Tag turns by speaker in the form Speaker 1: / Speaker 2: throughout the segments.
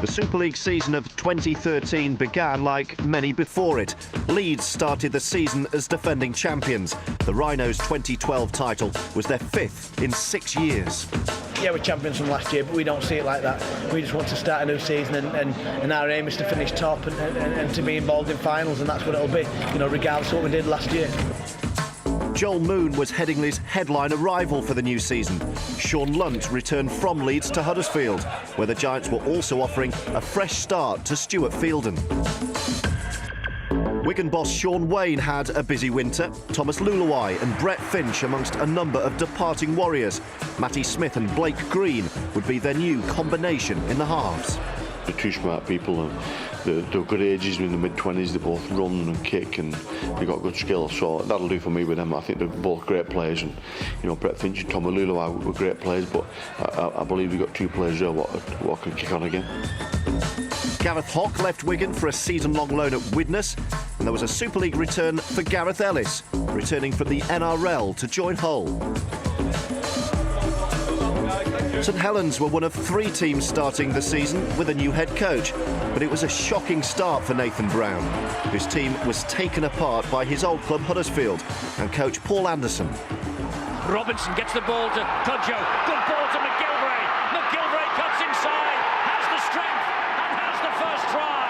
Speaker 1: Super League season of 2013 began like many before it. Leeds started the season as defending champions. The Rhinos' 2012 title was their 5th in 6 years.
Speaker 2: Yeah, we're champions from last year, but we don't see it like that. We just want to start a new season, and our aim is to finish top and to be involved in finals, and that's what it'll be, you know, regardless of what we did last year.
Speaker 1: Joel Moon was Headingley's headline arrival for the new season. Sean Lunt returned from Leeds to Huddersfield, where the Giants were also offering a fresh start to Stuart Fielden. Wigan boss Sean Wayne had a busy winter. Thomas Luluai and Brett Finch amongst a number of departing Warriors. Matty Smith and Blake Green would be their new combination in the halves.
Speaker 3: They're two smart people, and they're good ages, in the mid-20s. They both run and kick, and they've got good skill, so that'll do for me with them. I think they're both great players, and you know, Brett Finch and Thomas Luluai were great players, but I believe we've got two players there what can kick on again.
Speaker 1: Gareth Hock left Wigan for a season-long loan at Widnes, and there was a Super League return for Gareth Ellis, returning from the NRL to join Hull. St Helens were one of 3 teams starting the season with a new head coach, but it was a shocking start for Nathan Brown. His team was taken apart by his old club Huddersfield and coach Paul Anderson.
Speaker 4: Robinson gets the ball to Cudjoe, good ball to McGilvray. McGilvray cuts inside, has the strength and has the first try.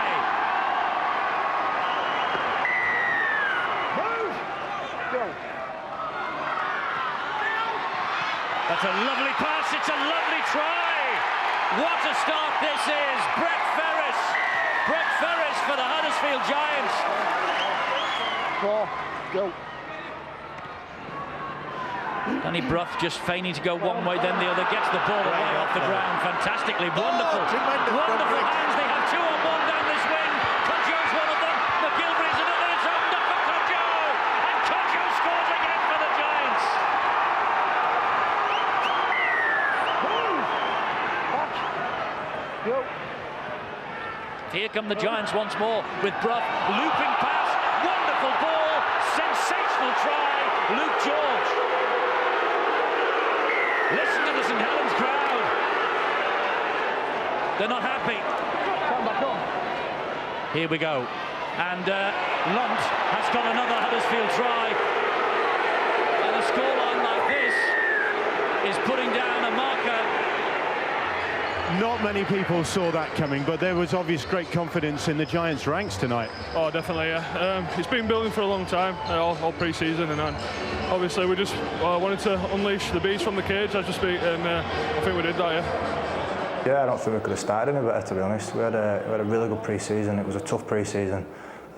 Speaker 5: Move! Go.
Speaker 4: That's a lovely pass, it's a lovely try. What a start this is. Brett Ferris for the Huddersfield Giants.
Speaker 5: 4, go.
Speaker 4: Danny Brough just feigning to go one way, then the other, gets the ball away off the ground. Fantastically, wonderful. Wonderful hands, they have 2 on 1 down this wing. Cudjoe's one of them, McGilvray's another, it's opened up for Cudjoe. And Cudjoe scores again for the Giants.
Speaker 5: Go.
Speaker 4: Here come the Giants once more with Brough, looping pass, wonderful ball, sensational try, Luke George. Listen to the St Helens crowd. They're not happy. Here we go. And Lunt has got another Huddersfield try. And a scoreline like this is putting down a marker.
Speaker 6: Not many people saw that coming, but there was obvious great confidence in the Giants' ranks tonight.
Speaker 7: Oh, definitely, yeah. It's been building for a long time, all pre-season, and obviously we just wanted to unleash the beast from the cage, so to speak, and I think we did that, yeah.
Speaker 8: Yeah, I don't think we could have started any better, to be honest. We had a really good pre-season. It was a tough pre-season.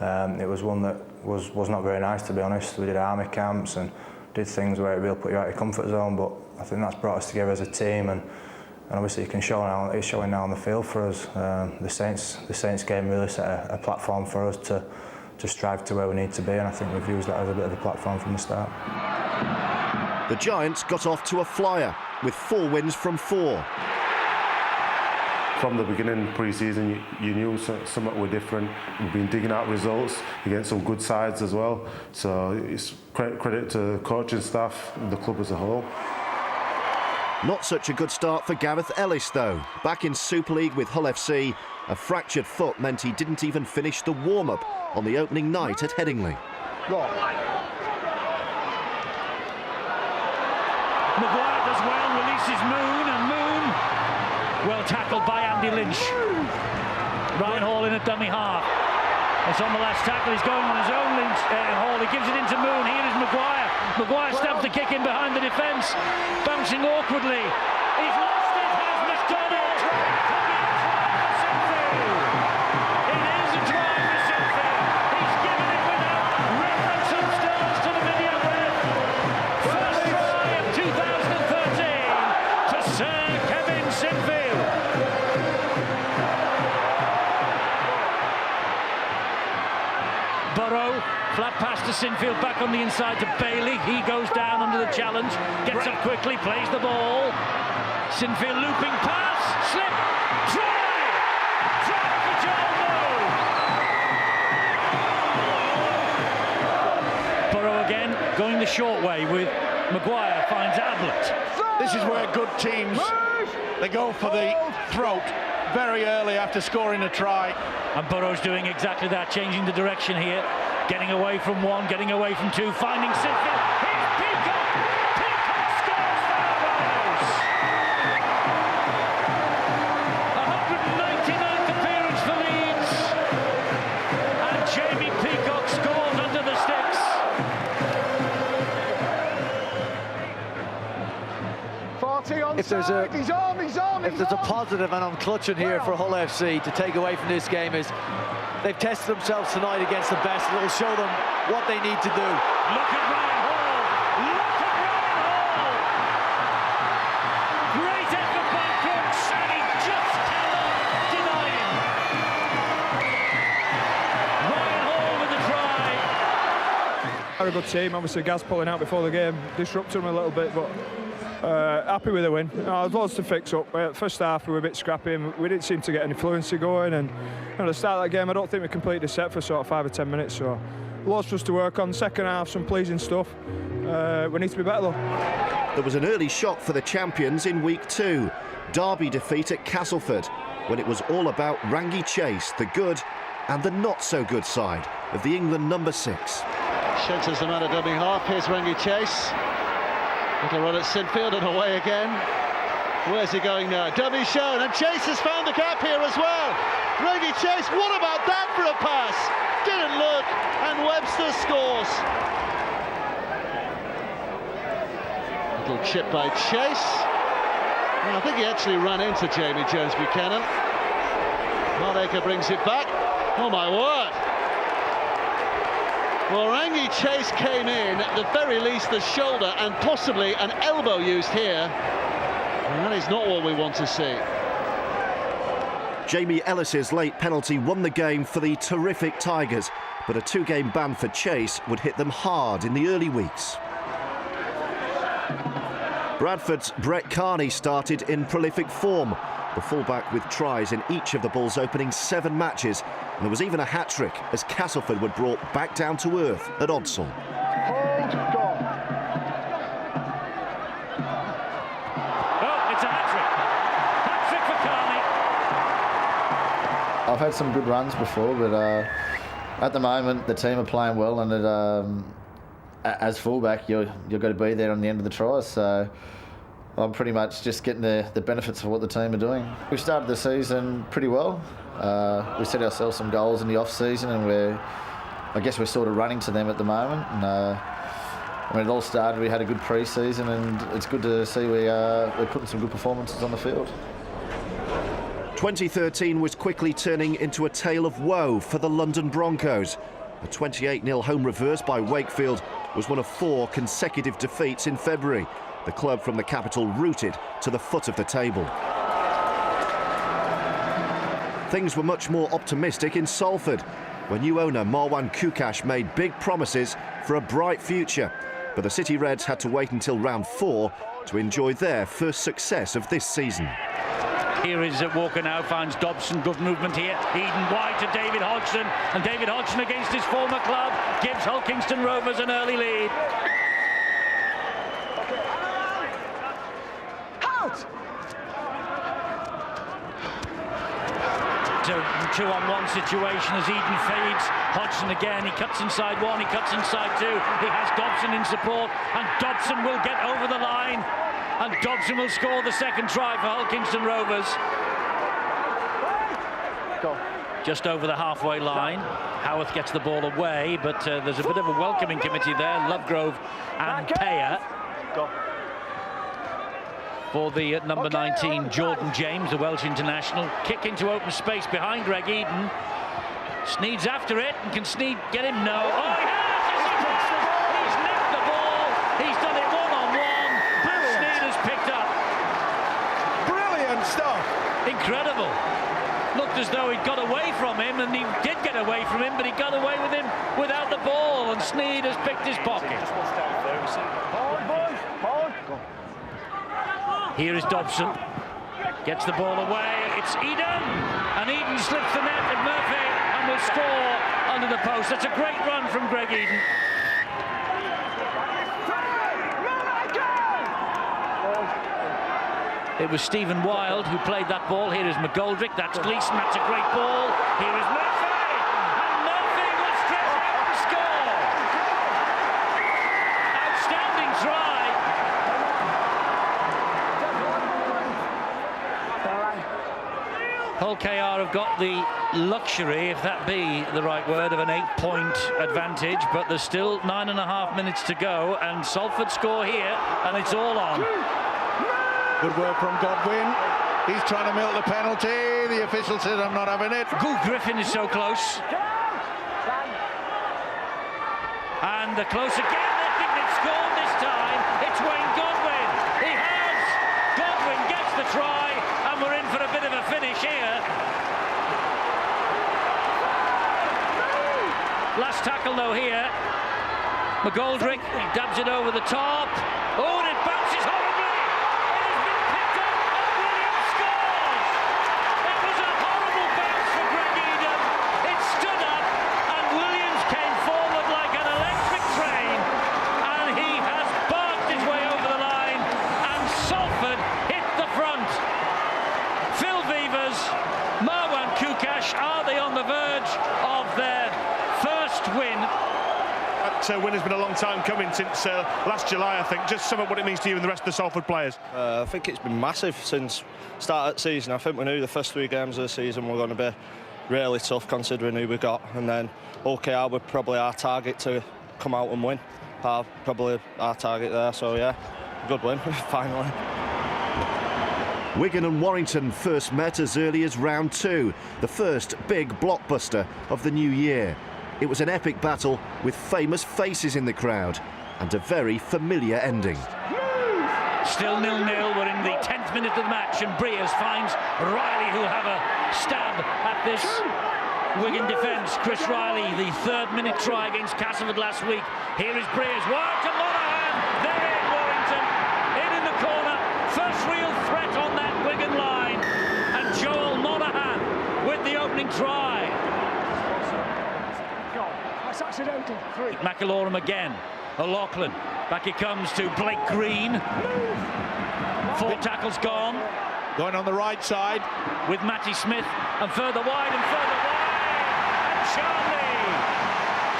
Speaker 8: It was one that was not very nice, to be honest. We did army camps and did things where it really put you out of your comfort zone, but I think that's brought us together as a team, and obviously it's showing now on the field for us. The Saints game really set a platform for us to strive to where we need to be, and I think we've used that as a bit of a platform from the start.
Speaker 1: The Giants got off to a flyer with 4 wins from 4.
Speaker 9: From the beginning, pre-season, you knew something were different. We've been digging out results against some good sides as well. So it's credit to the coaching staff, the club as a whole.
Speaker 1: Not such a good start for Gareth Ellis, though. Back in Super League with Hull FC, a fractured foot meant he didn't even finish the warm-up on the opening night at Headingley.
Speaker 4: Maguire does well, releases Moon, and Moon, well tackled by Andy Lynch. Ryan Hall in a dummy half. It's on the last tackle, he's going on his own, Hall, he gives it into Moon, here is Maguire. Maguire stabs the kick in behind the defence, bouncing awkwardly. He's lost it, has McDonald. It is a try for Sinfield. He's given it without reference of stars to the video red. First try of 2013 to Sir Kevin Sinfield. Burrow, flat pass to Sinfield, back on the inside to Bailey. He goes down under the challenge, gets up quickly, plays the ball. Sinfield looping pass, slip, try! Try for Joel Moore! Burrow again, going the short way with Maguire, finds Ablett.
Speaker 10: This is where good teams, they go for the throat. very early after scoring a try.
Speaker 4: And Burrows doing exactly that, changing the direction here, getting away from one, getting away from two, finding Sinfield. Here's Peacock! Peacock scores for Burrows! 199th appearance for Leeds, and Jamie Peacock scores under the sticks.
Speaker 5: If there's
Speaker 11: a positive, and I'm clutching here for Hull FC to take away from this game, is they've tested themselves tonight against the best, and it'll show them what they need to do.
Speaker 4: Look at Ryan Hall! Look at Ryan Hall! Great effort by Brooks, and he just cannot deny him. Ryan Hall with the try.
Speaker 12: Very good team. Obviously, Gaz pulling out before the game disrupted them a little bit, but happy with the win. There's lots to fix up. First half we were a bit scrappy and we didn't seem to get any fluency going, and at the start of that game I don't think we completed the set for sort of 5 or 10 minutes, so lots for us to work on. Second half, some pleasing stuff. We need to be better though.
Speaker 1: There was an early shock for the champions in week 2. Derby defeat at Castleford, when it was all about Rangi Chase, the good and the not so good side of the England number 6.
Speaker 13: Shugs them out of dummy half. Here's Rangi Chase. Little run at Sinfield and away again. Where's he going now? Dummy shown, and Chase has found the gap here as well. Rangi Chase, what about that for a pass? Didn't look, and Webster scores. Little chip by Chase. Well, I think he actually ran into Jamie Jones-Buchanan. Hardacre brings it back. Oh my word! Well, Rangi Chase came in, at the very least the shoulder and possibly an elbow used here. And that is not what we want to see.
Speaker 1: Jamie Ellis's late penalty won the game for the terrific Tigers, but a 2-game ban for Chase would hit them hard in the early weeks. Bradford's Brett Carney started in prolific form. The fullback with tries in each of the Bulls' opening 7 matches, and there was even a hat-trick as Castleford were brought back down to earth at Odsal.
Speaker 4: Oh, it's a hat-trick! Hat-trick for Carney!
Speaker 14: I've had some good runs before, but at the moment the team are playing well, and as fullback you've got to be there on the end of the tries, so I'm pretty much just getting the benefits of what the team are doing. We started the season pretty well. We set ourselves some goals in the off-season, and I guess we're sort of running to them at the moment. And, it all started, we had a good pre-season, and it's good to see we're putting some good performances on the field.
Speaker 1: 2013 was quickly turning into a tale of woe for the London Broncos. A 28-0 home reverse by Wakefield was one of 4 consecutive defeats in February. The club from the capital rooted to the foot of the table. Things were much more optimistic in Salford, where new owner Marwan Kukash made big promises for a bright future. But the City Reds had to wait until round 4 to enjoy their first success of this season.
Speaker 4: Here is Walker now, finds Dobson, good movement here. Eden wide to David Hodgson, and David Hodgson against his former club gives Hull Kingston Rovers an early lead. A 2-on-1 situation as Eden fades. Hodgson again, he cuts inside 1, he cuts inside 2. He has Dobson in support, and Dobson will get over the line, and Dobson will score the second try for Hull Kingston Rovers.
Speaker 5: Go.
Speaker 4: Just over the halfway line. Howarth gets the ball away, but there's a bit of a welcoming committee there. Lovegrove and Payer.
Speaker 5: Go.
Speaker 4: For the number 19, Jordan James, the Welsh international. Kick into open space behind Greg Eden. Sneed's after it, and can Sneed get him? No. Oh, he has! He's nicked the ball. He's done it one-on-one. And Sneed has picked up.
Speaker 10: Brilliant stuff.
Speaker 4: Incredible. Looked as though he'd got away from him, and he did get away from him, but he got away with him without the ball, and Sneed has picked his pocket. Here is Dobson, gets the ball away, it's Eden, and Eden slips the net at Murphy and will score under the post. That's a great run from Greg Eden. It was Stephen Wild who played that ball. Here is McGoldrick. That's Gleeson. That's a great ball. Here is Murphy. And Murphy will stretch out and score. Outstanding try. Hull KR have got the luxury, if that be the right word, of an 8-point advantage, but there's still 9.5 minutes to go, and Salford score here, and it's all on.
Speaker 10: Good work from Godwin. He's trying to milk the penalty. The official said, I'm not having it.
Speaker 4: Good, Griffin is so close. And the close again. They think they've scored this time. It's Wayne Godwin. He has. Godwin gets the try, and we're in for a bit of a finish here. Last tackle though here. McGoldrick dabs it over the top. Oh, and it bounces horribly. It has been picked up, and Williams scores. That was a horrible bounce for Greg Eden. It stood up, and Williams came forward like an electric train, and he has barked his way over the line, and Salford hit the front. Phil Vivers, Marwan Kukash, are they on the verge of their first win?
Speaker 15: That win has been a long time coming since last July, I think. Just sum up what it means to you and the rest of the Salford players.
Speaker 16: I think it's been massive since start of the season. I think we knew the first 3 games of the season were going to be really tough considering who we got, and then OKR were probably our target to come out and win. Probably our target there, so yeah, good win, finally.
Speaker 1: Wigan and Warrington first met as early as round 2, the first big blockbuster of the new year. It was an epic battle with famous faces in the crowd and a very familiar ending.
Speaker 4: Still 0-0, we're in the 10th minute of the match, and Briers finds Riley, who'll have a stab at this Wigan defence. Chris Riley, the 3rd minute try against Castleford last week. Here is Briers, wide to Monaghan, they're in Warrington, in the corner, first real threat on that Wigan line, and Joel Monaghan with the opening try. McIlorum again. O'Loughlin. Back he comes to Blake Green. 4 tackles gone.
Speaker 10: Going on the right side.
Speaker 4: With Matty Smith. And further wide and further wide. And Charlie.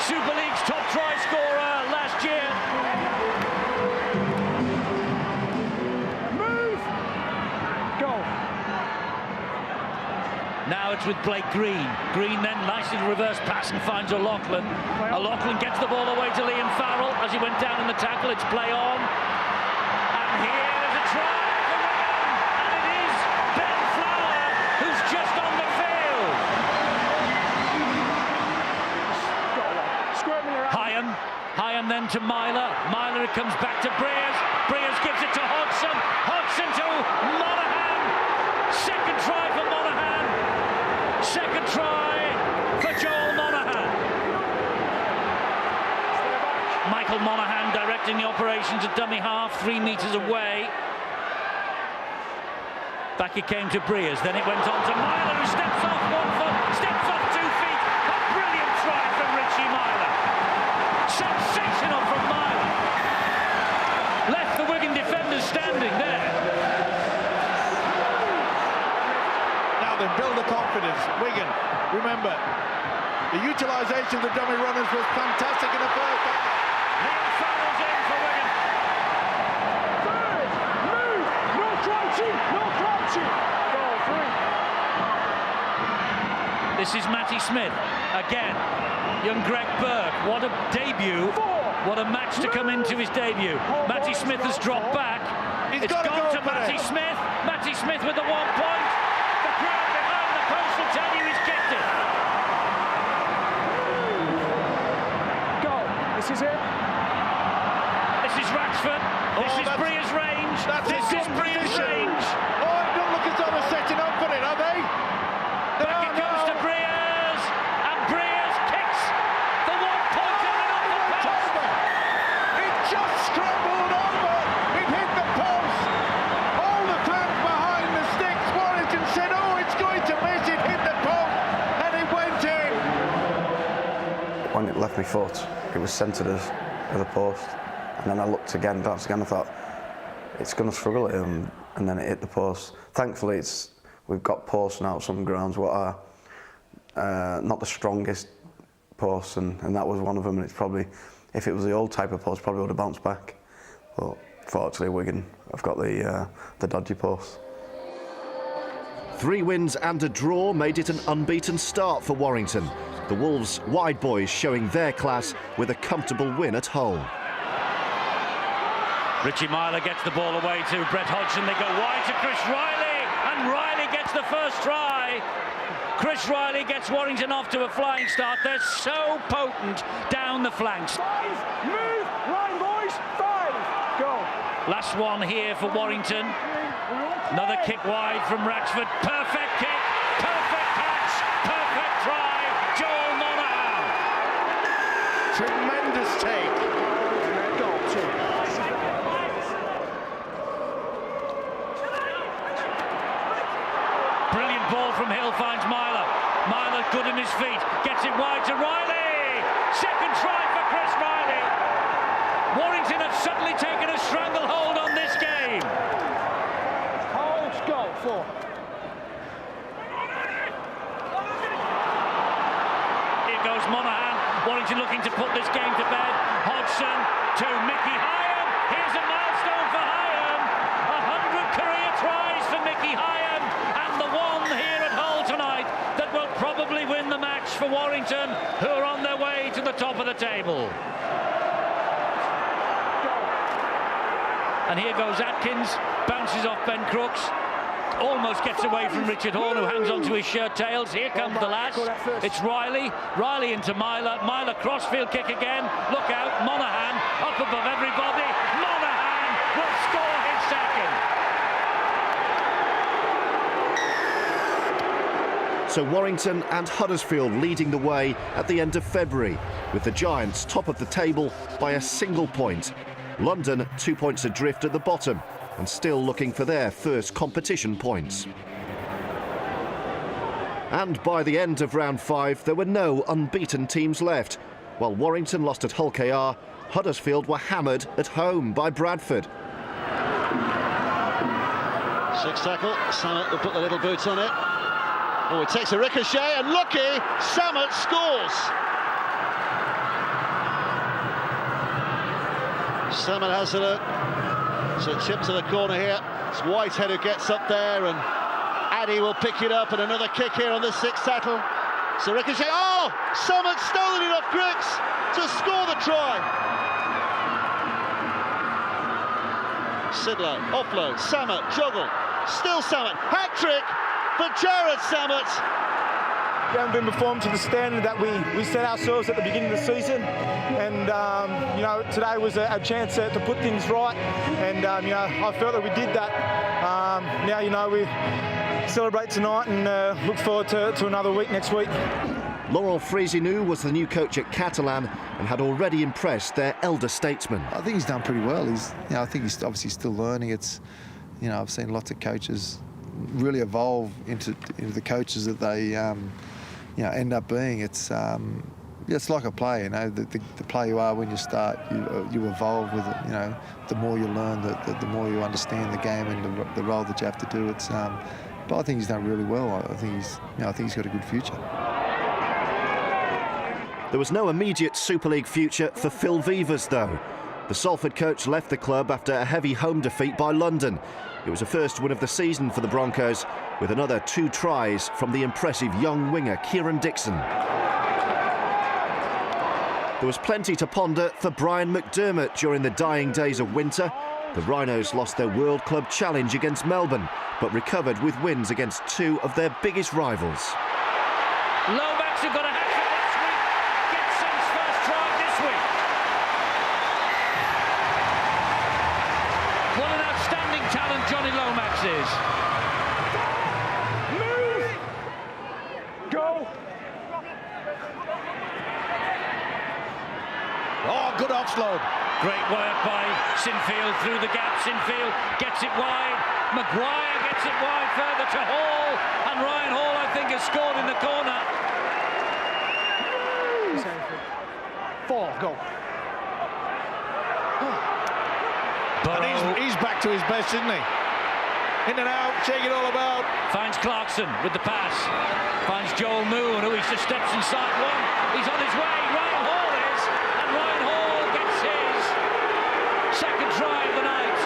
Speaker 4: Super League's top try scorer last year.
Speaker 12: Move! Go.
Speaker 4: Now it's with Blake Green. Green then nicely reverse pass and finds O'Loughlin. O'Loughlin gets the ball away to Liam Farrell as he went down in the tackle. It's play on. And here is a try for Wigan. And it is Ben Flower who's just on the field. Hyam then to Myler. Myler, it comes back to Briers. Briers gives it to Hodgson. Hodgson to Monaghan. Second try for Monaghan. Second try for Joel Monaghan. Michael Monaghan directing the operations at dummy half, 3 metres away. Back it came to Briers, then it went on to Myler, who steps off 1 foot, steps off 2 feet. A brilliant try from Richie Myler. Sensational from Myler. Left the Wigan defenders standing there.
Speaker 10: Now then, build the confidence. Wigan, remember, the utilisation of the dummy runners was fantastic in the first half.
Speaker 4: Liam Farrell's in for Wigan.
Speaker 12: Move! No crouching! No crouching! Goal 3.
Speaker 4: This is Matty Smith again. Young Greg Burke. What a debut. What a match to come into his debut. Matty Smith has dropped back. It's gone to Matty Smith. Matty Smith with the 1 point. The crowd behind the post will tell you he's kicked it.
Speaker 12: Go. This is it.
Speaker 4: This is Ratchford. This is Briers' range. This is Briers' range.
Speaker 10: Oh, it doesn't look as though they're setting up for it, are they?
Speaker 4: Back it comes to Briers. And Briers kicks the 1 pointer in off the post.
Speaker 10: It just scrambled over. It hit the post. All the fans behind the sticks. Warrington said, oh, it's going to miss. It hit the post. And it went in.
Speaker 17: When it left my foot, it was centred as a post. And then I looked again, bounced again, I thought, it's going to struggle. and then it hit the post. Thankfully, we've got posts now at some grounds what are not the strongest posts, and that was one of them. And it's probably, if it was the old type of post, probably would have bounced back. But fortunately, Wigan have got the dodgy posts.
Speaker 1: 3 wins and a draw made it an unbeaten start for Warrington. The Wolves' wide boys showing their class with a comfortable win at Hull.
Speaker 4: Richie Myler gets the ball away to Brett Hodgson. They go wide to Chris Riley, and Riley gets the first try. Chris Riley gets Warrington off to a flying start. They're so potent down the flanks.
Speaker 5: Move, line boys, 5, go.
Speaker 4: Last one here for Warrington. Another kick wide from Raxford. Perfect kick, perfect catch, perfect try. Joel Monaghan.
Speaker 10: Tremendous take.
Speaker 4: Brilliant ball from Hill, finds Myler. Myler good in his feet, gets it wide to Riley. Second try for Chris Riley. Warrington have suddenly taken a stranglehold on this game.
Speaker 5: Holds, go, 4.
Speaker 4: Here goes Monaghan. Warrington looking to put this game to bed. Hodgson to Mickey Hyam. Here's a milestone for Hyam. 100 career tries for Mickey Hyam, and the one here at Hull tonight that will probably win the match for Warrington, who are on their way to the top of the table. And here goes Atkins, bounces off Ben Crooks, almost gets away from Richard Horne, who hangs onto his shirt tails. Here comes the last. It's Riley. Riley into Myler. Myler crossfield kick again. Look out. Monaghan up above everybody. Monaghan will score his second.
Speaker 1: So Warrington and Huddersfield leading the way at the end of February, with the Giants top of the table by a single point. London 2 points adrift at the bottom and still looking for their first competition points. And by the end of round 5, there were no unbeaten teams left. While Warrington lost at Hull KR, Huddersfield were hammered at home by Bradford.
Speaker 13: 6 tackle, Samet will put the little boots on it. Oh, it takes a ricochet, and lucky, Samet scores. Samet has it's a chip to the corner here. It's Whitehead who gets up there, and Addy will pick it up, and another kick here on the 6th tackle. So ricochet, oh! Samet stolen it off Griggs to score the try. Sidlow, offload, Samet, juggle, still Samet, hat-trick for Jared Samet.
Speaker 12: We haven't been performing to the standard that we set ourselves at the beginning of the season, and you know, today was a chance to put things right, and you know, I felt that we did that. Now, you know, we celebrate tonight and look forward to another week next week.
Speaker 1: Laurent Fresinou was the new coach at Catalan and had already impressed their elder statesman.
Speaker 18: I think he's done pretty well. I think he's obviously still learning. It's, you know, I've seen lots of coaches really evolve into the coaches that they you know, end up being. It's like a player, you know, the player you are when you start, you evolve with it. You know, the more you learn, the more you understand the game and the role that you have to do. It's but I think he's done really well. I think he's got a good future.
Speaker 1: There was no immediate Super League future for Phil Vivers, though. The Salford coach left the club after a heavy home defeat by London. It was the first win of the season for the Broncos, with another 2 tries from the impressive young winger Kieran Dixon. There was plenty to ponder for Brian McDermott during the dying days of winter. The Rhinos lost their World Club Challenge against Melbourne, but recovered with wins against 2 of their biggest rivals.
Speaker 4: Lomax have got a hat-trick last week. Gibson's first try this week. What an outstanding talent Johnny Lomax is.
Speaker 5: Move! Go!
Speaker 4: Oh, good offload. Great work by Sinfield through the gap. Sinfield gets it wide. Maguire gets it wide further to Hall. And Ryan Hall, I think, has scored in the corner.
Speaker 5: 4, go.
Speaker 10: And he's back to his best, isn't he? In and out, shake it all about.
Speaker 4: Finds Clarkson with the pass. Finds Joel Moon, who he just steps inside one. He's on his way. Ryan Hall is. And Ryan Hall gets his second try of the night.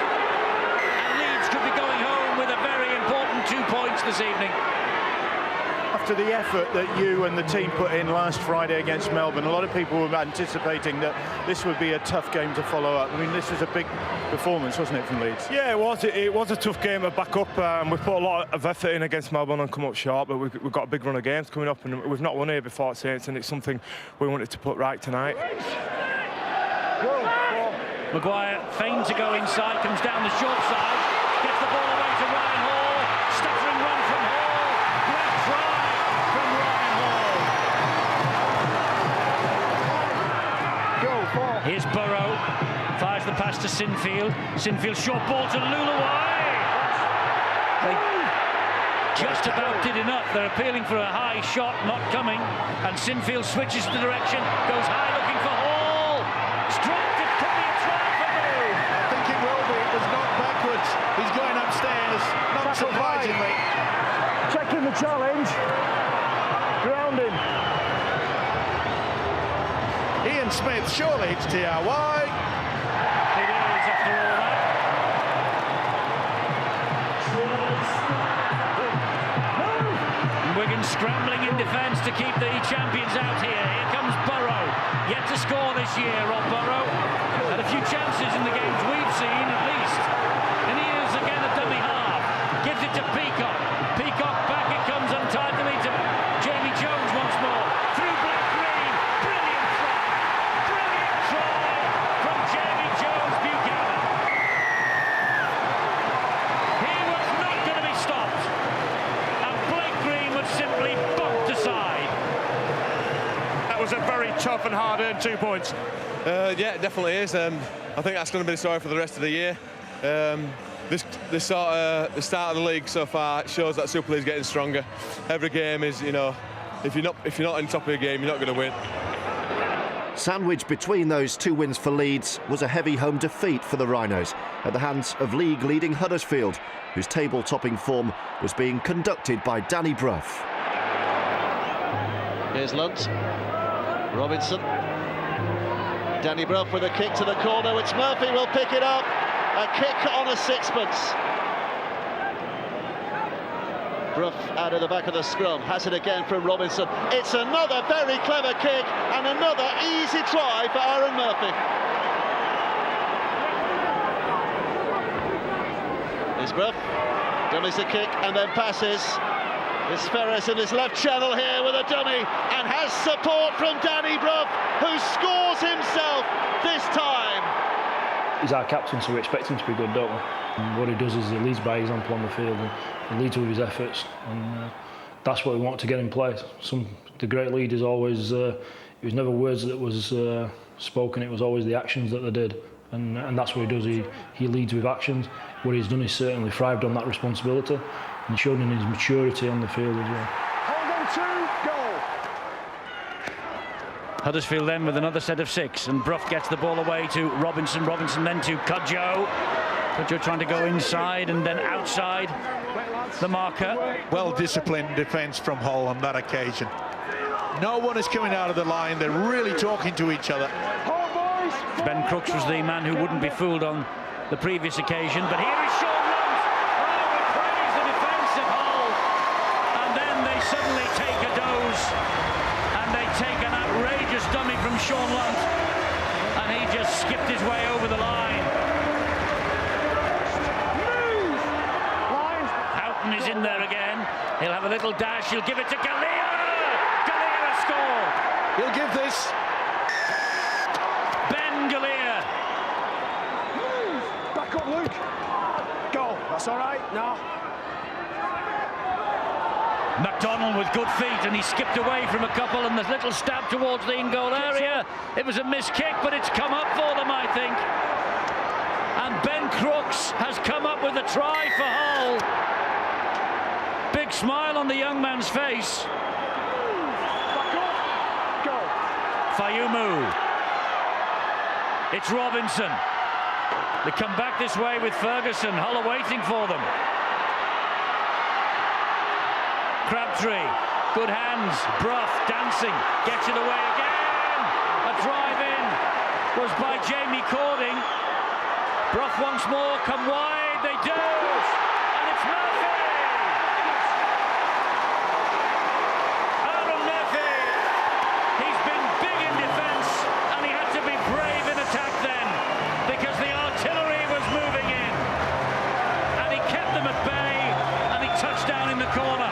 Speaker 4: And Leeds could be going home with a very important 2 points this evening.
Speaker 6: After the effort that you and the team put in last Friday against Melbourne, a lot of people were anticipating that this would be a tough game to follow up. I mean, this was a big performance, wasn't it, from Leeds?
Speaker 7: Yeah, it was. It was a tough game to back up. We put a lot of effort in against Melbourne and come up short, but we've got a big run of games coming up, and we've not won here before at Saints, and it's something we wanted to put right tonight.
Speaker 4: Maguire feigns to go inside, comes down the short side, gets the ball away to Ryan Hall, stuttering run from Hall, great try from Ryan Hall. Here's Burrow, fires the pass to Sinfield, Sinfield short ball to Luluwai. They just about did enough. They're appealing for a high shot, not coming, and Sinfield switches the direction, goes high looking for Hall, striked it, could be a try for Boone.
Speaker 10: I think it will be. It was not backwards. He's going upstairs, not surprisingly.
Speaker 5: Checking the challenge. Grounding.
Speaker 10: Ian Smith, surely it's TRY.
Speaker 4: It is after all that. Wigan scrambling in defence to keep the champions out here. Here comes Burrow. Yet to score this year, Rob Burrow. Had a few chances in the games we've seen, at least. And he is again a dummy half. Gives it to Peacock. Peacock back it comes untidily to Jamie Jones once more. Through black-green. Brilliant try. Brilliant try from Jamie Jones Buchanan. He was not going to be stopped. And Blake Green was simply bumped aside.
Speaker 15: That was a very tough and hard-earned 2 points.
Speaker 19: Yeah, it definitely is. I think that's going to be the story for the rest of the year. The start of the league so far shows that Super League's getting stronger. Every game is, you know, if you're not in top of your game, you're not going to win.
Speaker 1: Sandwiched between those 2 wins for Leeds was a heavy home defeat for the Rhinos at the hands of league-leading Huddersfield, whose table-topping form was being conducted by Danny Brough.
Speaker 13: Here's Lunt. Robinson. Danny Brough with a kick to the corner, which Murphy will pick it up. A kick on a sixpence. Brough out of the back of the scrum, has it again from Robinson. It's another very clever kick and another easy try for Aaron Murphy. Here's Brough, dummies a kick and then passes. It's Ferris in his left channel here with a dummy and has support from Danny Brough, who scores himself this time.
Speaker 20: He's our captain, so we expect him to be good, don't we? And what he does is he leads by example on the field, and he leads with his efforts, and that's what we want to get in place. The great leaders always, it was never words that was spoken, it was always the actions that they did, and that's what he does. He leads with actions. What he's done is certainly thrived on that responsibility, and shown in his maturity on the field as well.
Speaker 5: Hold on to goal.
Speaker 4: Huddersfield then with another set of 6, and Brough gets the ball away to Robinson. Robinson then to Cudjoe. Cudjoe trying to go inside and then outside the marker.
Speaker 10: Well-disciplined defence from Hull on that occasion. No one is coming out of the line. They're really talking to each other.
Speaker 4: Ben Crooks was the man who wouldn't be fooled on the previous occasion, but here is Sean Lunt. Oh, we praise the defence of Hull. And then they suddenly take a doze, and they take an outrageous dummy from Sean Lunt, and he just skipped his way over the line. Houghton is in there again. He'll have a little dash. He'll give it to Galea. Galea a score.
Speaker 10: He'll give this.
Speaker 4: Ben Galea.
Speaker 5: Back up, Luke. Goal. That's all right. No.
Speaker 4: McDonald with good feet, and he skipped away from a couple, and there's a little stab towards the in-goal area. It was a missed kick, but it's come up for them, I think. And Ben Crooks has come up with a try for Hull. Big smile on the young man's face. Fayumu. It's Robinson. They come back this way with Ferguson. Hull are waiting for them. Crabtree, good hands, Brough dancing, gets it away again. A drive in was by Jamie Cording. Brough once more, come wide, they do, and it's Murphy. Aaron Murphy, he's been big in defence, and he had to be brave in attack then, because the artillery was moving in, and he kept them at bay, and he touched down in the corner.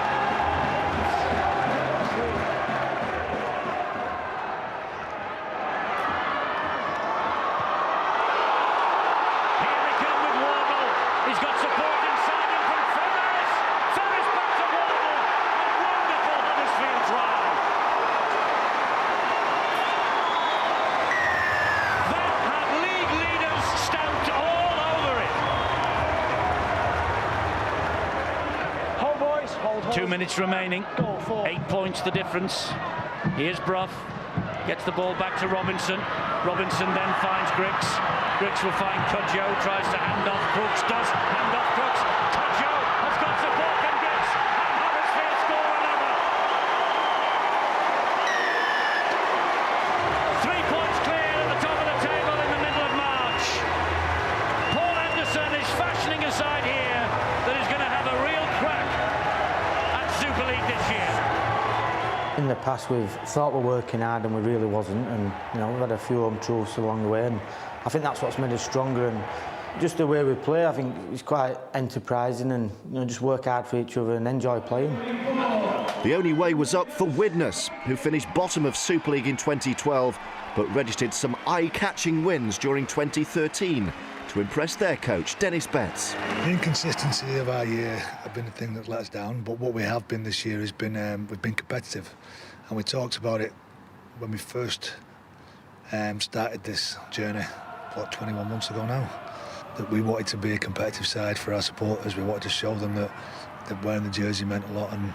Speaker 4: He's got support inside him from Ferris. Ferris back to Wardle. A wonderful Huddersfield drive. That had league leaders stamped all over it.
Speaker 5: Hold, boys. Hold.
Speaker 4: 2 minutes remaining. 8 points the difference. Here's Brough. Gets the ball back to Robinson. Robinson then finds Griggs. Griggs will find Cudjoe, tries to hand off Crooks, does hand off Crooks. Cudjoe has got support from Griggs, and Huddersfield score another. 3 points clear at the top of the table in the middle of March. Paul Anderson is fashioning a side here that is going to have a real crack at Super League this year.
Speaker 21: In the past we've thought we're working hard and we really wasn't, and we've had a few home truths along the way, and I think that's what's made us stronger, and just the way we play, I think it's quite enterprising, and just work hard for each other and enjoy playing.
Speaker 1: The only way was up for Widnes, who finished bottom of Super League in 2012 but registered some eye-catching wins during 2013 to impress their coach Dennis Betts.
Speaker 22: The inconsistency of our year have been the thing that let us down, but what we have been this year has been we've been competitive, and we talked about it when we first started this journey, 21 months ago now, that we wanted to be a competitive side for our supporters. We wanted to show them that wearing the jersey meant a lot, and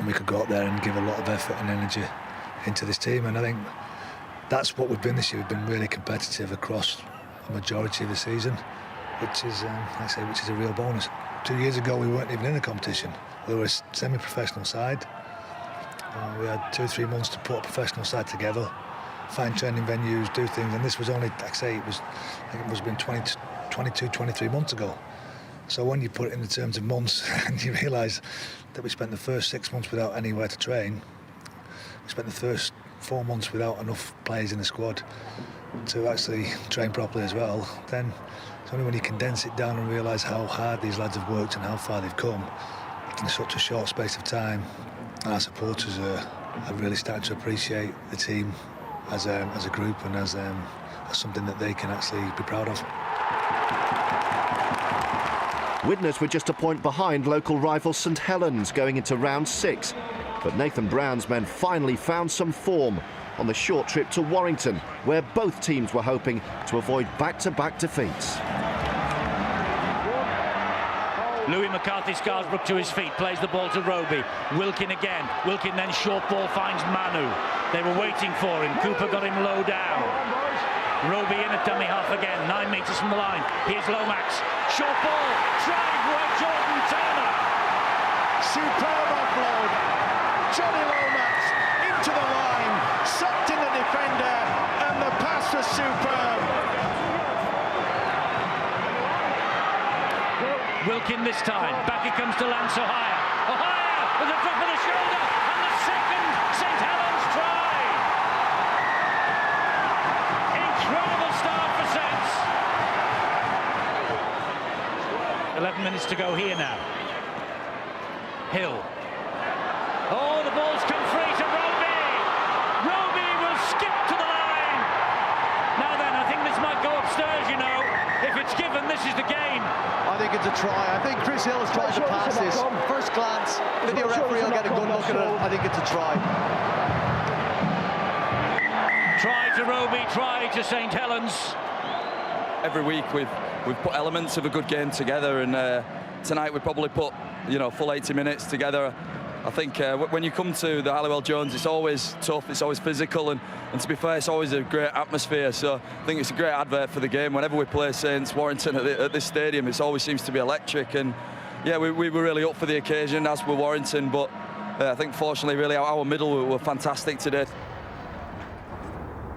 Speaker 22: we could go out there and give a lot of effort and energy into this team, and I think that's what we've been this year. We've been really competitive across a majority of the season, which is, which is a real bonus. 2 years ago, we weren't even in a competition. We were a semi-professional side. We had 2 or 3 months to put a professional side together, find training venues, do things, and this was only, I think it must have been 22, 23 months ago. So when you put it in the terms of months, and you realise that we spent the first 6 months without anywhere to train, we spent the first 4 months without enough players in the squad to actually train properly as well, then it's only when you condense it down and realise how hard these lads have worked and how far they've come in such a short space of time. Our supporters are really starting to appreciate the team as a group and as something that they can actually be proud of.
Speaker 1: Widnes were just a point behind local rival St Helens going into round 6, but Nathan Brown's men finally found some form on the short trip to Warrington, where both teams were hoping to avoid back-to-back defeats.
Speaker 4: Louis McCarthy-Scarsbrook to his feet, plays the ball to Roby. Wilkin again. Wilkin then short ball finds Manu. They were waiting for him. Cooper got him low down. Roby in at dummy half again, 9 metres from the line. Here's Lomax. Short ball, drive by Jordan Turner.
Speaker 10: Superb offload. Johnny Lomax into the line, sucked in the defender, and the pass was superb.
Speaker 4: Wilkin this time, back it comes to Lance O'Hire. O'Hire with a drop of the shoulder, and the second St Helens try. Incredible start for Saints. 11 minutes to go here now. Hill. Oh, the ball's come free to Roby. Roby will skip to the line. Now then, I think this might go upstairs, you know. If it's given, this is the game.
Speaker 11: I think it's a try. I think Chris Hill has tried to pass this. First glance, video referee will get a good look at it. I think it's a try.
Speaker 4: Try to Roby, try to St Helens.
Speaker 23: Every week we've put elements of a good game together, and tonight we probably put full 80 minutes together. I think when you come to the Halliwell Jones, it's always tough, it's always physical, and to be fair, it's always a great atmosphere. So I think it's a great advert for the game. Whenever we play Saints Warrington at this stadium, it always seems to be electric, and yeah, we were really up for the occasion, as were Warrington, but I think fortunately really our middle were fantastic today.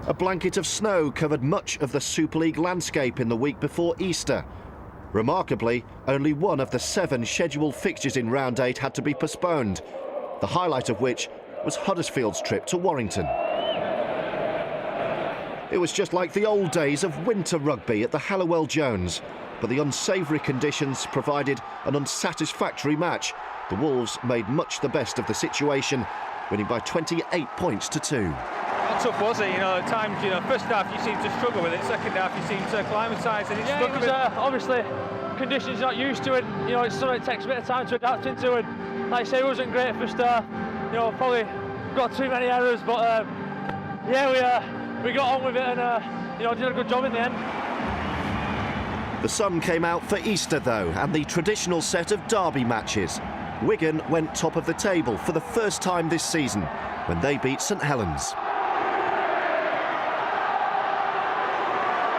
Speaker 1: A blanket of snow covered much of the Super League landscape in the week before Easter. Remarkably, only one of the 7 scheduled fixtures in round 8 had to be postponed, the highlight of which was Huddersfield's trip to Warrington. It was just like the old days of winter rugby at the Halliwell Jones, but the unsavoury conditions provided an unsatisfactory match. The Wolves made much the best of the situation, winning by 28 points to 2.
Speaker 12: How tough was it? At times, first half you seem to struggle with it, second half you seem to acclimatise, and it's stuck a bit.
Speaker 2: Obviously, conditions you're not used to it. It's something that takes a bit of time to adapt into, and like I say, it wasn't great first half. Probably got too many errors, but we got on with it and did a good job in the end.
Speaker 1: The sun came out for Easter though, and the traditional set of derby matches. Wigan went top of the table for the first time this season when they beat St Helens.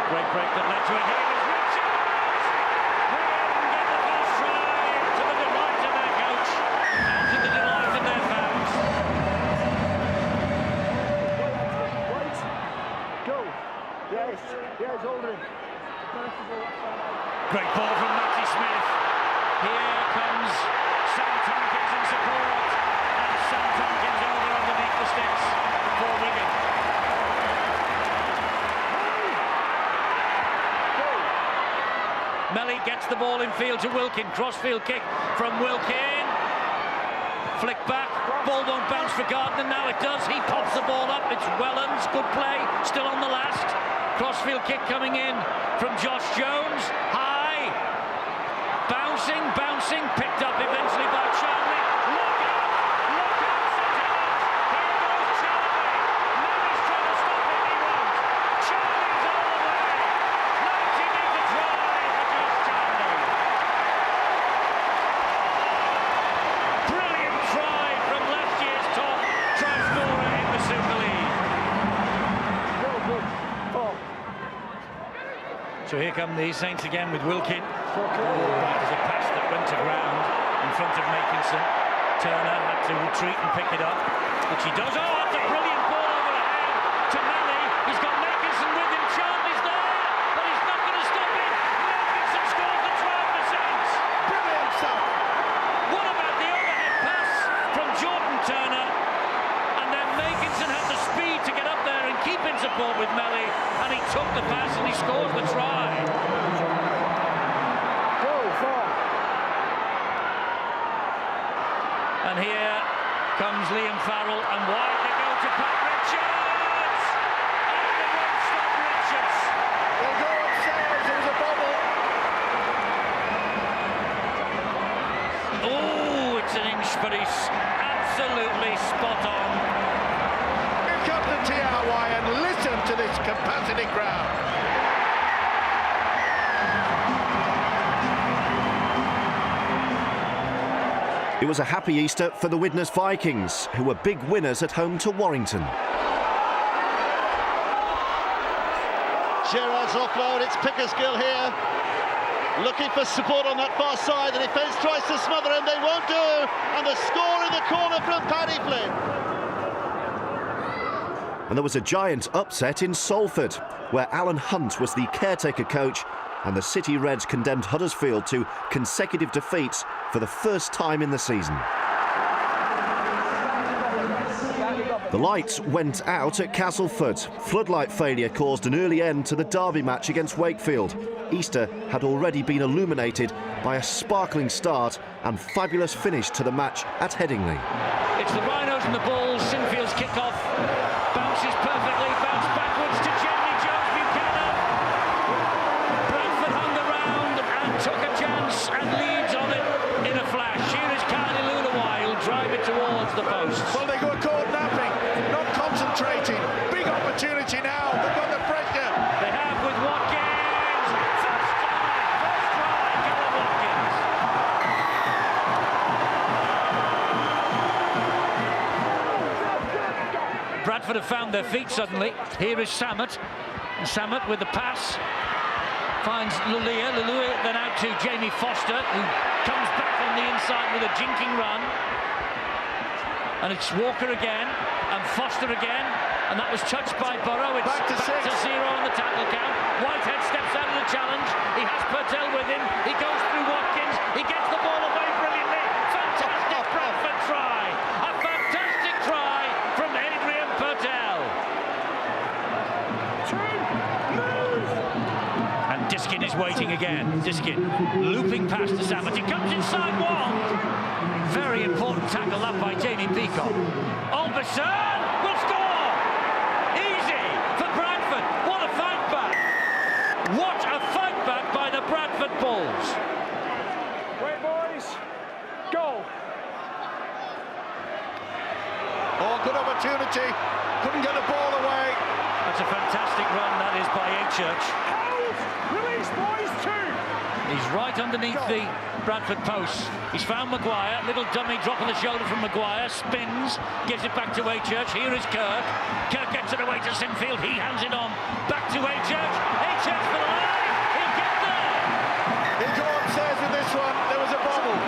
Speaker 4: Great break that led to it. Here is Richards! Wigan get the first try to the delight of their coach and to the delight of their fans.
Speaker 5: Go. Yes, Aldrin.
Speaker 4: Great ball from Matty Smith. Here comes Sam Tompkins in support, and Sam Tompkins over underneath the sticks for Wigan. Melly gets the ball in field to Wilkin. Crossfield kick from Wilkin. Flick back. Ball won't bounce for Gardner. Now it does. He pops the ball up. It's Wellens. Good play. Still on the last. Crossfield kick coming in from Josh Jones. High. Bouncing. Picked up eventually by Charlie. Look out. Here goes Charlie. Melly's trying to stop him. He won't. Charlie's all the way. 90-metre try for Josh Charlie. Brilliant try from last year's top try scorer in the Super League. So here come the Saints again with Wilkin. There's a pass that went to ground in front of Makinson. Turner had to retreat and pick it up, which he does. Oh, that's a brilliant ball over the head to Melly. He's got Makinson with him. Charlie's there, but he's not going to stop him. Makinson scores the try for the Saints. Brilliant stuff. What about the overhead pass from Jordan Turner? And then Makinson had the speed to get up there and keep in support with Melly, and he took the pass and he scores the try. And here comes Liam Farrell, and wide they go to Pat Richards! And they won't stop Richards!
Speaker 10: They'll go upstairs, there's a bubble.
Speaker 4: Oh, it's an inch, but he's absolutely spot on.
Speaker 10: Here comes the TRY, and listen to this capacity crowd.
Speaker 1: It was a happy Easter for the Widnes Vikings, who were big winners at home to Warrington.
Speaker 13: Gerrard's offload, it's Pickersgill here. Looking for support on that far side. The defence tries to smother him, they won't do. And the score in the corner from Paddy Flynn.
Speaker 1: And there was a giant upset in Salford, where Alan Hunt was the caretaker coach, and the City Reds condemned Huddersfield to consecutive defeats for the first time in the season. The lights went out at Castleford. Floodlight failure caused an early end to the derby match against Wakefield. Easter had already been illuminated by a sparkling start and fabulous finish to the match at Headingley.
Speaker 4: It's the Rhinos and the Bulls. Sinfield's kick-off bounces perfectly, bounce backwards to Jeremy Jones Buchanan. Bradford hung around and took a chance and leads on it in a flash. Here is Kylie Lunawai, who'll drive it towards the post.
Speaker 10: Well, they got caught napping, not concentrating. Big opportunity now. They've got the pressure.
Speaker 4: They have with Watkins. First try, Callum Watkins. Bradford have found their feet suddenly. Here is Samet. Samet with the pass finds Lulia then out to Jamie Foster, who comes back on the inside with a jinking run. And it's Walker again, and Foster again, and that was touched by Burrow. It's back to 0 on the tackle count. Whitehead steps out of the challenge. He has Purtell with him. He goes through Watkins. He gets the ball away brilliantly. Fantastic Bradford try. A fantastic try from Adrian Purtell. And Diskin is waiting again. Diskin looping past to Samet. He comes inside one. Very important tackle up by Jamie Peacock. Albisson will score! Easy for Bradford. What a fight back! What a fight back by the Bradford Bulls.
Speaker 5: Wait, boys. Go.
Speaker 10: Oh, good opportunity. Couldn't get the ball away.
Speaker 4: That's a fantastic run, that is, by Achurch.
Speaker 5: Release, boys, 2.
Speaker 4: He's right underneath the Bradford posts. He's found Maguire. Little dummy drop on the shoulder from Maguire. Spins, gives it back to Achurch. Here is Kirk. Kirk gets it away to Sinfield. He hands it on. Back to Achurch. Achurch for the line. He'll get there.
Speaker 10: He'll go upstairs with this one. There was a bobble.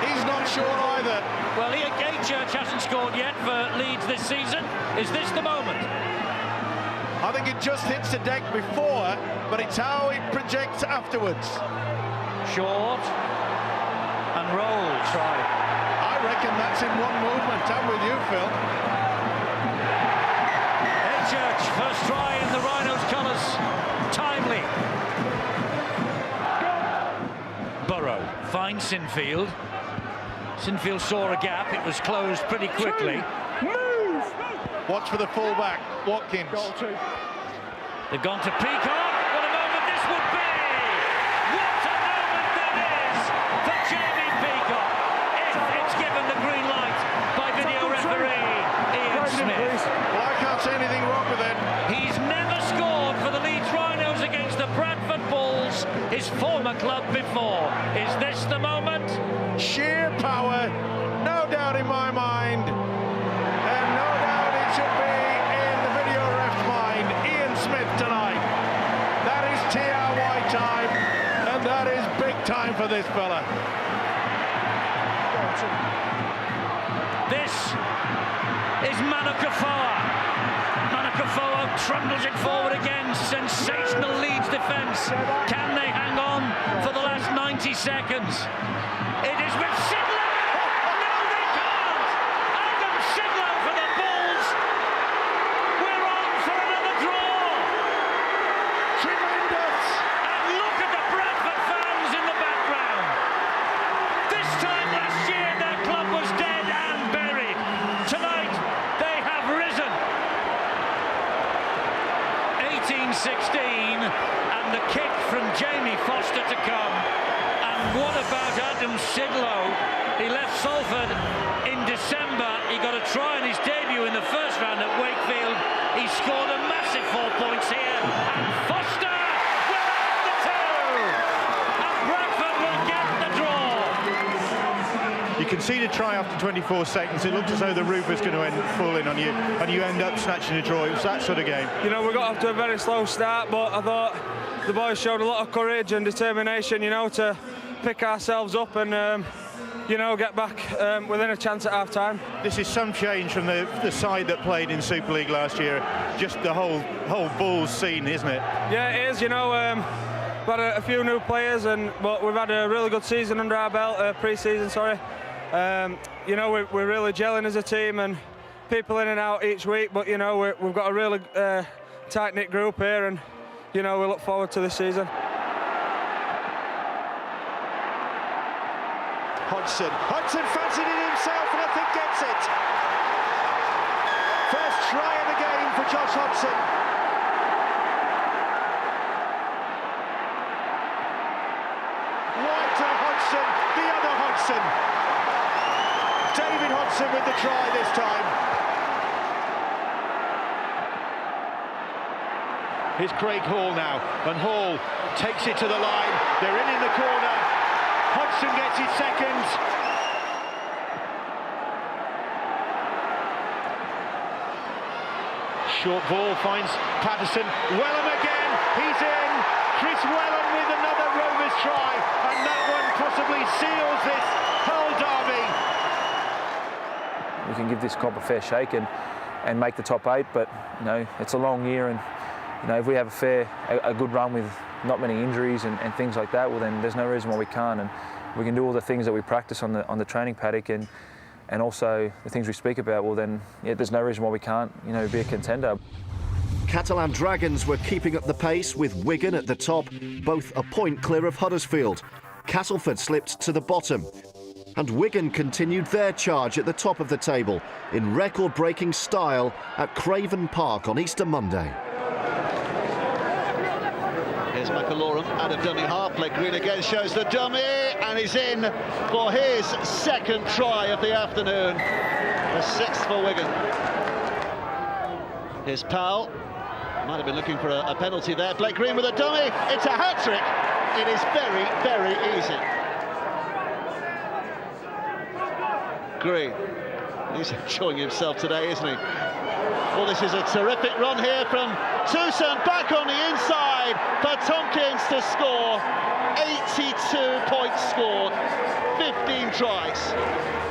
Speaker 10: He's not sure either.
Speaker 4: Well, Achurch hasn't scored yet for Leeds this season. Is this the moment?
Speaker 10: I think it just hits the deck before, but it's how it projects afterwards.
Speaker 4: Short and roll try.
Speaker 10: I reckon that's in one movement. I'm with you, Phil.
Speaker 4: Achurch, first try in the Rhinos colours. Timely. Burrow finds Sinfield. Sinfield saw a gap. It was closed pretty quickly.
Speaker 10: Move! Watch for the fullback, Watkins.
Speaker 4: They've gone to Peacock. What a moment this would be! What a moment that is for Jamie Peacock. If it's given the green light by video referee Ian Smith.
Speaker 10: Well, I can't see anything wrong with it.
Speaker 4: He's never scored for the Leeds Rhinos against the Bradford Bulls, his former club before. Is this the moment?
Speaker 10: Sheer power, no doubt in my mind. And no doubt it should be in the video ref's mind. Ian Smith tonight. That is TRY time, and that is big time for this fella.
Speaker 4: This is Manakofoa. Manakofoa trundles it forward again. Sensational Leeds defence. Can they hang on for the last 90 seconds? It is with Sidlow. No, they can't. Adam Sidlow for the Bulls. We're on for another draw.
Speaker 10: Tremendous.
Speaker 4: And look at the Bradford fans in the background. This time last year, their club was dead and buried. Tonight, they have risen. 18-16, and the kick from Jamie Foster to come. And what about Adam Sidlow? He left Salford in December. He got a try in his debut in the first round at Wakefield. He scored a massive 4 points here. And Foster will add the 2. And Bradford will get the draw.
Speaker 6: You concede a try after 24 seconds. It looked as though the roof was going to fall in on you, and you end up snatching a draw. It was that sort of game.
Speaker 12: You know, we got off to a very slow start, but I thought the boys showed a lot of courage and determination, you know, to pick ourselves up and, you know, get back within a chance at half-time.
Speaker 6: This is some change from the side that played in Super League last year. Just the whole Bulls scene, isn't it?
Speaker 12: Yeah, it is. You know, we've had a few new players, but we've had a really good season under our belt, pre-season, sorry. You know, we're really gelling as a team, and people in and out each week, but, you know, we've got a really tight-knit group here, and, you know, we look forward to this season.
Speaker 10: Hodgson fancied it himself, and I think gets it. First try of the game for Josh Hodgson. Wide to Hodgson, the other Hodgson. David Hodgson with the try this time. Here's Craig Hall now, and Hall takes it to the line. They're in the corner. Hodgson gets his second. Short ball finds Patterson. Wellham again. He's in. It's Welland with another Rovers try, and that one possibly seals this whole derby.
Speaker 3: We can give this comp a fair shake and make the top 8, but you know it's a long year, and you know if we have a good run with not many injuries and things like that, well then there's no reason why we can't, and we can do all the things that we practice on the training paddock and also the things we speak about. Well then, yeah, there's no reason why we can't, you know, be a contender.
Speaker 1: Catalan Dragons were keeping up the pace with Wigan at the top, both a point clear of Huddersfield. Castleford slipped to the bottom. And Wigan continued their charge at the top of the table in record-breaking style at Craven Park on Easter Monday.
Speaker 13: Here's McAlorum out of dummy half. Blake Green again shows the dummy, and he's in for his second try of the afternoon. The 6th for Wigan. Here's Powell. Might have been looking for a penalty there. Blake Green with a dummy. It's a hat-trick. It is very, very easy. Green. He's enjoying himself today, isn't he? Well, this is a terrific run here from Tucson, back on the inside for Tompkins to score. 82 points scored, 15 tries.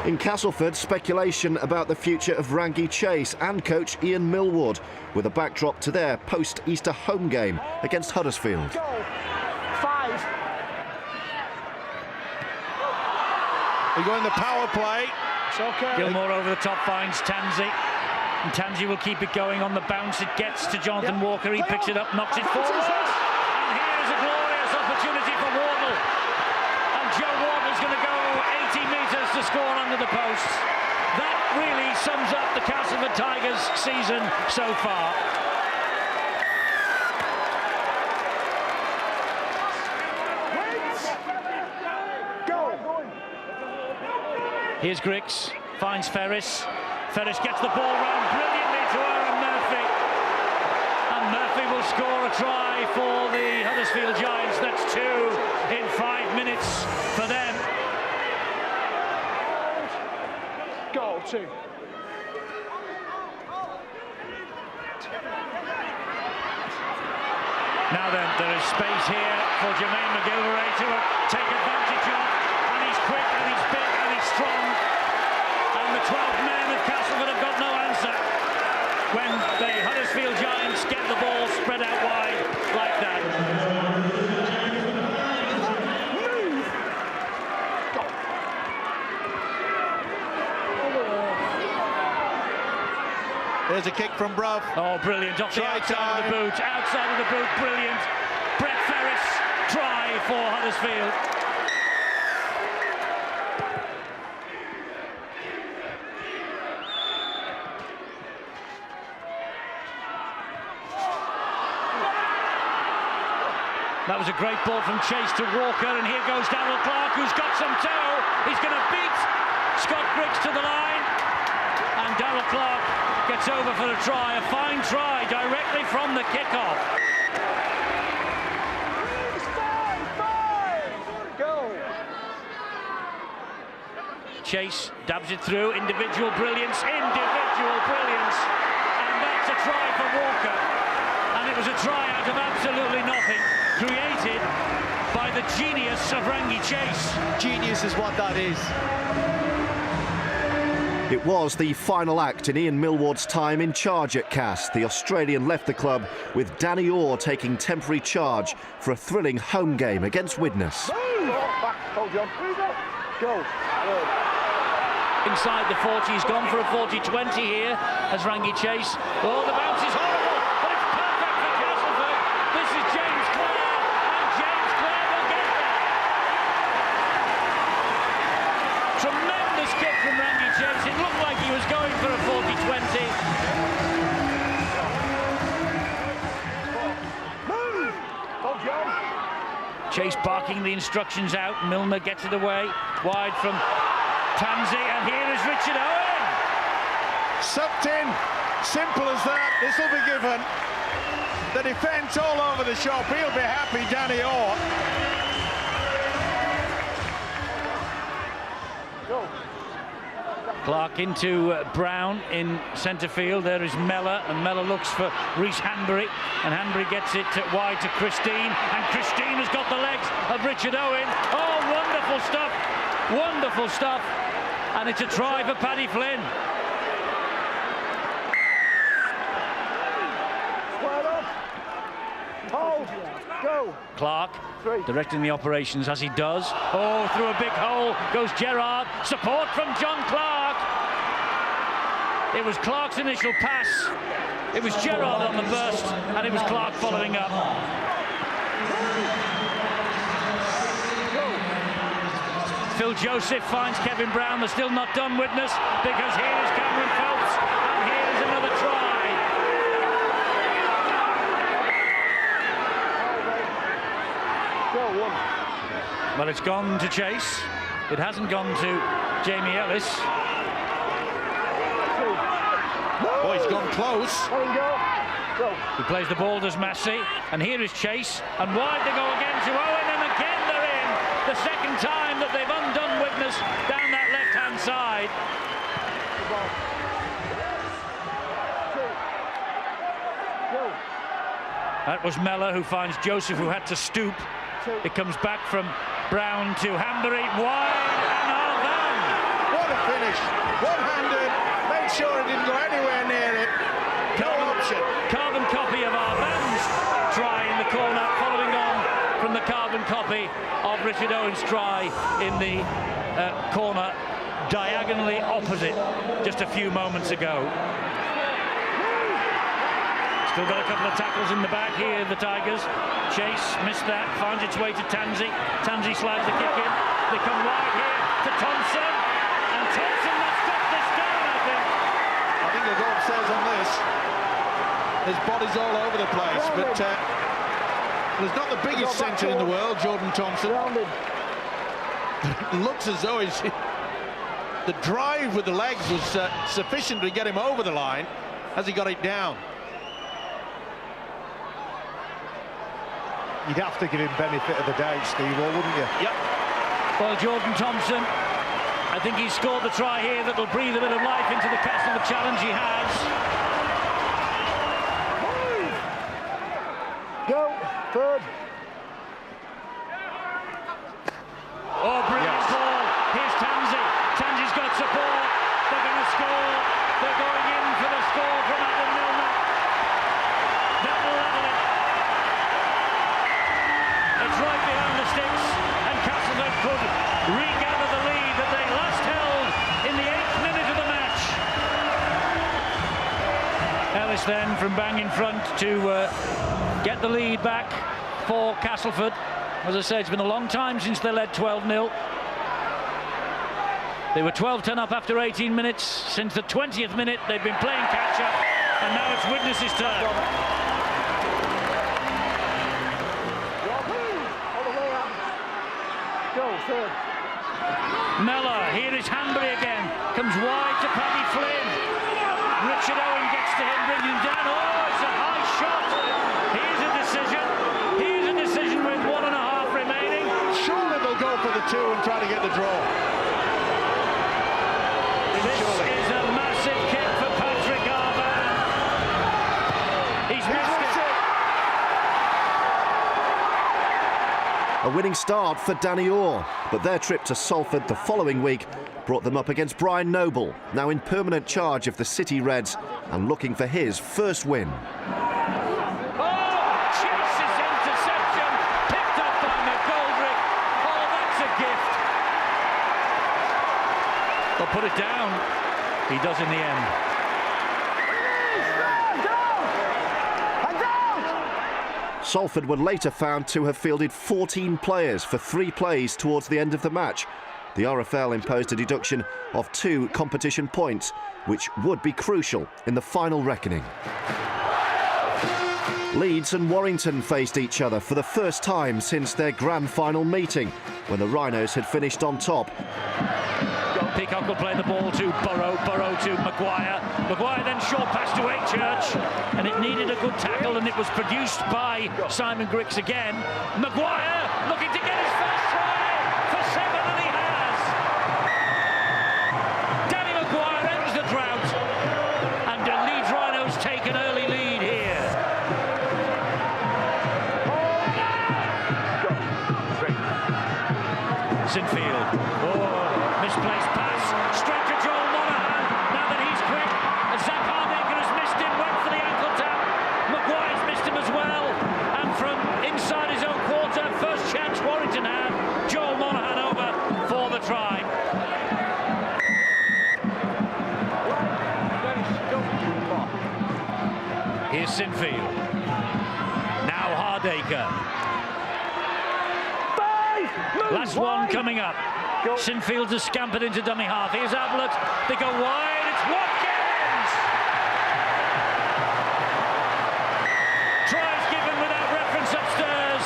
Speaker 1: In Castleford, speculation about the future of Rangi Chase and coach Ian Millward, with a backdrop to their post-Easter home game against Huddersfield.
Speaker 5: Goal. 5.
Speaker 10: We go in the power play.
Speaker 5: It's okay.
Speaker 4: Gilmore over the top finds Tansey. And Tansey will keep it going on the bounce. It gets to Jonathan Walker. He picks it up, knocks it forward. And here's a glorious opportunity for Wardle. And Joe Wardle's going to go 80 metres to score under the posts. That really sums up the Castleford Tigers season so far. Here's Griggs, finds Ferris. Ferris gets the ball round brilliantly to Aaron Murphy. And Murphy will score a try for the Huddersfield Giants. That's 2 in 5 minutes for them.
Speaker 5: Goal 2.
Speaker 4: Now then, there is space here for Jermaine McGilvray to take advantage of. And he's quick and he's big and he's strong. And the 12 men of Castleford have got no answer when the Huddersfield Giants get the ball spread out wide like that.
Speaker 10: There's a kick from Bruv.
Speaker 4: Oh, brilliant. Off the outside of the boot. Outside of the boot. Brilliant. Brett Ferris, try for Huddersfield. That was a great ball from Chase to Walker, and here goes Darrell Clark, who's got some toe. He's going to beat Scott Griggs to the line, and Darrell Clark gets over for a try, a fine try directly from the kickoff. Chase dabs it through, individual brilliance, and that's a try for Walker. And it was a try out of absolutely nothing, created by the genius of Rangi Chase.
Speaker 11: Genius is what that is.
Speaker 1: It was the final act in Ian Millward's time in charge at Cass. The Australian left the club with Danny Orr taking temporary charge for a thrilling home game against Widnes.
Speaker 5: Go.
Speaker 4: Inside the 40, he's gone for a 40-20 here as Rangi Chase. Oh, the bounce is horrible, but it's perfect for Castleford. This is James Clare, and James Clare will get there. Tremendous kick from Rangi Chase. It looked like he was going for a 40-20. Chase barking the instructions out. Milner gets it away, wide from Tansey, and here is Richard Owen.
Speaker 10: Sucked in, simple as that. This will be given. The defence all over the shop. He'll be happy, Danny Orr.
Speaker 5: Go.
Speaker 4: Clark into Brown in centre field. There is Mellor, and Mellor looks for Reece Hanbury, and Hanbury gets it wide to Christine, and Christine has got the legs of Richard Owen. Oh, wonderful stuff, wonderful stuff, and it's a try for Paddy Flynn.
Speaker 5: Hold, go.
Speaker 4: Clark directing the operations as he does. Oh, through a big hole goes Gerrard. Support from John Clark. It was Clark's initial pass. It was Gerrard on the burst, and it was Clark following up. Phil Joseph finds Kevin Brown. They're still not done, Witness, because here is Cameron Phelps, and here is another try. Well, it's gone to Chase. It hasn't gone to Jamie Ellis.
Speaker 10: Oh, he's gone close.
Speaker 4: He plays the ball, does Massey, and here is Chase, and wide they go again to Owen, and again they're in. The second time that they've undone Witness down that left-hand side. That was Mellor who finds Joseph, who had to stoop. It comes back from Brown to Hanbury, wide and Arvan.
Speaker 10: What a finish! One-handed, made sure it didn't go anywhere near it. No option.
Speaker 4: Carbon copy of Arvan's try in the corner, following on from the carbon copy of Richard Owen's try in the corner, diagonally opposite just a few moments ago. Still got a couple of tackles in the back here, the Tigers. Chase missed that, finds its way to Tansey. Tansey slides the kick in. They come wide here to Thompson. And Thompson must stop this down, I think.
Speaker 10: I think he'll go upstairs on this. His body's all over the place, but he's not the biggest centre in the world, Jordan Thompson. It looks as though the drive with the legs was sufficient to get him over the line as he got it down.
Speaker 8: You'd have to give him benefit of the doubt, Steve, or wouldn't you?
Speaker 4: Yep. Well, Jordan Thompson, I think he's scored the try here that will breathe a bit of life into the Castle of challenge he has.
Speaker 5: Go, third.
Speaker 4: Oh, brilliant ball. Here's Tansey. Tansey's got support. They're going to score. They're going in for the score from Adam Milner. That'll level it. It's right behind the sticks, and Castleford could regather the lead that they last held in the 8th minute of the match. Ellis then from bang in front to get the lead back for Castleford. As I say, it's been a long time since they led 12-0. They were 12-10 up after 18 minutes. Since the 20th minute, they've been playing catch-up, and now it's Witness's turn. Mellor, here is Hanbury again, comes wide to Paddy Flynn. Richard Owen gets to him, bringing him down. Oh, it's a high shot. Here's a decision. Here's a decision with 1.5 remaining.
Speaker 10: Surely they'll go for the 2 and try to get the draw.
Speaker 4: This is a massive kick for Patrick Arvan. He's missed it.
Speaker 1: A winning start for Danny Orr, but their trip to Salford the following week brought them up against Brian Noble, now in permanent charge of the City Reds and looking for his first win.
Speaker 4: Chase's interception, picked up by McGoldrick. Oh, that's a gift. They'll put it down. He does in the end.
Speaker 1: Salford were later found to have fielded 14 players for 3 plays towards the end of the match. The RFL imposed a deduction of 2 competition points, which would be crucial in the final reckoning. Leeds and Warrington faced each other for the first time since their grand final meeting, when the Rhinos had finished on top.
Speaker 4: Peacock will play the ball to Burrow, Burrow to Maguire. Maguire then short pass to Achurch, and it needed a good tackle, and it was produced by Simon Griggs again. Maguire looking to get his first try for 7, and he has. Danny Maguire Sinfield. Oh, misplaced pass. Straight to Joel Monaghan. Now that he's quick. Zach Hardaker has missed him. Went for the ankle tap. Maguire's missed him as well. And from inside his own quarter, first chance Warrington had. Joel Monaghan over for the try. Here's Sinfield. Now Hardaker. Last one coming up. Sinfield has scampered into dummy half. Here's Ablett. They go wide. It's Watkins! Tries given without reference upstairs.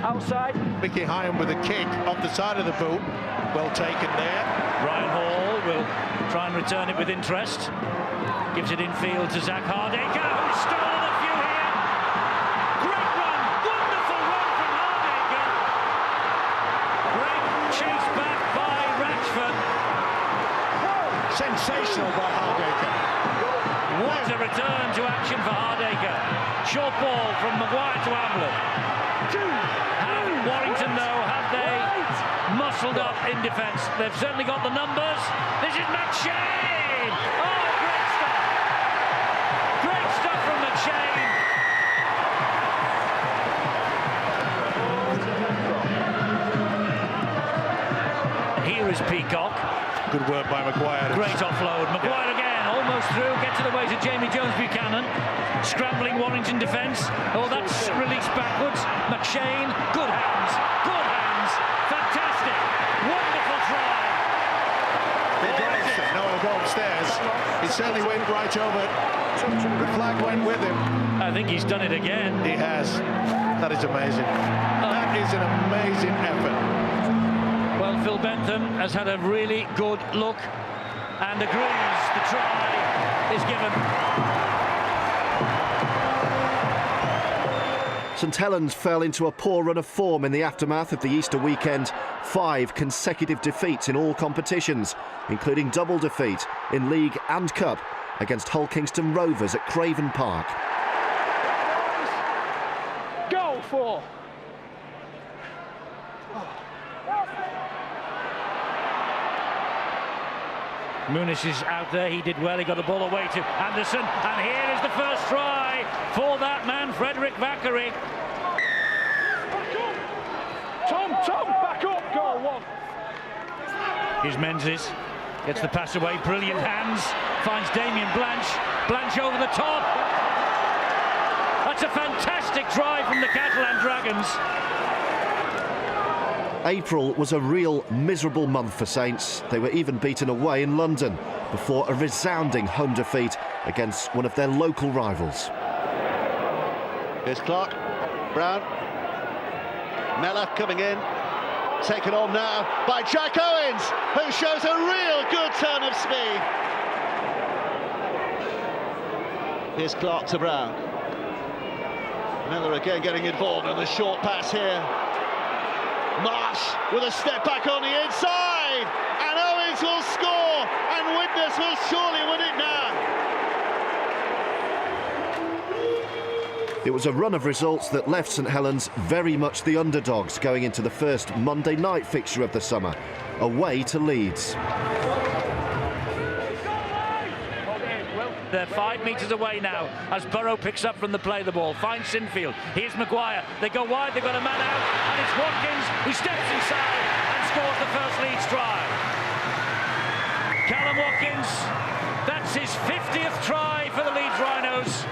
Speaker 22: Outside.
Speaker 8: Mickey Hyam with a kick off the side of the boot. Well taken there.
Speaker 4: Ryan Hall will try and return it with interest. Gives it infield to Zach Hardaker, who's stolen a few here. Great run, wonderful run from Hardaker. Great chase back by Ratchford.
Speaker 8: Sensational by Hardaker.
Speaker 4: What a return to action for Hardaker. Short ball from Maguire to Ablett. Have Warrington, though, have they muscled up in defence? They've certainly got the numbers. This is McShane! Oh, great stuff! Great stuff from McShane! Here is Peacock.
Speaker 8: Good work by Maguire.
Speaker 4: Great offload. Maguire again, almost through. Gets it away to Jamie Jones-Buchanan. Scrambling Warrington defence. Oh, that's released backwards. McShane, good hands. Good hands. Fantastic. Wonderful try.
Speaker 8: No, he'll go upstairs. He certainly went right over. The flag went with him.
Speaker 4: I think he's done it again.
Speaker 8: He has. That is amazing. That is an amazing effort.
Speaker 4: Well, Phil Bentham has had a really good look and agrees the try is given.
Speaker 1: St Helens fell into a poor run of form in the aftermath of the Easter weekend. 5 consecutive defeats in all competitions, including double defeat in League and Cup against Hull Kingston Rovers at Craven Park.
Speaker 5: Go for.
Speaker 4: Muniz is out there, he did well, he got the ball away to Anderson, and here is the first try for that man, Frederick Vackery.
Speaker 5: Tom, back up, goal one.
Speaker 4: Here's Menzies, gets the pass away, brilliant hands, finds Damien Blanche, Blanche over the top. That's a fantastic try from the Catalan Dragons.
Speaker 1: April was a real miserable month for Saints. They were even beaten away in London before a resounding home defeat against one of their local rivals.
Speaker 13: Here's Clark, Brown, Mellor coming in, taken on now by Jack Owens, who shows a real good turn of speed. Here's Clark to Brown. Mellor again getting involved in the short pass here. Marsh with a step back on the inside, and Owens will score, and Widnes will surely win it now.
Speaker 1: It was a run of results that left St Helens very much the underdogs going into the first Monday night fixture of the summer, away to Leeds.
Speaker 4: They're 5 metres away now as Burrow picks up from the play the ball, finds Sinfield. Here's Maguire. They go wide, they've got a man out, and it's Watkins who steps inside and scores the first Leeds try. Callum Watkins, that's his 50th try for the Leeds Rhinos.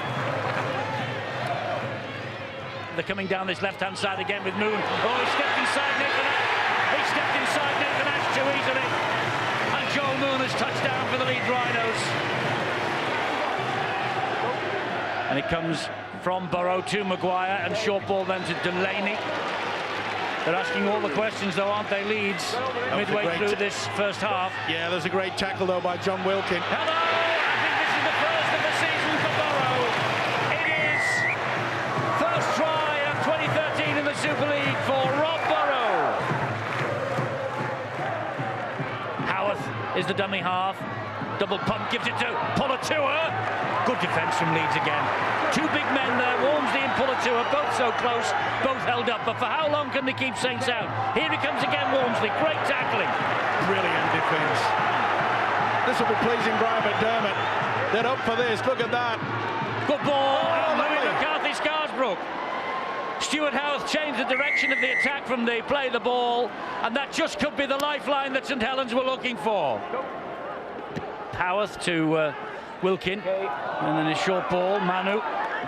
Speaker 4: They're coming down this left-hand side again with Moon. Oh, he stepped inside Nathan Ash. He stepped inside Nathan Ash too easily. And Joel Moon has touched down for the Leeds Rhinos. And it comes from Burrow to Maguire, and short ball then to Delaney. They're asking all the questions though, aren't they, Leeds, midway through this first half.
Speaker 8: Yeah, there's a great tackle though by John Wilkin.
Speaker 4: Hello, I think this is the first of the season for Burrow. It is first try of 2013 in the Super League for Rob Burrow. Howarth is the dummy half. Double pump, gives it to Polatua. Good defence from Leeds again. Two big men there, Walmsley and Pullatua, both so close, both held up. But for how long can they keep Saints out? Here he comes again, Walmsley. Great tackling.
Speaker 8: Brilliant defence. This will be pleasing Brian McDermott. They're up for this. Look at that.
Speaker 4: Good ball. Louis McCarthy Scarsbrook. Stuart Howarth changed the direction of the attack from the play of the ball, and that just could be the lifeline that St Helens were looking for. Howarth to Wilkin, and then a short ball. Manu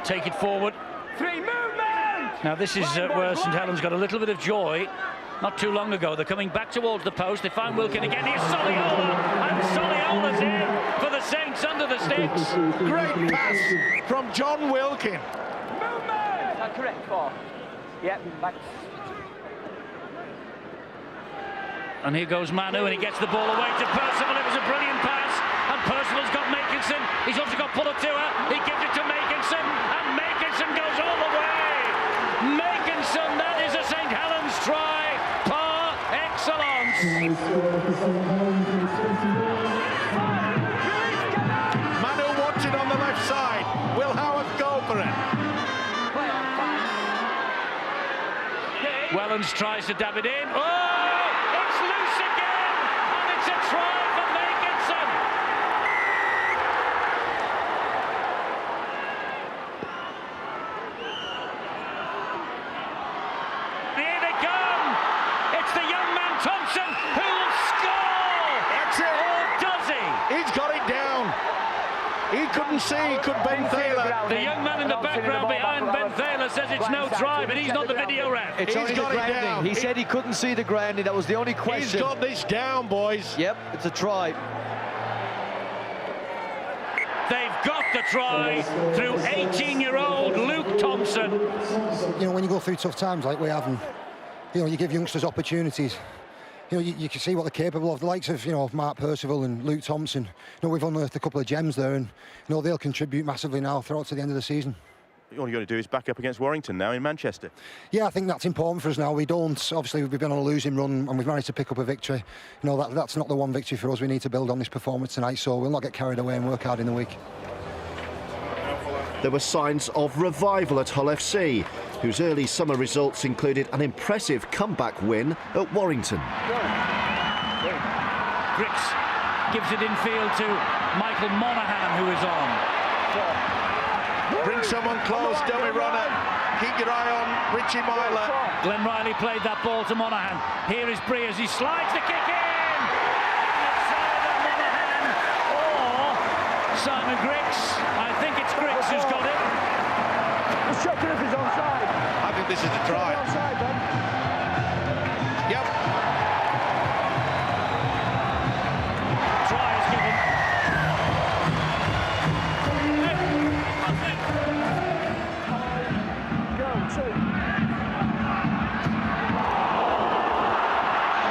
Speaker 4: take it forward. Now this is where St Helens got a little bit of joy. Not too long ago, they're coming back towards the post. They find Wilkin again. Here's Soliola, and Soliola's in for the Saints under the sticks.
Speaker 8: Great pass from John Wilkin.
Speaker 9: Is that correct, Paul? Yep, back.
Speaker 4: And here goes Manu, and he gets the ball away to Percival. It was a brilliant pass, and Percival's got Makinson. He's also got Pullatua. He gives it to Makinson, and Makinson goes all the way. Makinson, that is a St Helens try par excellence.
Speaker 8: Manu wants it on the left side. Will Howard go for it?
Speaker 4: Wellens tries to dab it in. Oh, it's loose again, and it's a try for Makinson. Here they come. It's the young man Thompson who will score.
Speaker 8: That's it.
Speaker 4: Or does he?
Speaker 8: He's got it down. He couldn't see, could Ben Thaler.
Speaker 4: The young man in the background behind Ben Thaler says it's no try, but he's not the video ref.
Speaker 11: It's only the grounding. He said he couldn't see the grounding. That was the only question.
Speaker 8: He's got this down, boys.
Speaker 11: Yep, it's a try.
Speaker 4: They've got the try through 18-year-old Luke Thompson.
Speaker 14: You know, when you go through tough times like we have, and you know, you give youngsters opportunities. You know, you can see what they're capable of. The likes of, you know, Mark Percival and Luke Thompson. You know, we've unearthed a couple of gems there, and you know, they'll contribute massively now throughout to the end of the season.
Speaker 16: All you got to do is back up against Warrington now in Manchester.
Speaker 14: Yeah, I think that's important for us now. We don't, obviously, we've been on a losing run and we've managed to pick up a victory. You know, that's not the one victory for us. We need to build on this performance tonight, so we'll not get carried away and work hard in the week.
Speaker 1: There were signs of revival at Hull FC, whose early summer results included an impressive comeback win at Warrington.
Speaker 4: Grix gives it infield to Michael Monaghan, who is on.
Speaker 8: Bring someone close, dummy runner. Keep your eye on Richie Myler.
Speaker 4: Glenn Riley played that ball to Monaghan. Here is Breers, he slides the kick in! Monaghan or Simon Grix. I think it's Grix who's got it.
Speaker 5: Just checking if he's onside.
Speaker 8: I think this is a try.
Speaker 5: Onside, then.
Speaker 8: Yep.
Speaker 4: Try is given.
Speaker 5: Go, two.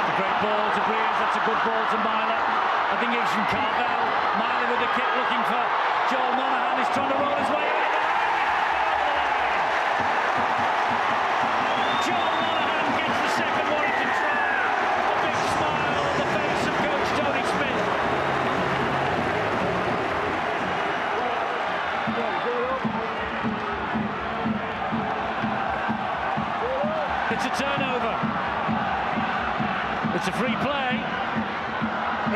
Speaker 4: A great ball to Breers, that's a good ball to Myler. I think it was from Carvel. Myler with the kick looking for Joel Monaghan. He's trying to roll his way out. Joel Monaghan gets the second Warrington try. A big smile on the face of coach Tony Smith. It's a turnover. It's a free play.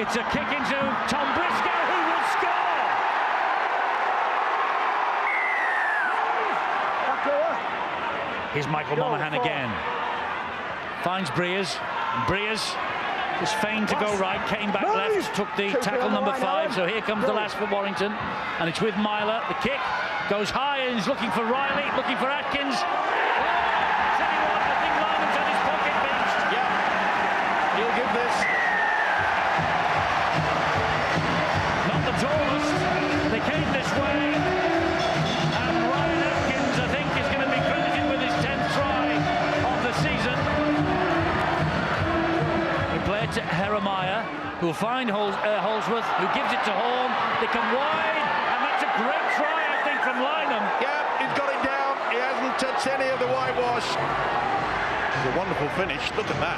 Speaker 4: It's a kick into Tom Briscoe, who will score. Here's Michael Monaghan again. Finds Breers. Breers is feigned to go right, came back left, took the tackle number 5. So here comes the last for Warrington, and it's with Myler. The kick goes high, and he's looking for Riley, looking for Atkins. I think Lyman's had his pocket pinched.
Speaker 8: Yeah, he'll give this.
Speaker 4: Not the tallest. They came this way, and Ryan Atkins, I think, is going to be credited with his 10th try of the season. He played to Jeremiah, who will find Holsworth, who gives it to Horn. They come wide, and that's a great try, I think, from Lynham.
Speaker 8: Yeah, he's got it down. He hasn't touched any of the whitewash. It's a wonderful finish. Look at that.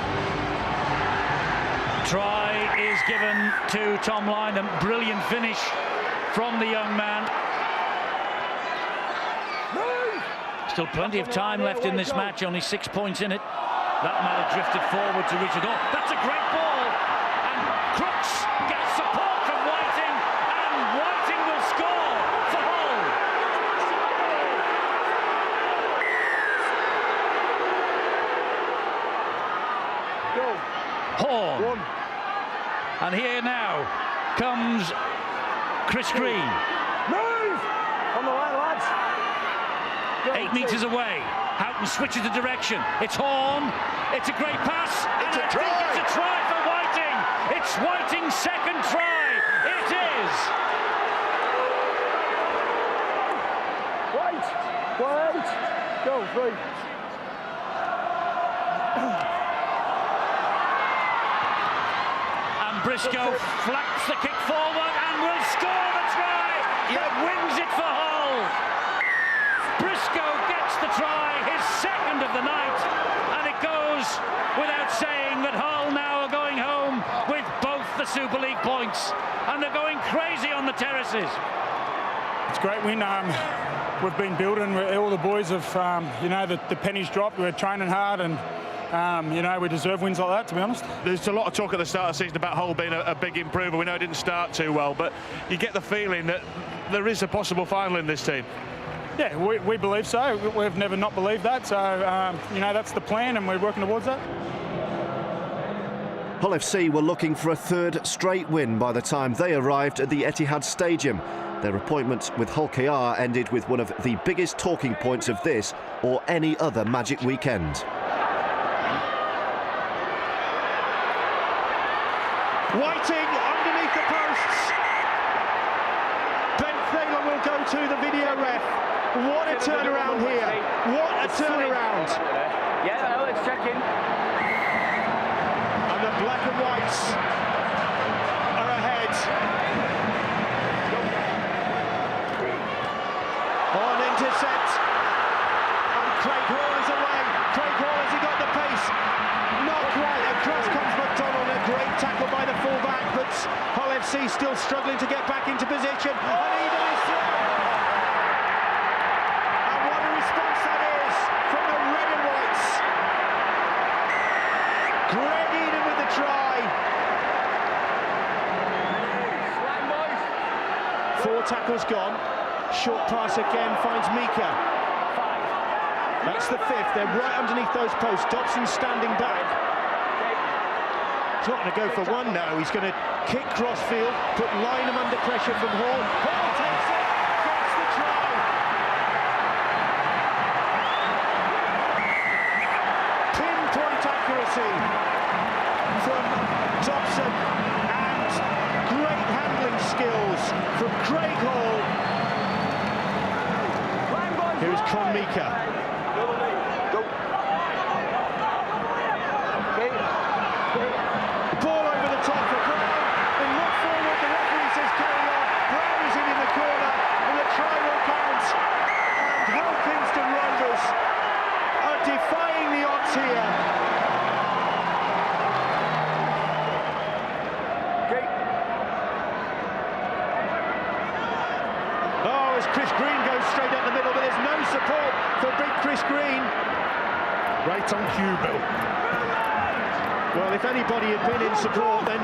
Speaker 4: Try is given to Tom Lynham. Brilliant finish from the young man. Still plenty of time left in this match, only 6 points in it. That might have drifted forward to Richard. Oh, that's a great ball! And Crooks gets support from Whiting, and Whiting will score for Hull. Horn. And here now comes Chris Green.
Speaker 5: Move! On the line, lads.
Speaker 4: 8 metres away. Houghton switches the direction. It's Horn. It's a great pass.
Speaker 5: It's
Speaker 4: and
Speaker 5: a
Speaker 4: I
Speaker 5: try.
Speaker 4: think it's a try for Whiting. It's Whiting's second try. It is.
Speaker 5: Wait. Go, 3.
Speaker 4: And Briscoe flaps the kick forward and will score the try. That wins it for Hull. Briscoe gets the try, his second of the night, and it goes without saying that Hull now are going home with both the Super League points, and they're going crazy on the terraces.
Speaker 12: It's a great win. We've been building. All the boys have, the pennies dropped. We're training hard, and we deserve wins like that, to be honest.
Speaker 15: There's a lot of talk at the start of the season about Hull being a big improver. We know it didn't start too well, but you get the feeling that there is a possible final in this team.
Speaker 12: Yeah, we believe so. We've never not believed that. So, that's the plan, and we're working towards that.
Speaker 1: Hull FC were looking for a third straight win by the time they arrived at the Etihad Stadium. Their appointment with Hull KR ended with one of the biggest talking points of this or any other Magic weekend.
Speaker 10: Whiting underneath the posts. Ben Thaler will go to the video ref. What a turnaround here. What a turnaround.
Speaker 9: Yeah, I know, let's check in.
Speaker 10: And the black and whites are ahead. On intercept. And Craig Hall is away. Craig Hall, has he got the pace? Not quite. Across comes McDonald. A great tackle by the fullback, but Hull FC still struggling to get back into position. And Eden is through. And what a response that is from the red and whites. Greg Eden with the try. 4 tackles gone. Short pass again finds Mika. That's the 5th. They're right underneath those posts. Dobson standing back. He's not going to go for one now. He's going to kick crossfield, put Lynham under pressure from Hall. Hall takes it, gets the try. Pinpoint accuracy from Dobson and great handling skills from Craig Hall. Here's Con Mika. Ball over the top for Brown. They look forward, the referee says carry on. Brown is in the corner, and the try will count. And Hull Kingston Rovers are defying the odds here. Oh, as Chris Green goes straight up the middle, but there's no support for big Chris Green. Right on cue, Bill. Well, if anybody had been in support, then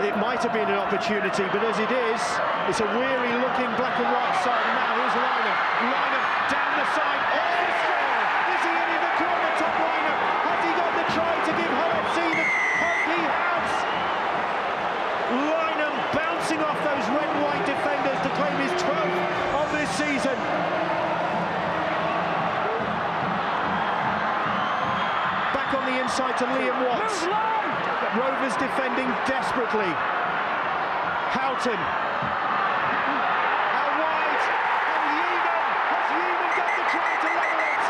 Speaker 10: it might have been an opportunity, but as it is, it's a weary-looking black and white side. And now here's Lynham. Lynham down the side. Oh, the score! Is he in the corner, top Lynham? Has he got the try to give Hull FC the hope he has? Lynham bouncing off those red and white defenders to claim his 12th of this season. On the inside to Liam Watts. Rovers defending desperately. Houghton. Out wide. And Yeaman. Has Yeaman got the try to level it?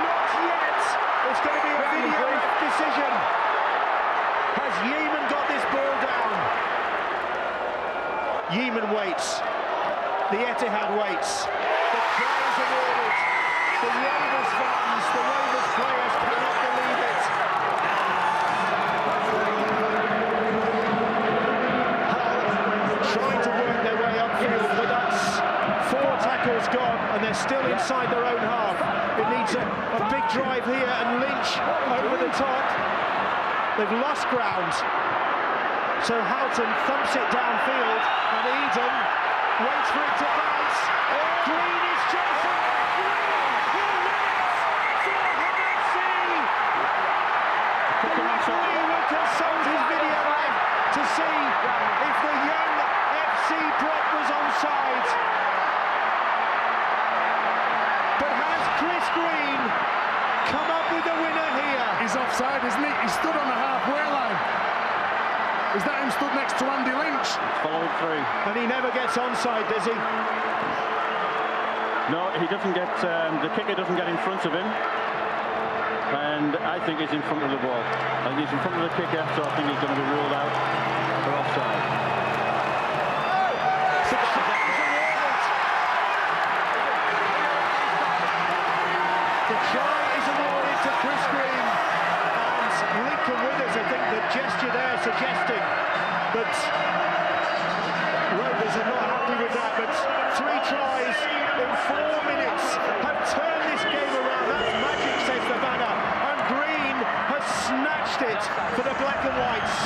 Speaker 10: Not yet. It's going to be a video ref decision. Has Yeaman got this ball down? Yeaman waits. The Etihad waits. The try is awarded. The Rovers fans, the Rovers players cannot believe it. Hull trying to work their way upfield, but that's 4 tackles gone, and they're still inside their own half. It needs a big drive here, and Lynch over the top. They've lost ground. So Houghton thumps it downfield, and Eden waits for it to bounce. Green is chasing. The referee will consult his video to see if the young FC drop was onside. But has Chris Green come up with a winner here?
Speaker 7: He's offside, isn't he? He stood on the halfway line. Is that him stood next to Andy Lynch?
Speaker 10: Followed through. And he never gets onside, does he?
Speaker 17: No, he doesn't get, the kicker doesn't get in front of him. And I think he's in front of the ball. I think he's in front of the kicker, so I think he's going to be ruled out for offside.
Speaker 10: The try is awarded to Chris Green, and Lincoln Withers, I think the gesture there suggesting that Rovers are not happy with that, but 3 tries in 4 minutes have turned this game around. That's magic, says the banner, and Green has snatched it for the black and whites.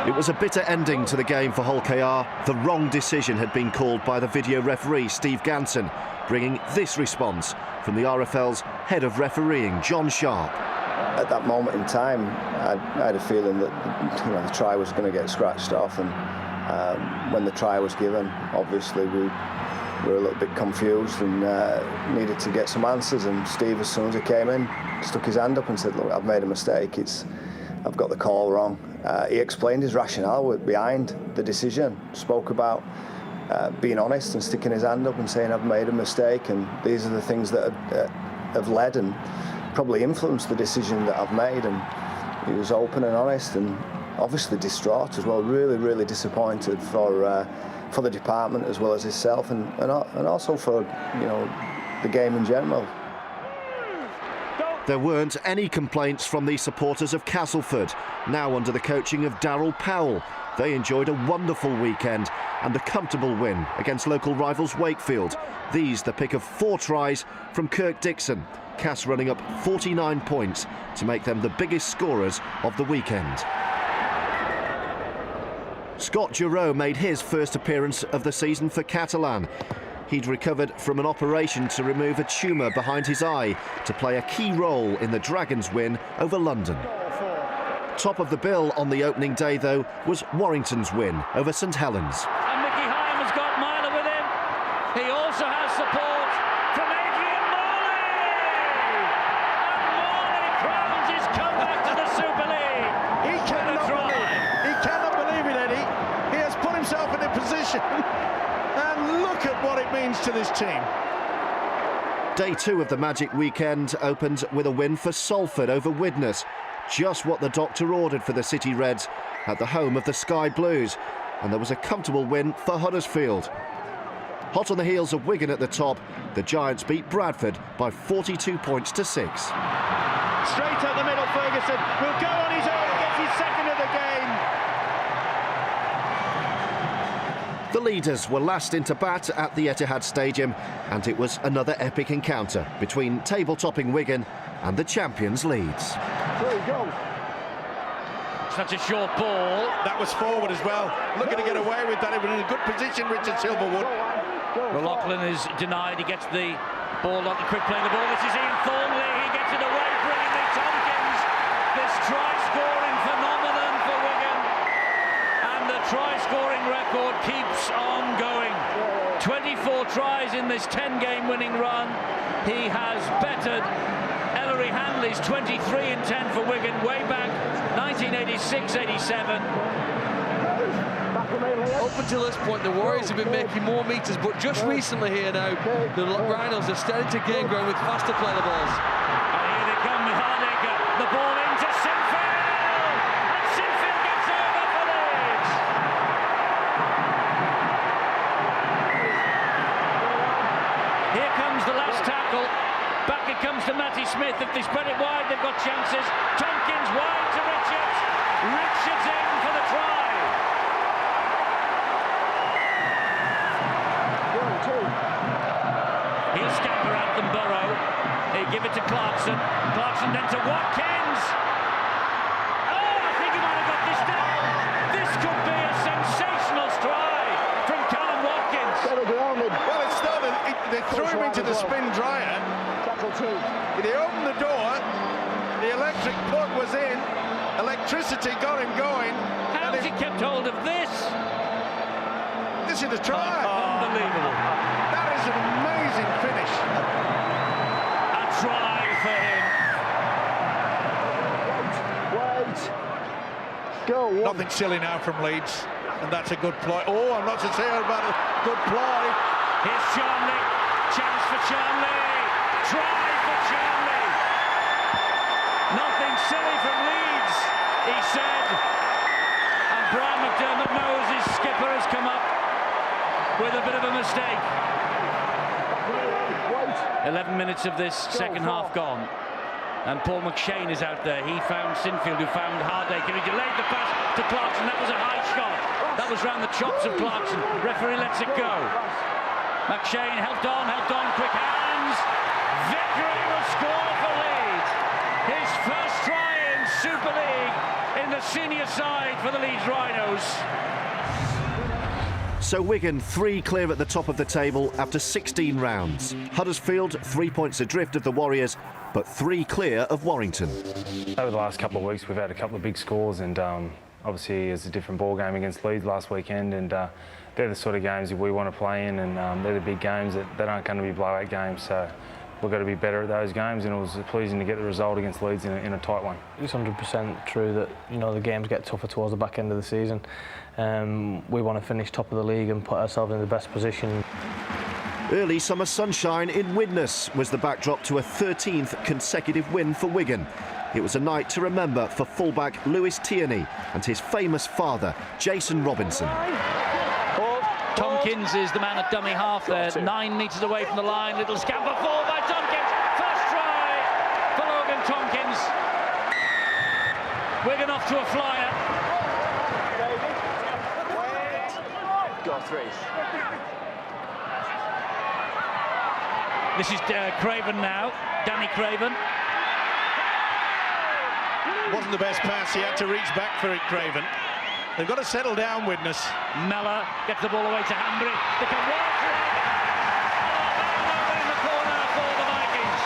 Speaker 1: It was a bitter ending to the game for Hull KR. The wrong decision had been called by the video referee Steve Ganson, bringing this response from the RFL's head of refereeing, John Sharp.
Speaker 18: At that moment in time, I had a feeling that the try was going to get scratched off, and when the try was given, obviously we were a little bit confused and needed to get some answers. And Steve, as soon as he came in, stuck his hand up and said, "Look, I've made a mistake. I've got the call wrong." He explained his rationale behind the decision, spoke about being honest and sticking his hand up and saying, "I've made a mistake, and these are the things that have led and probably influenced the decision that I've made." And he was open and honest, and obviously distraught as well. Really, really disappointed for the department as well as himself, and also for the game in general.
Speaker 1: There weren't any complaints from the supporters of Castleford, now under the coaching of Darryl Powell. They enjoyed a wonderful weekend and a comfortable win against local rivals Wakefield. These the pick of 4 tries from Kirk Dixon. Cass running up 49 points to make them the biggest scorers of the weekend. Scott Giroux made his first appearance of the season for Catalan. He'd recovered from an operation to remove a tumour behind his eye to play a key role in the Dragons' win over London. Top of the bill on the opening day, though, was Warrington's win over St Helens.
Speaker 4: And Mickey Hyam has got Myler with him. He also has support from Adrian Morley. And Morley crowns his comeback to the Super League.
Speaker 10: He cannot believe it, Eddie. He has put himself in a position. And look at what it means to this team.
Speaker 1: Day 2 of the Magic weekend opened with a win for Salford over Widnes. Just what the doctor ordered for the City Reds at the home of the Sky Blues. And there was a comfortable win for Huddersfield. Hot on the heels of Wigan at the top, the Giants beat Bradford by 42 points to 6.
Speaker 10: Straight up the middle, Ferguson will go on his own, gets his second of the game.
Speaker 1: The leaders were last into bat at the Etihad Stadium, and it was another epic encounter between table-topping Wigan and the champions Leeds.
Speaker 4: Such a short ball.
Speaker 8: That was forward as well. Looking to get away with that. He was in a good position, Richard Silverwood.
Speaker 4: O'Loughlin is denied. He gets the ball on the quick play. The ball. This is Ian Thornley. He gets it away. Brilliantly, Tompkins. This try-scoring phenomenon for Wigan, and the try-scoring record keeps on going. 24 tries in this 10-game winning run. He has bettered Ellery Hanley's 23 and 10 for Wigan way back 1986-87.
Speaker 24: Up until this point, the Warriors have been making more meters, but just recently here now, the Rhinos are starting to gain ground with faster play the balls.
Speaker 4: And here they come with Hardacre. The ball into Sinfield, and Sinfield gets over for Leeds. Here comes the last tackle. Back it comes to Matty Smith. If they spread it wide, they've got chances. Tompkins wide to Richards. Richards in for the try. He He'll scamper out them Burrow. They give it to Clarkson. Clarkson then to Watkins. Oh, I think he might have got this down. This could be a sensational strike from Callum Watkins.
Speaker 8: Well, it started. They threw him into the spin dryer. They opened the door. The electric plug was in. Electricity got him going.
Speaker 4: How has he kept hold of this?
Speaker 8: This is a try.
Speaker 4: Unbelievable.
Speaker 8: That is an amazing finish.
Speaker 4: A try for him.
Speaker 8: Wait. Go. Nothing silly now from Leeds. And that's a good ploy. Oh, I'm not so sure about a good ploy.
Speaker 4: Here's Charnley. Chance for Charnley. Try for Charnley. Nothing silly from Leeds, he said. And Brian McDermott knows his skipper has come up with a bit of a mistake. 11 minutes of this second half gone. And Paul McShane is out there. He found Sinfield, who found Hardacre. He delayed the pass to Clarkson. That was a high shot. That was round the chops of Clarkson. Referee lets it go. McShane helped on, quick hands. Vickery will score for Leeds. His first try in Super League in the senior side for the Leeds Rhinos.
Speaker 1: So Wigan 3 clear at the top of the table after 16 rounds. Huddersfield 3 points adrift of the Warriors, but 3 clear of Warrington.
Speaker 19: Over the last couple of weeks we've had a couple of big scores, and obviously it's a different ball game against Leeds last weekend, and they're the sort of games that we want to play in, and they're the big games that aren't going to be blowout games, so we've got to be better at those games, and it was pleasing to get the result against Leeds in a tight one.
Speaker 20: It's 100% true that, you know, the games get tougher towards the back end of the season. We want to finish top of the league and put ourselves in the best position.
Speaker 1: Early summer sunshine in Widnes was the backdrop to a 13th consecutive win for Wigan. It was a night to remember for fullback Lewis Tierney and his famous father, Jason Robinson.
Speaker 4: Tompkins is the man at dummy half there, 9 metres away from the line. Little scamper forward by Tompkins. First try for Logan Tompkins. Wigan off to a flyer.
Speaker 9: Go through.
Speaker 4: This is Craven now, Danny Craven.
Speaker 8: Wasn't the best pass, he had to reach back for it, Craven. They've got to settle down, Widnes.
Speaker 4: Mellor gets the ball away to Hanbury. They can work for it. Oh, in the corner for the Vikings.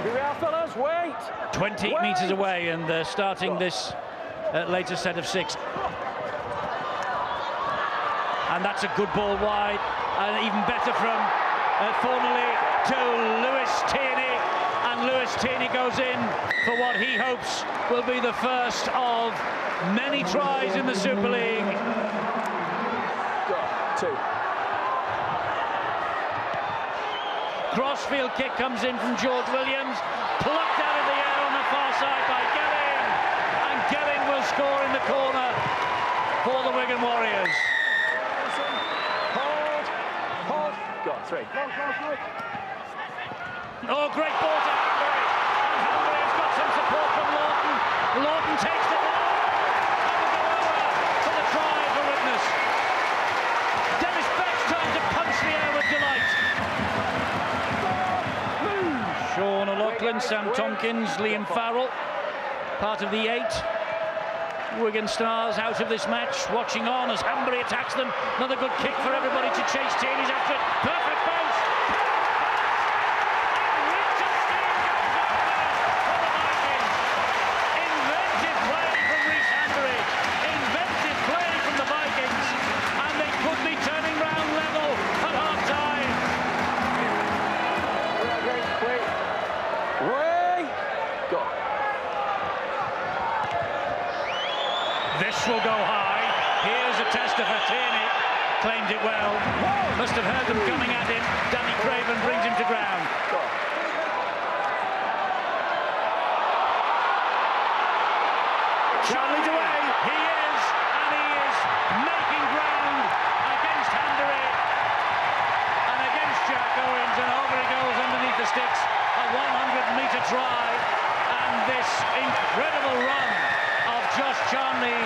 Speaker 5: Here we are, fellas, wait.
Speaker 4: 20 metres away, and they're starting this latest set of 6. And that's a good ball wide, and even better from Fornelly to Lewis Tierney. And Lewis Tierney goes in for what he hopes will be the first of many tries in the Super League. Crossfield kick comes in from George Williams, plucked out of the air on the far side by Gelling, and Gelling will score in the corner for the Wigan Warriors. Oh, great ball to Hanbury. And Hanbury has got some support from Lawton. Lawton takes the ball. And will go over for the try for Widnes. Dennis Beck's trying to punch the air with delight. Sean O'Loughlin, Sam Tompkins, Liam Farrell, part of the 8. Wigan Stars out of this match, watching on as Hanbury attacks them. Another good kick for everybody to chase. Tierney's after it. Perfect bounce. Inventive play from Rhys Hanbury. Inventive play from the Vikings. And they could be turning round level at half time.
Speaker 5: Wait. Go.
Speaker 4: This will go high. Here's a tester for Tierney. Claimed it well. Must have heard them coming at him. Danny Craven brings him to ground. Charlie's away. He is, and he is making ground against Hanbury and against Jack Owens, and over he goes underneath the sticks. A 100-metre try, and this incredible run of Josh Charnley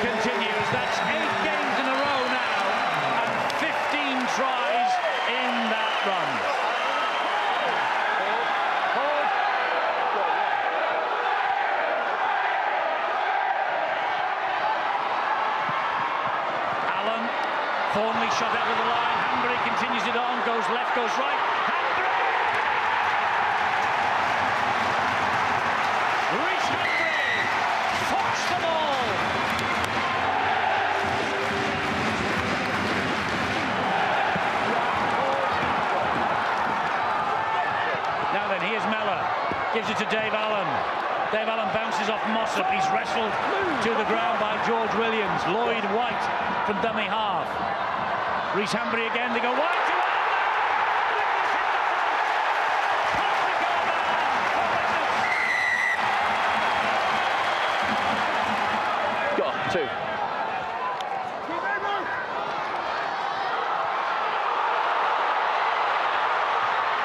Speaker 4: continues. That's 8 games in a row now Thornley shot out of the line. Hanbury continues it on, goes left, goes right. Hanbury! Rhys Hanbury forced them all. Now then, here's Mellor. Gives it to Dave Allen. Dave Allen bounces off Mossop. He's wrestled to the ground by George Williams. Lloyd White from dummy half. Rhys Hanbury again. They go wide to
Speaker 9: Go, 2.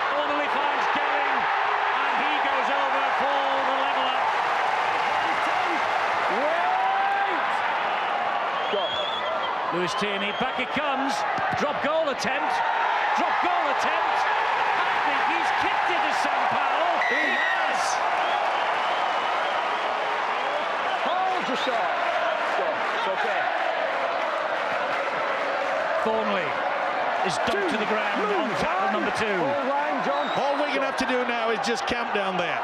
Speaker 4: Thornley finds Gelling, and he goes over for the level up. Lewis Tierney, back it comes. Drop goal attempt. Drop goal attempt. I think he's kicked it to Sam Powell. He has.
Speaker 5: Hold your shot. Go. It's okay.
Speaker 4: Thornley is dumped to the ground on tackle number 2.
Speaker 8: All Wigan have to do now is just camp down there.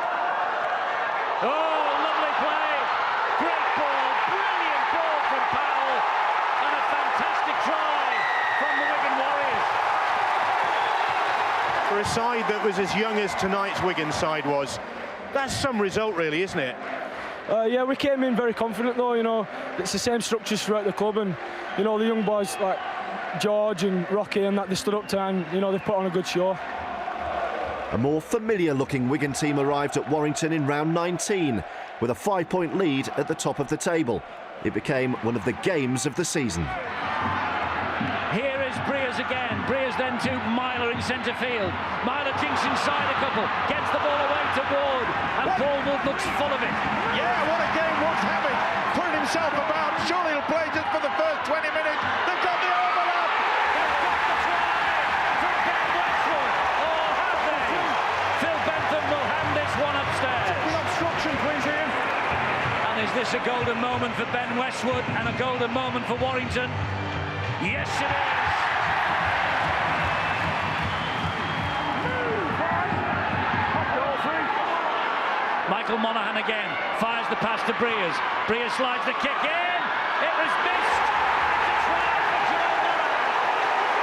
Speaker 4: Oh, lovely play. Great ball. Brilliant ball from Powell. And a fantastic try from the Wigan Warriors.
Speaker 16: For a side that was as young as tonight's Wigan side was, that's some result really, isn't it?
Speaker 12: Yeah, we came in very confident though, you know. It's the same structures throughout the club, and, you know, the young boys like George and Rocky and that, they stood up to, and, you know, they've put on a good show.
Speaker 1: A more familiar-looking Wigan team arrived at Warrington in round 19 with a 5-point lead at the top of the table. It became one of the games of the season.
Speaker 4: Here is Breers again. Breers then to Myler in centre field. Myler jinks inside a couple, gets the ball away to Ward, and Paul Wood looks full of it.
Speaker 8: Yeah, what a game Wood's having. Putting himself about. Surely he'll play just for the first 20 minutes. They've got the overlap.
Speaker 4: They've got the try from Ben Westwood. Oh, have they? Phil Bentham will hand this one upstairs.
Speaker 5: The obstruction, please, Ian.
Speaker 4: And is this a golden moment for Ben Westwood and a golden moment for Warrington? Yes, it is. Michael Monaghan again fires the pass to Breers. Breers slides the kick in. It was missed. It's a try for Joe Monaghan.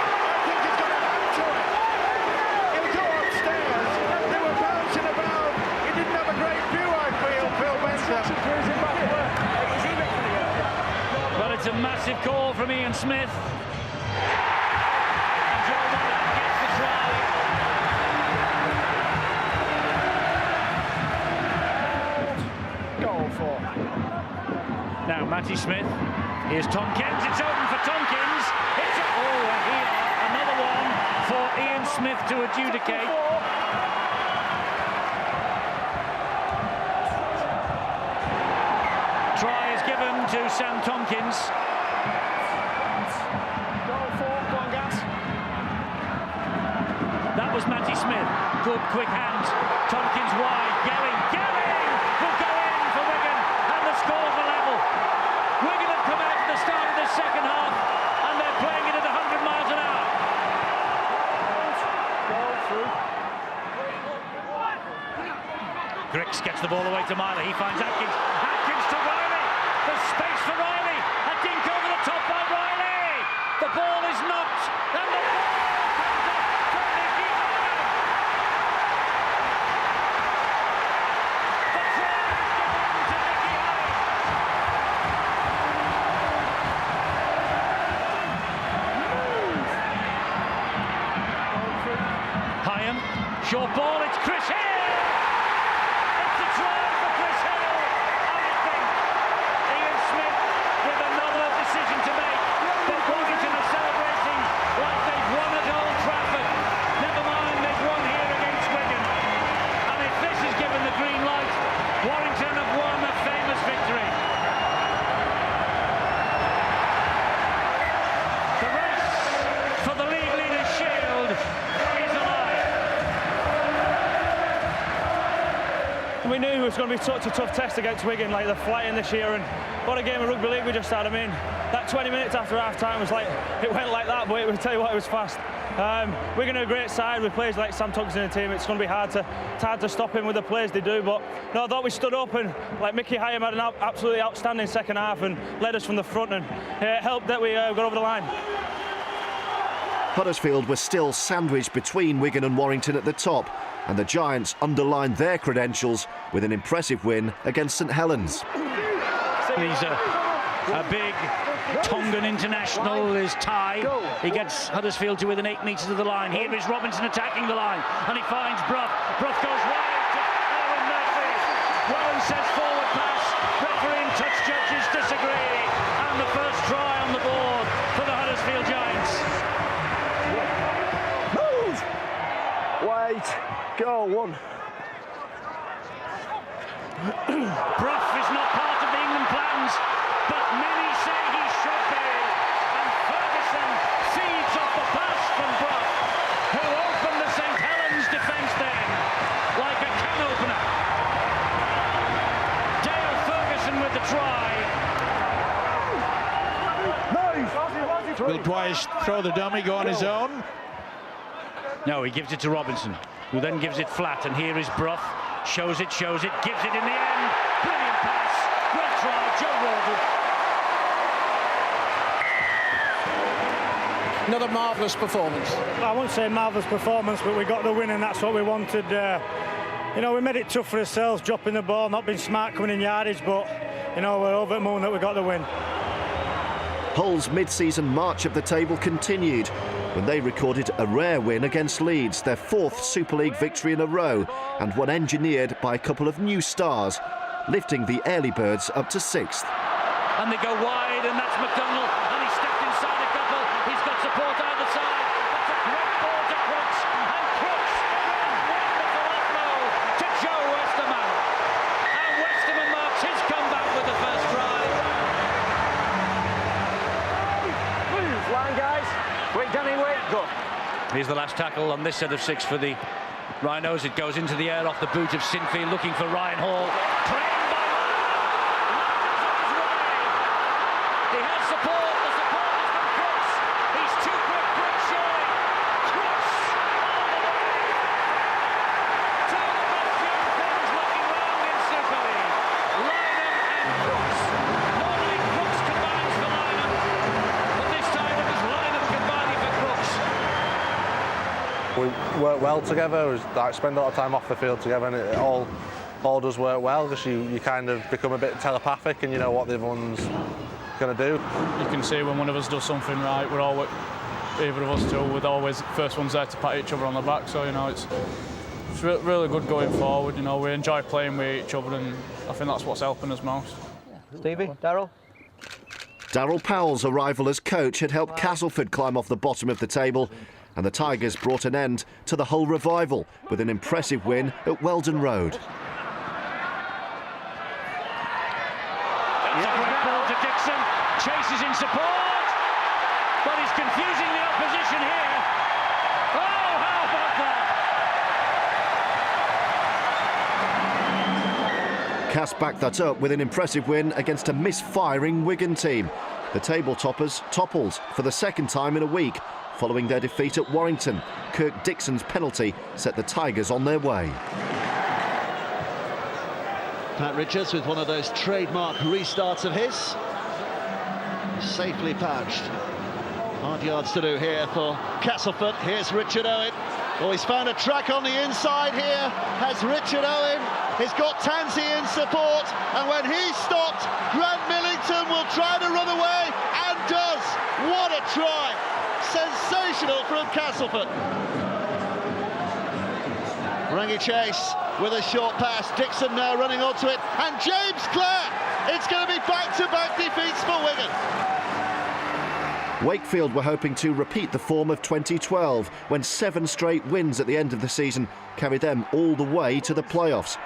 Speaker 8: I think he's got a hand to it. He'll go upstairs. They were bouncing about. He didn't have a great view, I feel, Phil Bentham.
Speaker 4: Well, it's a massive call from Ian Smith. And Joe Monaghan gets the try.
Speaker 5: Goal for.
Speaker 4: Now, Matty Smith. Here's Tompkins. It's open for Tompkins. It's and here, another one for Ian Smith to adjudicate. Try is given to Sam Tompkins.
Speaker 5: Goal for. Go on, Gas.
Speaker 4: That was Matty Smith. Good quick hands. Tompkins wide. Gelling will go in for Wigan, and the score's a level. Wigan have come out at the start of the second half, and they're playing it at 100 miles an hour.
Speaker 5: Goal through.
Speaker 4: Griggs gets the ball away to Myler. He finds Atkins. Atkins to Riley. There's space for Riley. A dink over the top by Riley. The ball is knocked, and the ball comes up from Nicky Hyam. The try is given to Nicky Hyam. Short ball. It's Chris Hill. It's a try for Chris Hill. And I think Ian Smith with another decision to make. But Warrington are celebrating like they've won at Old Trafford. Never mind, they've won here against Wigan. And if this is given the green light, Warrington have won a famous victory. The race for the League Leaders' Shield is alive.
Speaker 12: we knew it was going to be such a tough test against Wigan, like they're flying this year, and what a game of rugby league we just had. I mean, that 20 minutes after half-time was like, it went like that, but I'll tell you what, it was fast. Wigan are a great side with players like Sam Tuggs in the team. It's going to be hard to stop him with the plays they do, but no, I thought we stood up, and like Mickey Hyam had an absolutely outstanding second half and led us from the front, and it helped that we got over the line.
Speaker 1: Huddersfield were still sandwiched between Wigan and Warrington at the top, and the Giants underlined their credentials with an impressive win against St Helens.
Speaker 4: He's a big Tongan international, is Ty. He gets Huddersfield to within 8 metres of the line. Here is Robinson attacking the line, and he finds Brough. Brough goes wide to Aaron Murphy. Warren says forward pass. Referee and touch judges disagree, and the first try on the board for the Huddersfield Giants.
Speaker 5: Move! Wait, go, one.
Speaker 4: Brough is not part of the England plans, but many say he should be. And Ferguson feeds off the pass from Brough, who opened the St Helens defence then like a can opener. Dale Ferguson with the try.
Speaker 8: Will Dwyer throw the dummy, go on his own?
Speaker 4: No, he gives it to Robinson, who then gives it flat, and here is Brough. Shows it, gives it in the end. Brilliant pass. Great try, Joe Wardle.
Speaker 2: Another marvellous performance.
Speaker 12: I won't say marvellous performance, but we got the win, and that's what we wanted. You know, we made it tough for ourselves, dropping the ball, not being smart coming in yardage, but, you know, we're over the moon that we got the win.
Speaker 1: Hull's mid-season march up the table continued when they recorded a rare win against Leeds, their 4th Super League victory in a row, and one engineered by a couple of new stars, lifting the Airlie Birds up to 6th.
Speaker 4: And they go wide, and that's McDonald, and he stepped inside a couple. He's got support either side. That's a great ball to Crooks, and Crooks again, wonderful offload to Joe Westerman. And Westerman marks his comeback with the first try.
Speaker 5: Line, guys. Wait, Danny, wait. Go.
Speaker 4: Here's the last tackle on this set of 6 for the Rhinos. It goes into the air off the boot of Sinfield, looking for Ryan Hall. Trained by he has support. The support is from Crooks. He's too quick. Crooks showing. Crooks all the way. Two of the best young things looking round in Super League. Lynham and Crooks. Normally Crooks combines for Lynham, but this time it was Lynham combining for Crooks.
Speaker 2: We work well together, like spend a lot of time off the field together, and it all does work well because you kind of become a bit telepathic and you know what the other one's going to do.
Speaker 12: You can see when one of us does something right, we're all, either of us two, we're always first ones there to pat each other on the back, so you know it's really good going forward. You know, we enjoy playing with each other, and I think that's what's helping us most.
Speaker 2: Stevie, Darryl?
Speaker 1: Darryl Powell's arrival as coach had helped Castleford climb off the bottom of the table, and the Tigers brought an end to the Hull revival with an impressive win at Weldon Road.
Speaker 4: That's a great ball to Dixon. Chase is in support, but he's confusing the opposition here. Oh, how about that?
Speaker 1: Cass backed that up with an impressive win against a misfiring Wigan team. The table toppers toppled for the 2nd time in a week. Following their defeat at Warrington, Kirk Dixon's penalty set the Tigers on their way.
Speaker 13: Pat Richards with one of those trademark restarts of his. Safely patched. Hard yards to do here for Castleford. Here's Richard Owen. Oh, he's found a track on the inside here. Has Richard Owen. He's got Tansey in support. And when he's stopped, Grant Millington will try to run away and does. What a try. Sensational from Castleford. Rangi Chase with a short pass. Dixon now running onto it. And James Clare. It's going to be back-to-back defeats for Wigan.
Speaker 1: Wakefield were hoping to repeat the form of 2012, when 7 straight wins at the end of the season carried them all the way to the playoffs.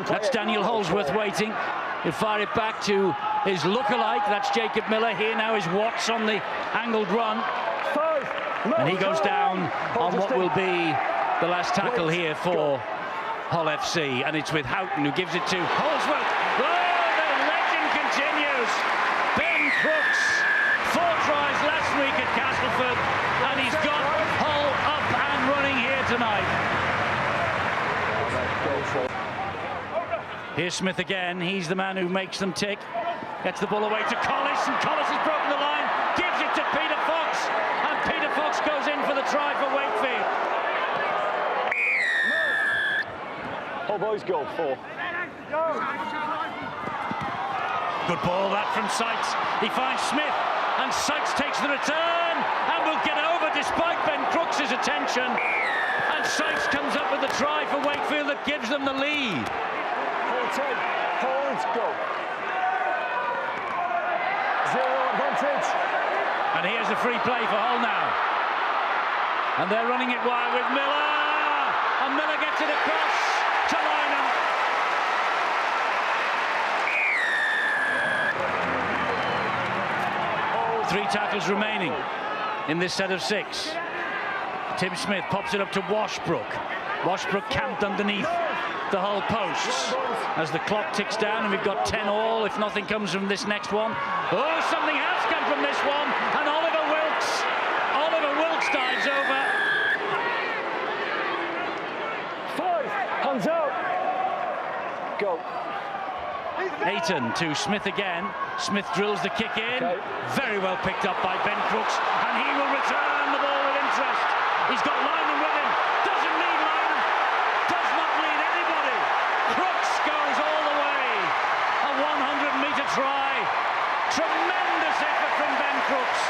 Speaker 4: That's Daniel Holsworth waiting. He'll fire it back to his lookalike. That's Jacob Miller. Here now is Watts on the angled run. And he goes down on what will be the last tackle here for Hull FC, and it's with Houghton, who gives it to Holsworth. Oh, the legend continues. Ben Crooks, 4 tries last week at Castleford, and he's got Hull up and running here tonight. Here's Smith again. He's the man who makes them tick. Gets the ball away to Collis, and Collis has broken the line. Gives it to Peter Fox, and Peter Fox goes in for the try for Wakefield.
Speaker 5: Hull boys go 4.
Speaker 4: Good ball that from Sykes. He finds Smith, and Sykes takes the return and will get over despite Ben Crooks' attention. And Sykes comes up with the try for Wakefield that gives them the lead.
Speaker 5: 4-10. Holds go. 0 advantage.
Speaker 4: And here's a free play for Hull now. And they're running it wide with Miller. And Miller gets it across to Lynham. Three tackles remaining in this set of 6. Tim Smith pops it up to Washbrook. Washbrook camped underneath the Hull posts as the clock ticks down, and we've got 10 all if nothing comes from this next one. Oh, something has come from this one, and Oliver Wilkes dives over.
Speaker 5: 5. Hands out. Go.
Speaker 4: Ayton to Smith again. Smith drills the kick in. Very well picked up by Ben Crooks, and he will return the ball with interest. He's got Lynham with him. Doesn't need Lynham. Does not need anybody. Crooks goes all the way. A 100-metre try. Tremendous effort from Ben Crooks.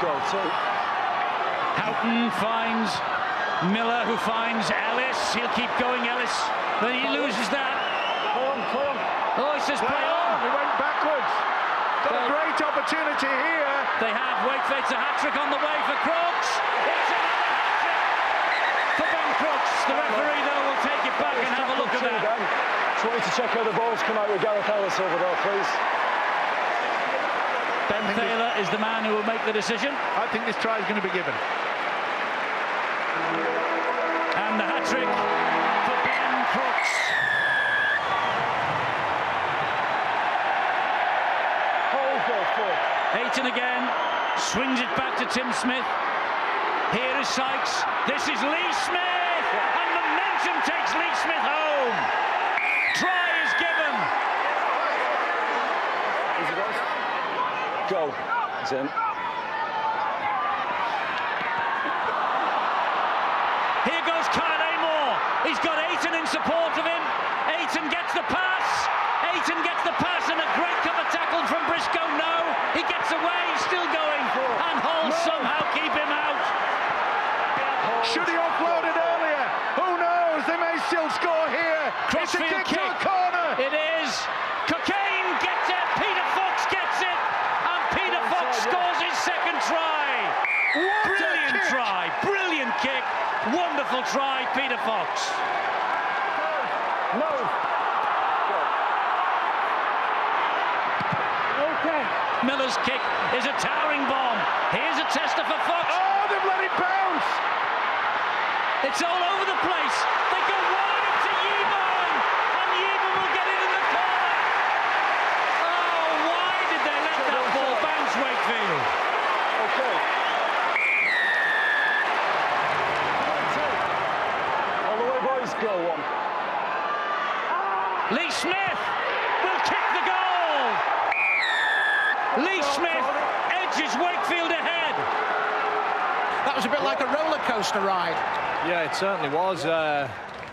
Speaker 5: Go 2.
Speaker 4: Houghton finds Miller, who finds Ellis. He'll keep going, Ellis. Then he loses that.
Speaker 5: Play on.
Speaker 4: Oh, he says play on.
Speaker 8: He went backwards. Got a great opportunity here.
Speaker 4: They have Wakefield, a hat-trick on the way for Crooks. It's another hat-trick for Ben Crooks. The referee, though, will take it back and have a look at that.
Speaker 5: Just want you to check how the balls come out with Gareth Ellis over there, please.
Speaker 4: Ben Thaler is the man who will make the decision.
Speaker 8: I think this try is going to be given.
Speaker 4: And the hat-trick for Ben Crooks. Ayton again, swings it back to Tim Smith. Here is Sykes. This is Lee Smith, and momentum takes Lee Smith home. Try is given.
Speaker 5: Go. He's in.
Speaker 4: Here goes Kyle Amor. He's got Ayton in support of him. Ayton gets the pass. Ayton gets the pass, and a great cover tackle from Briscoe. No, he gets away. He's still going, and Hull somehow keep him out.
Speaker 8: Should he offload it earlier? Who knows? They may still score here.
Speaker 4: Crossfield
Speaker 8: it's a
Speaker 4: kick.
Speaker 8: corner.
Speaker 4: It is. Cockayne gets it. Peter Fox gets it, and Peter Fox scores his second try. Brilliant try. Brilliant kick. Wonderful try, Peter Fox.
Speaker 5: No.
Speaker 4: Miller's kick is a towering bomb. Here's a tester for Fox.
Speaker 8: Oh, they've let it bounce.
Speaker 4: It's all over the place. They go wide to Yeburn, and Yeburn will get it in the corner. Oh, why did they let that ball bounce, Wakefield?
Speaker 5: Okay. All the way, boys. Go 1.
Speaker 4: Lee Smith will kick the goal. Lee Smith edges Wakefield ahead.
Speaker 3: That was a bit like a roller coaster ride.
Speaker 6: Yeah, it certainly was.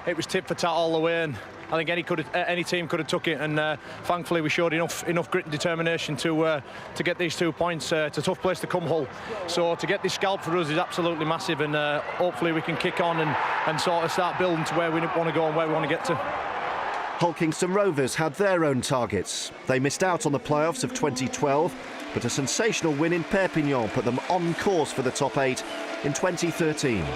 Speaker 6: It was tit for tat all the way, and I think any team could have took it. And thankfully, we showed enough grit and determination to get these 2 points. It's a tough place to come, Hull. So to get this scalp for us is absolutely massive, and hopefully we can kick on and sort of start building to where we want to go and where we want to get to.
Speaker 1: Hull Kingston Rovers had their own targets. They missed out on the playoffs of 2012, but a sensational win in Perpignan put them on course for the top 8 in 2013.
Speaker 13: Well,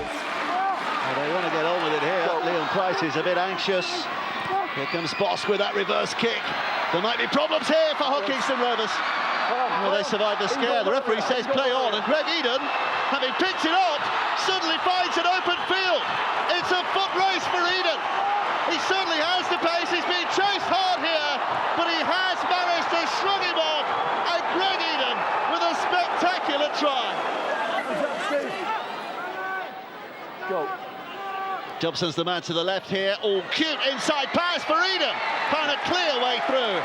Speaker 13: they want to get on with it here. Leon Price is a bit anxious. Here comes Bosk with that reverse kick. There might be problems here for Hull Kingston Rovers. Well, they survived the scare. The referee says play on, and Greg Eden, having picked it up, suddenly finds an open field. It's a foot race for Eden. He certainly has the pace. He's being chased hard here, but he has managed to shrug him off. And Greg Eden with a spectacular try.
Speaker 9: Go.
Speaker 13: Dobson's the man to the left here. Oh, cute inside pass for Eden. Found a clear way through.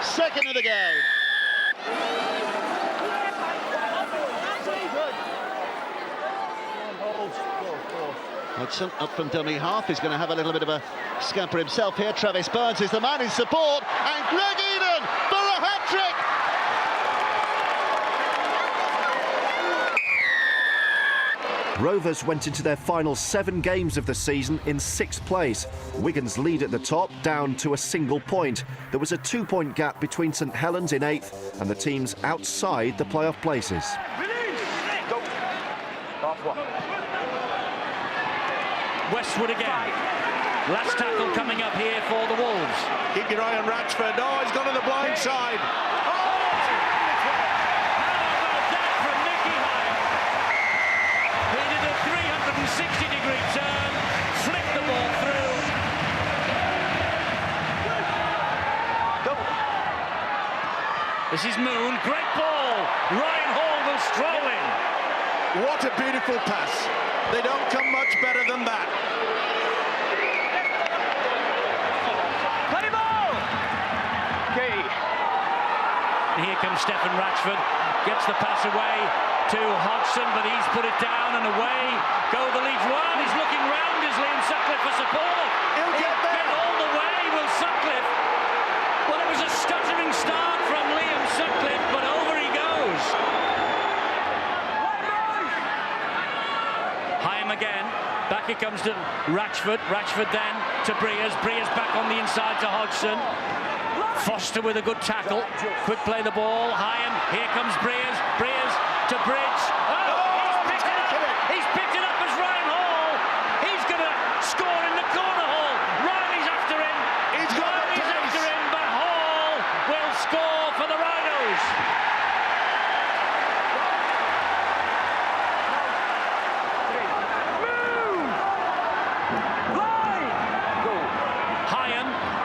Speaker 13: Second of the game. Hudson up from dummy half. He's going to have a little bit of a scamper himself here. Travis Burns is the man in support. And Greg Eden for a hat-trick.
Speaker 1: Rovers went into their final 7 games of the season in 6th place. Wigan's lead at the top down to a single point. There was a 2-point gap between St Helens in 8th and the teams outside the playoff places.
Speaker 9: Go. Last one.
Speaker 4: Westwood again. Last tackle coming up here for the Wolves.
Speaker 8: Keep your eye on Ratchford. Oh, he's gone to the blind side.
Speaker 4: From Nicky Hyam. He did a 360-degree turn, flicked the ball through. This is Moon. Great ball. Ryan Hall will stroll in.
Speaker 8: What a beautiful pass. They don't come much better than that.
Speaker 9: Play ball! Okay.
Speaker 4: Here comes Stefan Ratchford. Gets the pass away to Hodgson, but he's put it down and away go the Leeds one. He's looking round as Liam Sutcliffe for support.
Speaker 8: He'll get there.
Speaker 4: All the way, will Sutcliffe. Well, it was a stuttering start from Liam Sutcliffe, but over he goes. Hyam again. Back it comes to Ratchford. Ratchford then to Breers. Breers back on the inside to Hodgson. Foster with a good tackle. Quick play the ball. Hyam. Here comes Breers. Breers to Bridge. Oh, he's picked it up. He's picked it up as Ryan Hall. He's going to score in the corner, Hall. Riley's after him. Riley's after him, but Hall will score for the Rhinos.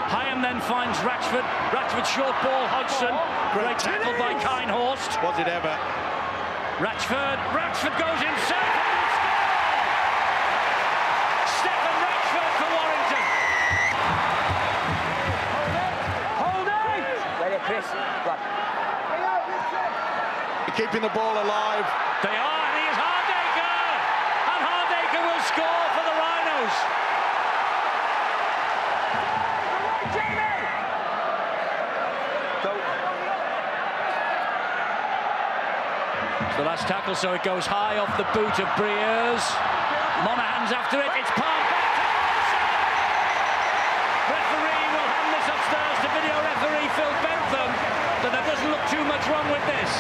Speaker 4: Hyam then finds Ratchford. Ratchford short ball, Hodgson. Great tackle by Kinehorst.
Speaker 8: Was it ever?
Speaker 4: Ratchford goes himself and will score! Stefan Ratchford for Warrington.
Speaker 9: Hold it! Ready, Chris. Right.
Speaker 8: Keeping the ball alive.
Speaker 4: They are, and he is Hardaker! And Hardaker will score for the Rhinos. The last tackle, so it goes high off the boot of Breers. Monaghan's after it. It's palmed back to Monson. Referee will hand this upstairs to video referee Phil Bentham, but there doesn't look too much wrong with this.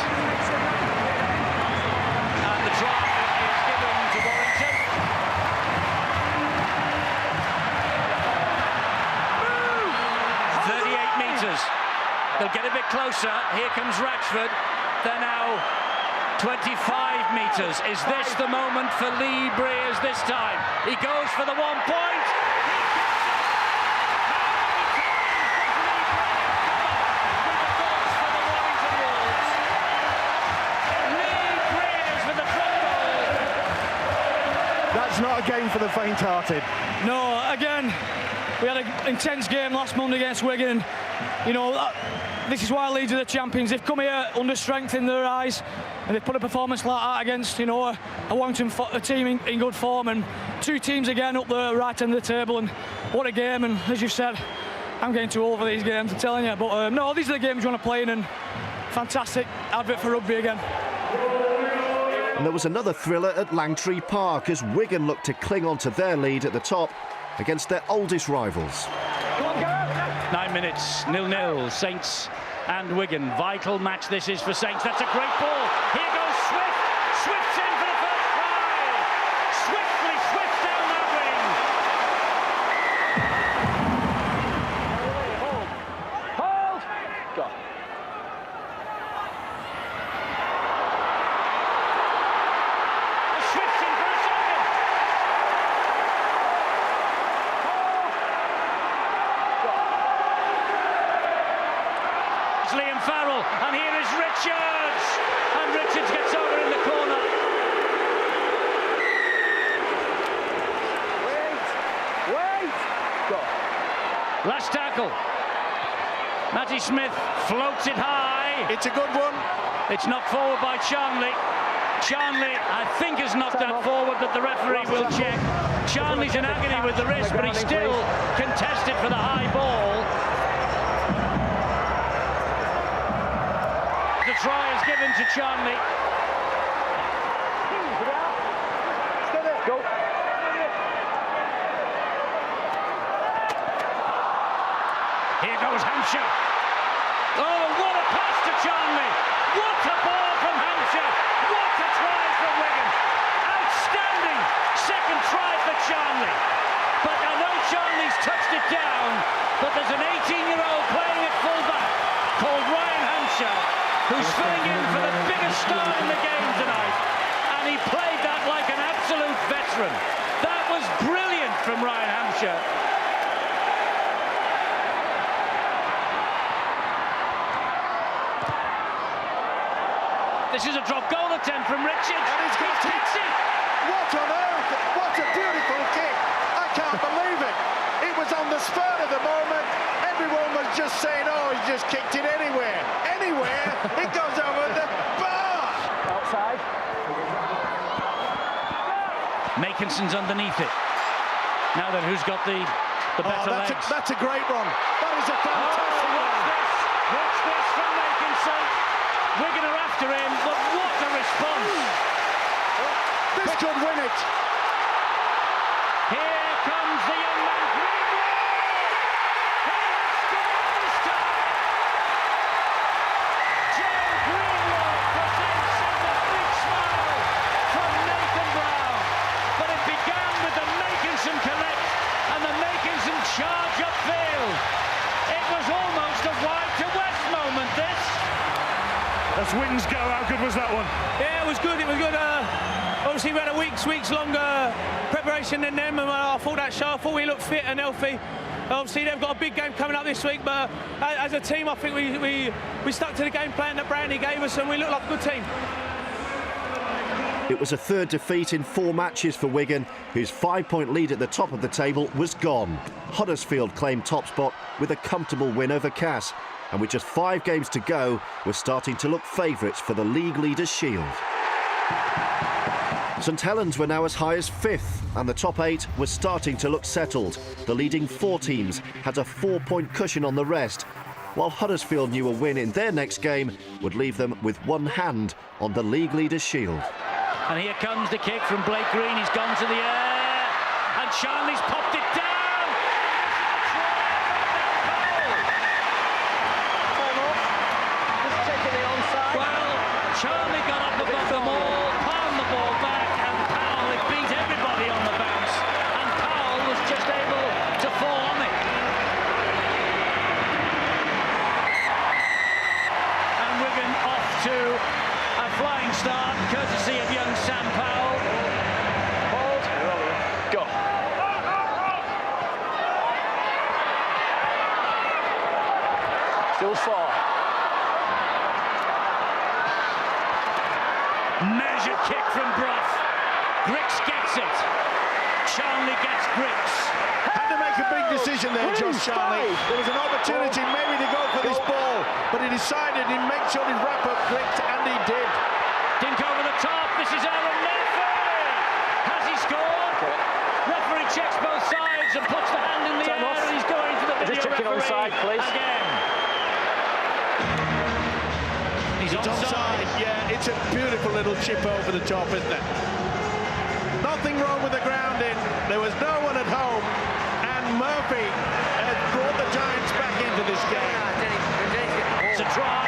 Speaker 4: And the try is given to Warrington. 38 metres. They'll get a bit closer. Here comes Ratchford. They're now 25 metres. Is this the moment for Lee Breers this time? He goes for the 1 point.
Speaker 16: That's not a game for the faint-hearted.
Speaker 12: No, again, we had an intense game last Monday against Wigan. You know, this is why Leeds are the champions. They've come here under strength in their eyes, and they've put a performance like that against, you know, a Warrington team in good form, and 2 teams again up the right end of the table. And what a game! And as you've said, I'm getting too old for these games, I'm telling you. But no, these are the games you want to play in, and fantastic advert for rugby again.
Speaker 1: And there was another thriller at Langtree Park as Wigan looked to cling on to their lead at the top against their oldest rivals.
Speaker 4: 9 minutes, 0-0, Saints and Wigan. Vital match this is for Saints. That's a great ball. Here goes Swift. Swift's in for the first try. Swift down that wing.
Speaker 9: Hold. Go.
Speaker 4: Carroll, and here is Richards, and Richards gets over in the corner.
Speaker 5: Wait! Go.
Speaker 4: Last tackle. Matty Smith floats it high.
Speaker 8: It's a good one.
Speaker 4: It's knocked forward by Charnley. Charnley, I think, has knocked that forward, that the referee will check. Charnley's in agony with the wrist, but he still contested for the high ball. The try is given to Charnley.
Speaker 5: Go.
Speaker 4: Here goes Hampshire. Oh, what a pass to Charnley. What a ball from Hampshire. What a try from Wigan. Outstanding second try for Charnley. But I know Charnley's touched it down, but there's an 18-year-old playing at fullback called Ryan Hampshire, who's filling in for the biggest star in the game tonight. And he played that like an absolute veteran. That was brilliant from Ryan Hampshire. This is a drop goal attempt from Richards.
Speaker 8: And he's got it. What on earth? What a beautiful kick. I can't believe it. It was on the spur of the moment. Everyone was just saying, oh, he's just kicked it anywhere. Anywhere. It goes over the bar.
Speaker 5: Outside.
Speaker 4: Makinson's underneath it. Now then, who's got the better legs?
Speaker 8: That's a great run. That is a fantastic run.
Speaker 4: Watch this from Makinson. Wigan are after him, but what a response!
Speaker 8: This could win it.
Speaker 4: Here comes the young man, Greenwood! He has scored this time! Joe Greenwood presents a big smile from Nathan Brown. But it began with the Makinson collect and the Makinson charge upfield. It was almost a wide to west moment, this.
Speaker 15: As wins go, how good was that one?
Speaker 11: Yeah, it was good. It was good. Obviously, we had a weeks longer preparation than them, and I thought that show. I thought we looked fit and healthy. Obviously, they've got a big game coming up this week, but as a team, I think we stuck to the game plan that Brandy gave us, and we looked like a good team.
Speaker 1: It was a third defeat in 4 matches for Wigan, whose 5-point lead at the top of the table was gone. Huddersfield claimed top spot with a comfortable win over Cass. And with just 5 games to go, we're starting to look favourites for the League Leaders' Shield. St Helens were now as high as 5th, and the top 8 was starting to look settled. The leading 4 teams had a 4-point cushion on the rest, while Huddersfield knew a win in their next game would leave them with one hand on the League Leaders' Shield.
Speaker 4: And here comes the kick from Blake Green. He's gone to the air, and Charnley's popped it down. Charnley got up above them all, palmed the ball back, and Powell, it beat everybody on the bounce, and Powell was just able to fall on it. And Wigan off to a flying start, courtesy of young Sam Powell. Hold. Go.
Speaker 5: Still 4.
Speaker 4: Measured kick from Brough. Griggs gets it. Charnley gets Griggs.
Speaker 8: Had to make a big decision there, Josh Charnley. There was an opportunity maybe to go for this ball, but he decided he'd make sure he'd wrap up Griggs, and he did.
Speaker 4: Dink over the top. This is Aaron Murphy. Has he scored? Referee checks both sides and puts the hand in the air, and he's going to the video referee
Speaker 5: onside, please.
Speaker 4: again. He's
Speaker 8: onside. Yeah, it's a beautiful little chip over the top, isn't it? Nothing wrong with the grounding. There was no one at home, and Murphy has brought the Giants back into this game.
Speaker 4: It's a try.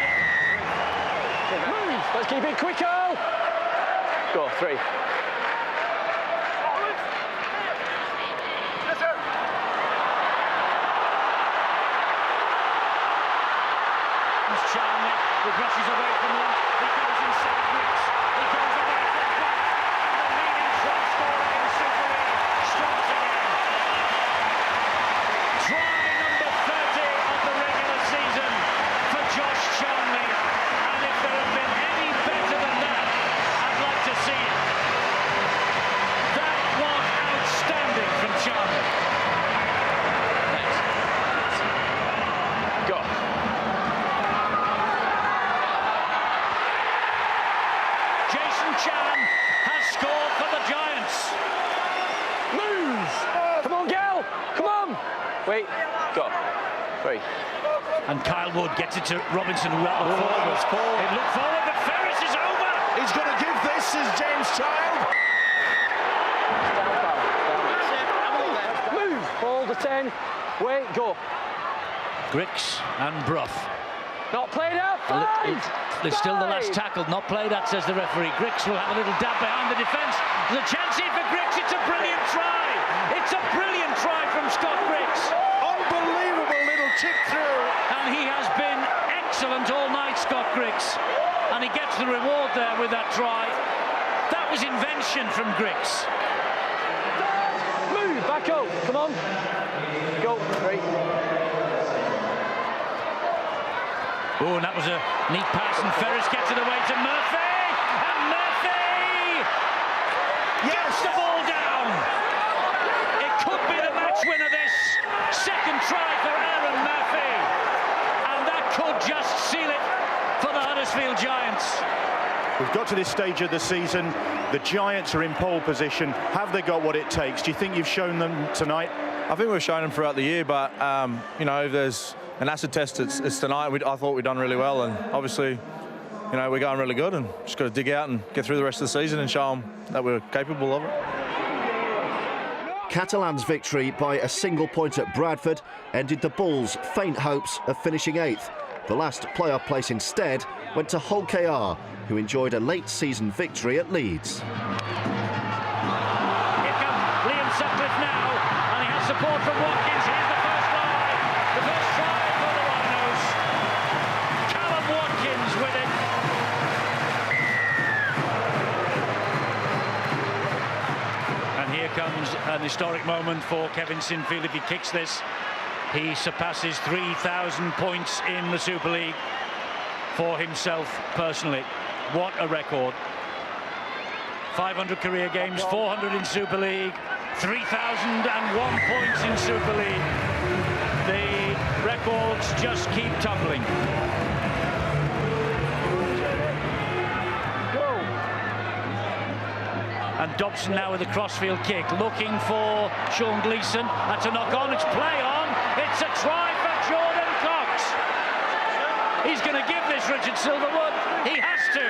Speaker 5: Let's keep it quicker. Go, 3.
Speaker 4: Charnley, who brushes away from him. He goes inside Griggs. He goes away from Brough. The leading try scorer in Super League strikes again. Try number 30 of the regular season for Josh Charnley. Chan has scored for the Giants.
Speaker 9: Move! Come on, Gal! Come on! Wait, go. 3.
Speaker 4: And Kyle Wood gets it to Robinson, who out the forward. It looked forward, but Ferris is over.
Speaker 8: He's going to give this as James Child.
Speaker 9: Move! Hold the 10. Wait, go.
Speaker 4: Grix and Brough.
Speaker 9: Not played out. 5.
Speaker 4: There's still the last tackle, not played at, says the referee. Grix will have a little dab behind the defence. There's a chance here for Grix. It's a brilliant try. It's a brilliant try from Scott Grix.
Speaker 8: Unbelievable little chip through.
Speaker 4: And he has been excellent all night, Scott Grix. And he gets the reward there with that try. That was invention from Grix.
Speaker 9: Move, back up. Come on. Go. 3.
Speaker 4: Oh, and that was a neat pass, and Ferris gets it away to Murphy, and Murphy gets the ball down. It could be the match winner, this second try for Aaron Murphy, and that could just seal it for the Huddersfield Giants.
Speaker 16: We've got to this stage of the season. The Giants are in pole position. Have they got what it takes? Do you think you've shown them tonight?
Speaker 6: I think we've shown them throughout the year, but you know, if there's an acid test, it's tonight. I thought we'd done really well, and obviously, you know, we're going really good, and just got to dig out and get through the rest of the season and show them that we're capable of it.
Speaker 1: Catalan's victory by a single point at Bradford ended the Bulls' faint hopes of finishing 8th. The last playoff place instead went to Hull KR, who enjoyed a late-season victory at Leeds.
Speaker 4: Here comes Liam Sutcliffe now, and he has support from Watkins. Here's the first try. The first try for the Rhinos. Callum Watkins with it. And here comes an historic moment for Kevin Sinfield. If he kicks this, he surpasses 3,000 points in the Super League for himself personally. What a record. 500 career games, 400 in Super League, 3,001 points in Super League. The records just keep tumbling. And Dobson now with a crossfield kick, looking for Sean Gleeson. That's a knock on, it's play on. It's a try for Jordan Cox. He's going to give this Richard Silverwood. He has to.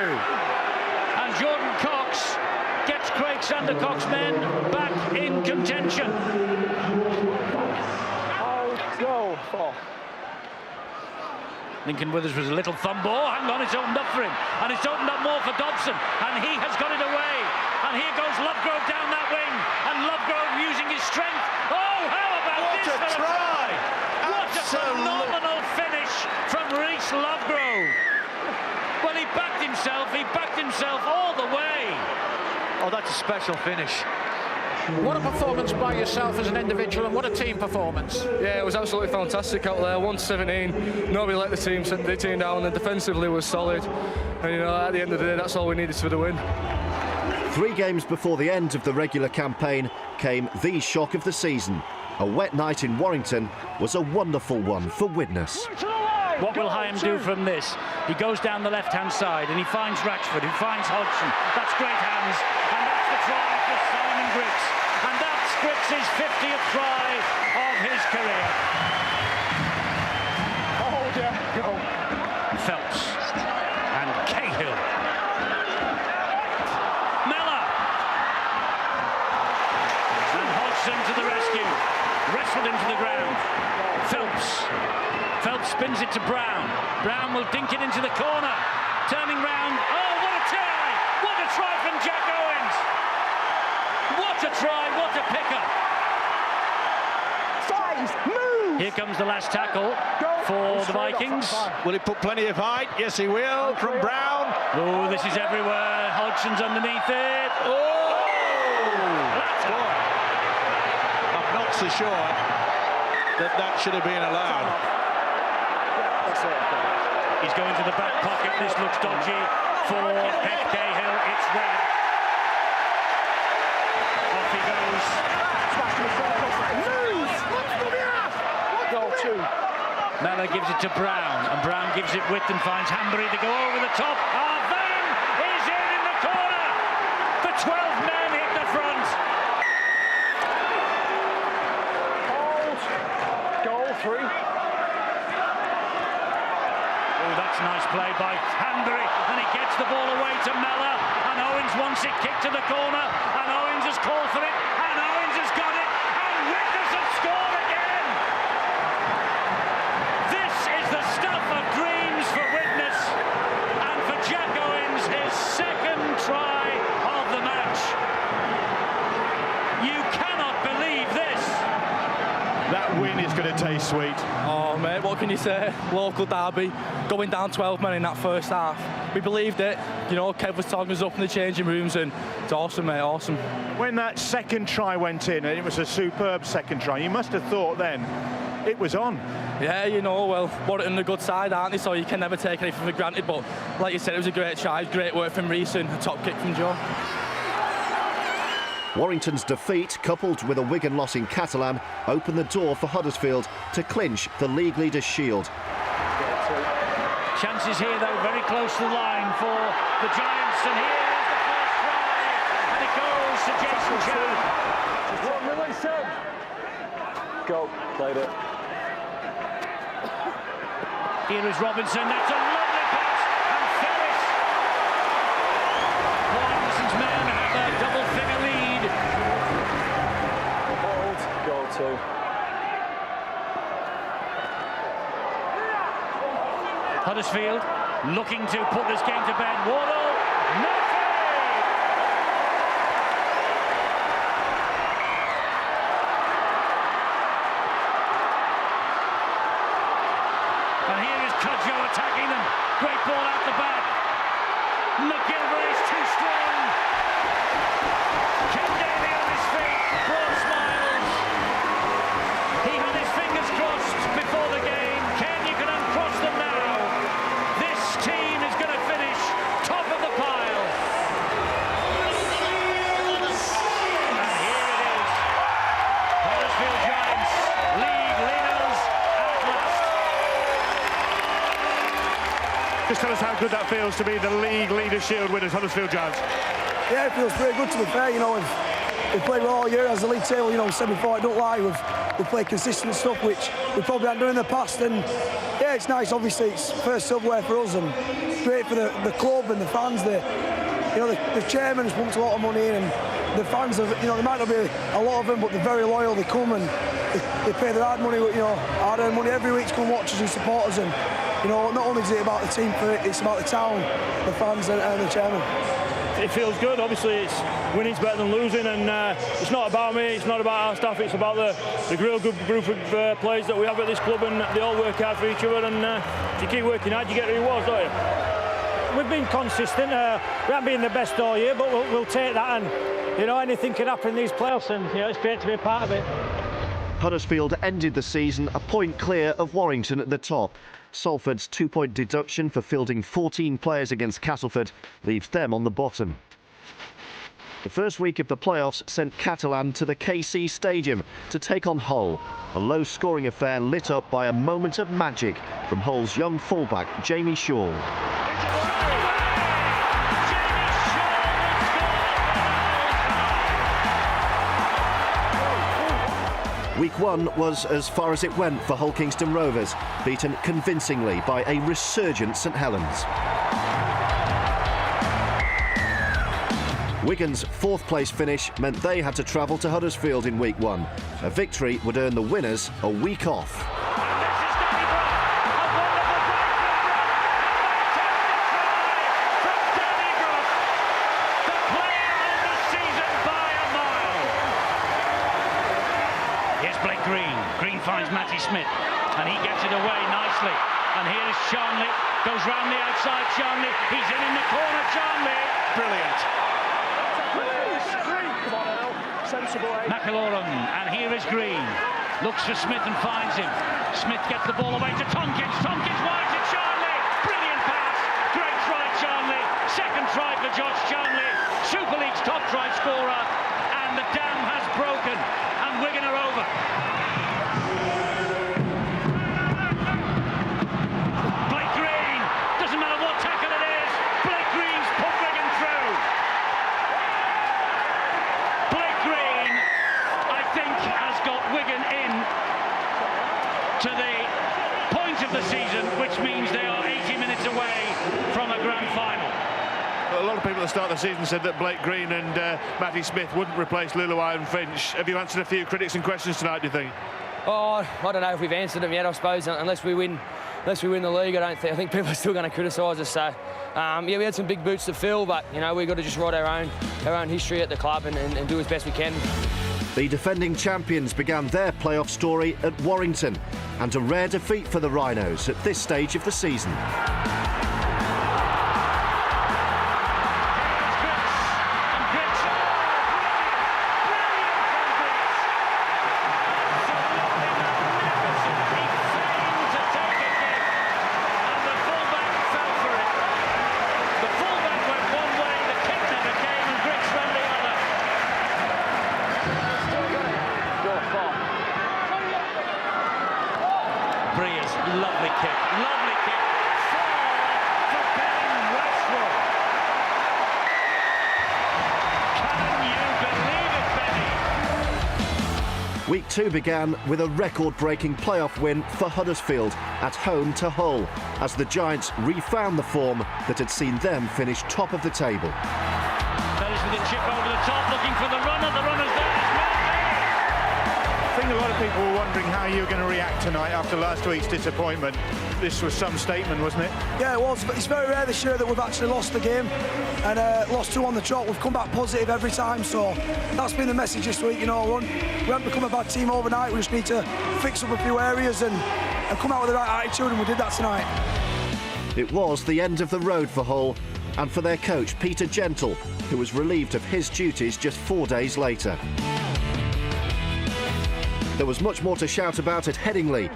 Speaker 4: And Jordan Cox gets Craig Sandercock's men back in contention.
Speaker 9: Go. 4.
Speaker 4: Lincoln Withers was a little fumble. Oh, hang on, it's opened up for him. And it's opened up more for Dobson. And he has got it away. And here goes Lovegrove down that wing. And Lovegrove using his strength. Oh, how about this for a try? What a phenomenal finish from Reece Lovegrove. Well, he backed himself all the way.
Speaker 3: Oh, that's a special finish. What a performance by yourself as an individual, and what a team performance.
Speaker 14: Yeah, it was absolutely fantastic out there. 1-17, nobody let the team down, and defensively was solid. And, you know, at the end of the day, that's all we needed for the win.
Speaker 1: 3 games before the end of the regular campaign came the shock of the season. A wet night in Warrington was a wonderful one for witness.
Speaker 4: What will Hyam do from this? He goes down the left-hand side and he finds Ratchford, who finds Hodgson. That's great hands, and that's the try for Simon Grix. And that's Grix's 50th try of his career.
Speaker 5: Oh, yeah, go.
Speaker 4: Phelps and Cahill. Mellor. And Hodgson to the rescue. Wrestled him to the ground. Phelps spins it to Brown. Brown will dink it into the corner. Turning round. Oh, what a try! What a try from Jack Owens! What a try, what a pickup!
Speaker 5: 5, move!
Speaker 4: Here comes the last tackle for the Vikings.
Speaker 8: Will he put plenty of height? Yes, he will, from Brown.
Speaker 4: Oh, this is everywhere. Hodgson's underneath it. Oh!
Speaker 8: I'm not so sure that should have been allowed.
Speaker 4: He's going to the back pocket. This looks dodgy for Heath Cahill. It's red. Off he goes.
Speaker 5: Goal 2.
Speaker 4: Mellor gives it to Brown, and Brown gives it width and finds Hanbury to go over the top. Vane is in the corner. The 12 men hit the front.
Speaker 5: Hold. Goal 3.
Speaker 4: Oh, that's nice play by Hanbury, and he gets the ball away to Mellor, and Owens wants it kicked to the corner, and Owens has called for it, and Owens has got it, and Widnes have scored again. This is the stuff of dreams for Widnes, and for Jack Owens, his second try of the match. You cannot believe this.
Speaker 16: That win is going to taste sweet.
Speaker 24: Oh, mate, what can you say? Local derby, going down 12 men in that first half. We believed it. You know, Kev was talking us up in the changing rooms, and it's awesome, mate, awesome.
Speaker 16: When that second try went in, and it was a superb second try, you must have thought then it was on.
Speaker 24: Yeah, you know, well, Warrington are a good side, aren't they? So you can never take anything for granted. But like you said, it was a great try, great work from Reece, and a top kick from Joe.
Speaker 1: Warrington's defeat, coupled with a Wigan loss in Catalan, opened the door for Huddersfield to clinch the league leaders' shield.
Speaker 4: Chances here, though, very close to the line for the Giants, and here is the first try, and it goes to Jason Chan.
Speaker 5: What Millie said. Go. Played it.
Speaker 4: Here is Robinson, that's a lovely pass, and Ferris. Warrington's men have a double-figure lead.
Speaker 5: Hold. Goal 2.
Speaker 4: Huddersfield looking to put this game to bed. Wardle, nothing! And here is Cudjoe attacking them. Great ball out the back. McGilvray is too strong. Ken Daly on his feet. Broad smiles. He had his fingers crossed before the game. Ken, you can uncross them now. This team is going to finish top of the pile. And here it is. Huddersfield Giants, league leaders at last.
Speaker 15: Just tell us how good that feels to be the league leader shield winners, Huddersfield Giants.
Speaker 7: Yeah, it feels pretty good, to be fair. You know, we've played well all year as the league table, you know, said before, I don't lie, we've played consistent stuff, which we probably haven't done in the past, and yeah, it's nice. Obviously, it's first silverware for us, and great for the club and the fans. The chairman has pumped a lot of money in, and the fans have, you know, there might not be a lot of them, but they're very loyal. They come and they pay their hard money, you know, hard-earned money every week to come watch us and support us. And you know, not only is it about the team, it's about the town, the fans, and the chairman.
Speaker 21: It feels good. Obviously, it's winning's better than losing, and it's not about me, it's not about our staff, it's about the real good group of players that we have at this club, and they all work hard for each other, and if you keep working hard, you get the rewards, don't you?
Speaker 22: We've been consistent. We haven't been the best all year, but we'll take that, and you know, anything can happen in these playoffs, and you know, it's great to be a part of it.
Speaker 1: Huddersfield ended the season a point clear of Warrington at the top. Salford's 2-point deduction for fielding 14 players against Castleford leaves them on the bottom. The first week of the playoffs sent Catalan to the KC Stadium to take on Hull, a low-scoring affair lit up by a moment of magic from Hull's young fullback Jamie Shaw. Week 1 was as far as it went for Hull Kingston Rovers, beaten convincingly by a resurgent St Helens. Wigan's 4th place finish meant they had to travel to Huddersfield in Week 1. A victory would earn the winners a week off.
Speaker 4: Green finds Matty Smith, and he gets it away nicely. And here is Charnley, goes round the outside. Charnley, he's in the corner. Charnley, brilliant. McIlorum, and here is Green. Looks for Smith and finds him. Smith gets the ball away to Tompkins. Tompkins wide to Charnley. Brilliant pass. Great try, Charnley. Second try for Josh Charnley. Super League's top try scorer. And the dam has broken. And Wigan are over. Blake Green. Doesn't matter what tackle it is. Blake Green's put Wigan through.
Speaker 15: start of the season said that Blake Green and Matty Smith wouldn't replace Luluai and Finch. Have you answered a few critics and questions tonight, do you think?
Speaker 9: Oh, I don't know if we've answered them yet, I suppose, unless we win the league. I think people are still going to criticise us. So, yeah, we had some big boots to fill, but, you know, we've got to just write our own history at the club and do as best we can.
Speaker 1: The defending champions began their playoff story at Warrington, and a rare defeat for the Rhinos at this stage of the season. Week 2 began with a record-breaking playoff win for Huddersfield at home to Hull, as the Giants refound the form that had seen them finish top of the table.
Speaker 4: Fellas with a chip over the top, looking for the runner. The runner's there.
Speaker 16: I think a lot of people were wondering how you were going to react tonight after last week's disappointment. This was some statement, wasn't it?
Speaker 7: Yeah, it was. It's very rare this year that we've actually lost the game and lost 2 on the trot. We've come back positive every time, so that's been the message this week. You know, we haven't become a bad team overnight. We just need to fix up a few areas and come out with the right attitude, and we did that tonight.
Speaker 1: It was the end of the road for Hull and for their coach, Peter Gentle, who was relieved of his duties just 4 days later. There was much more to shout about at Headingley.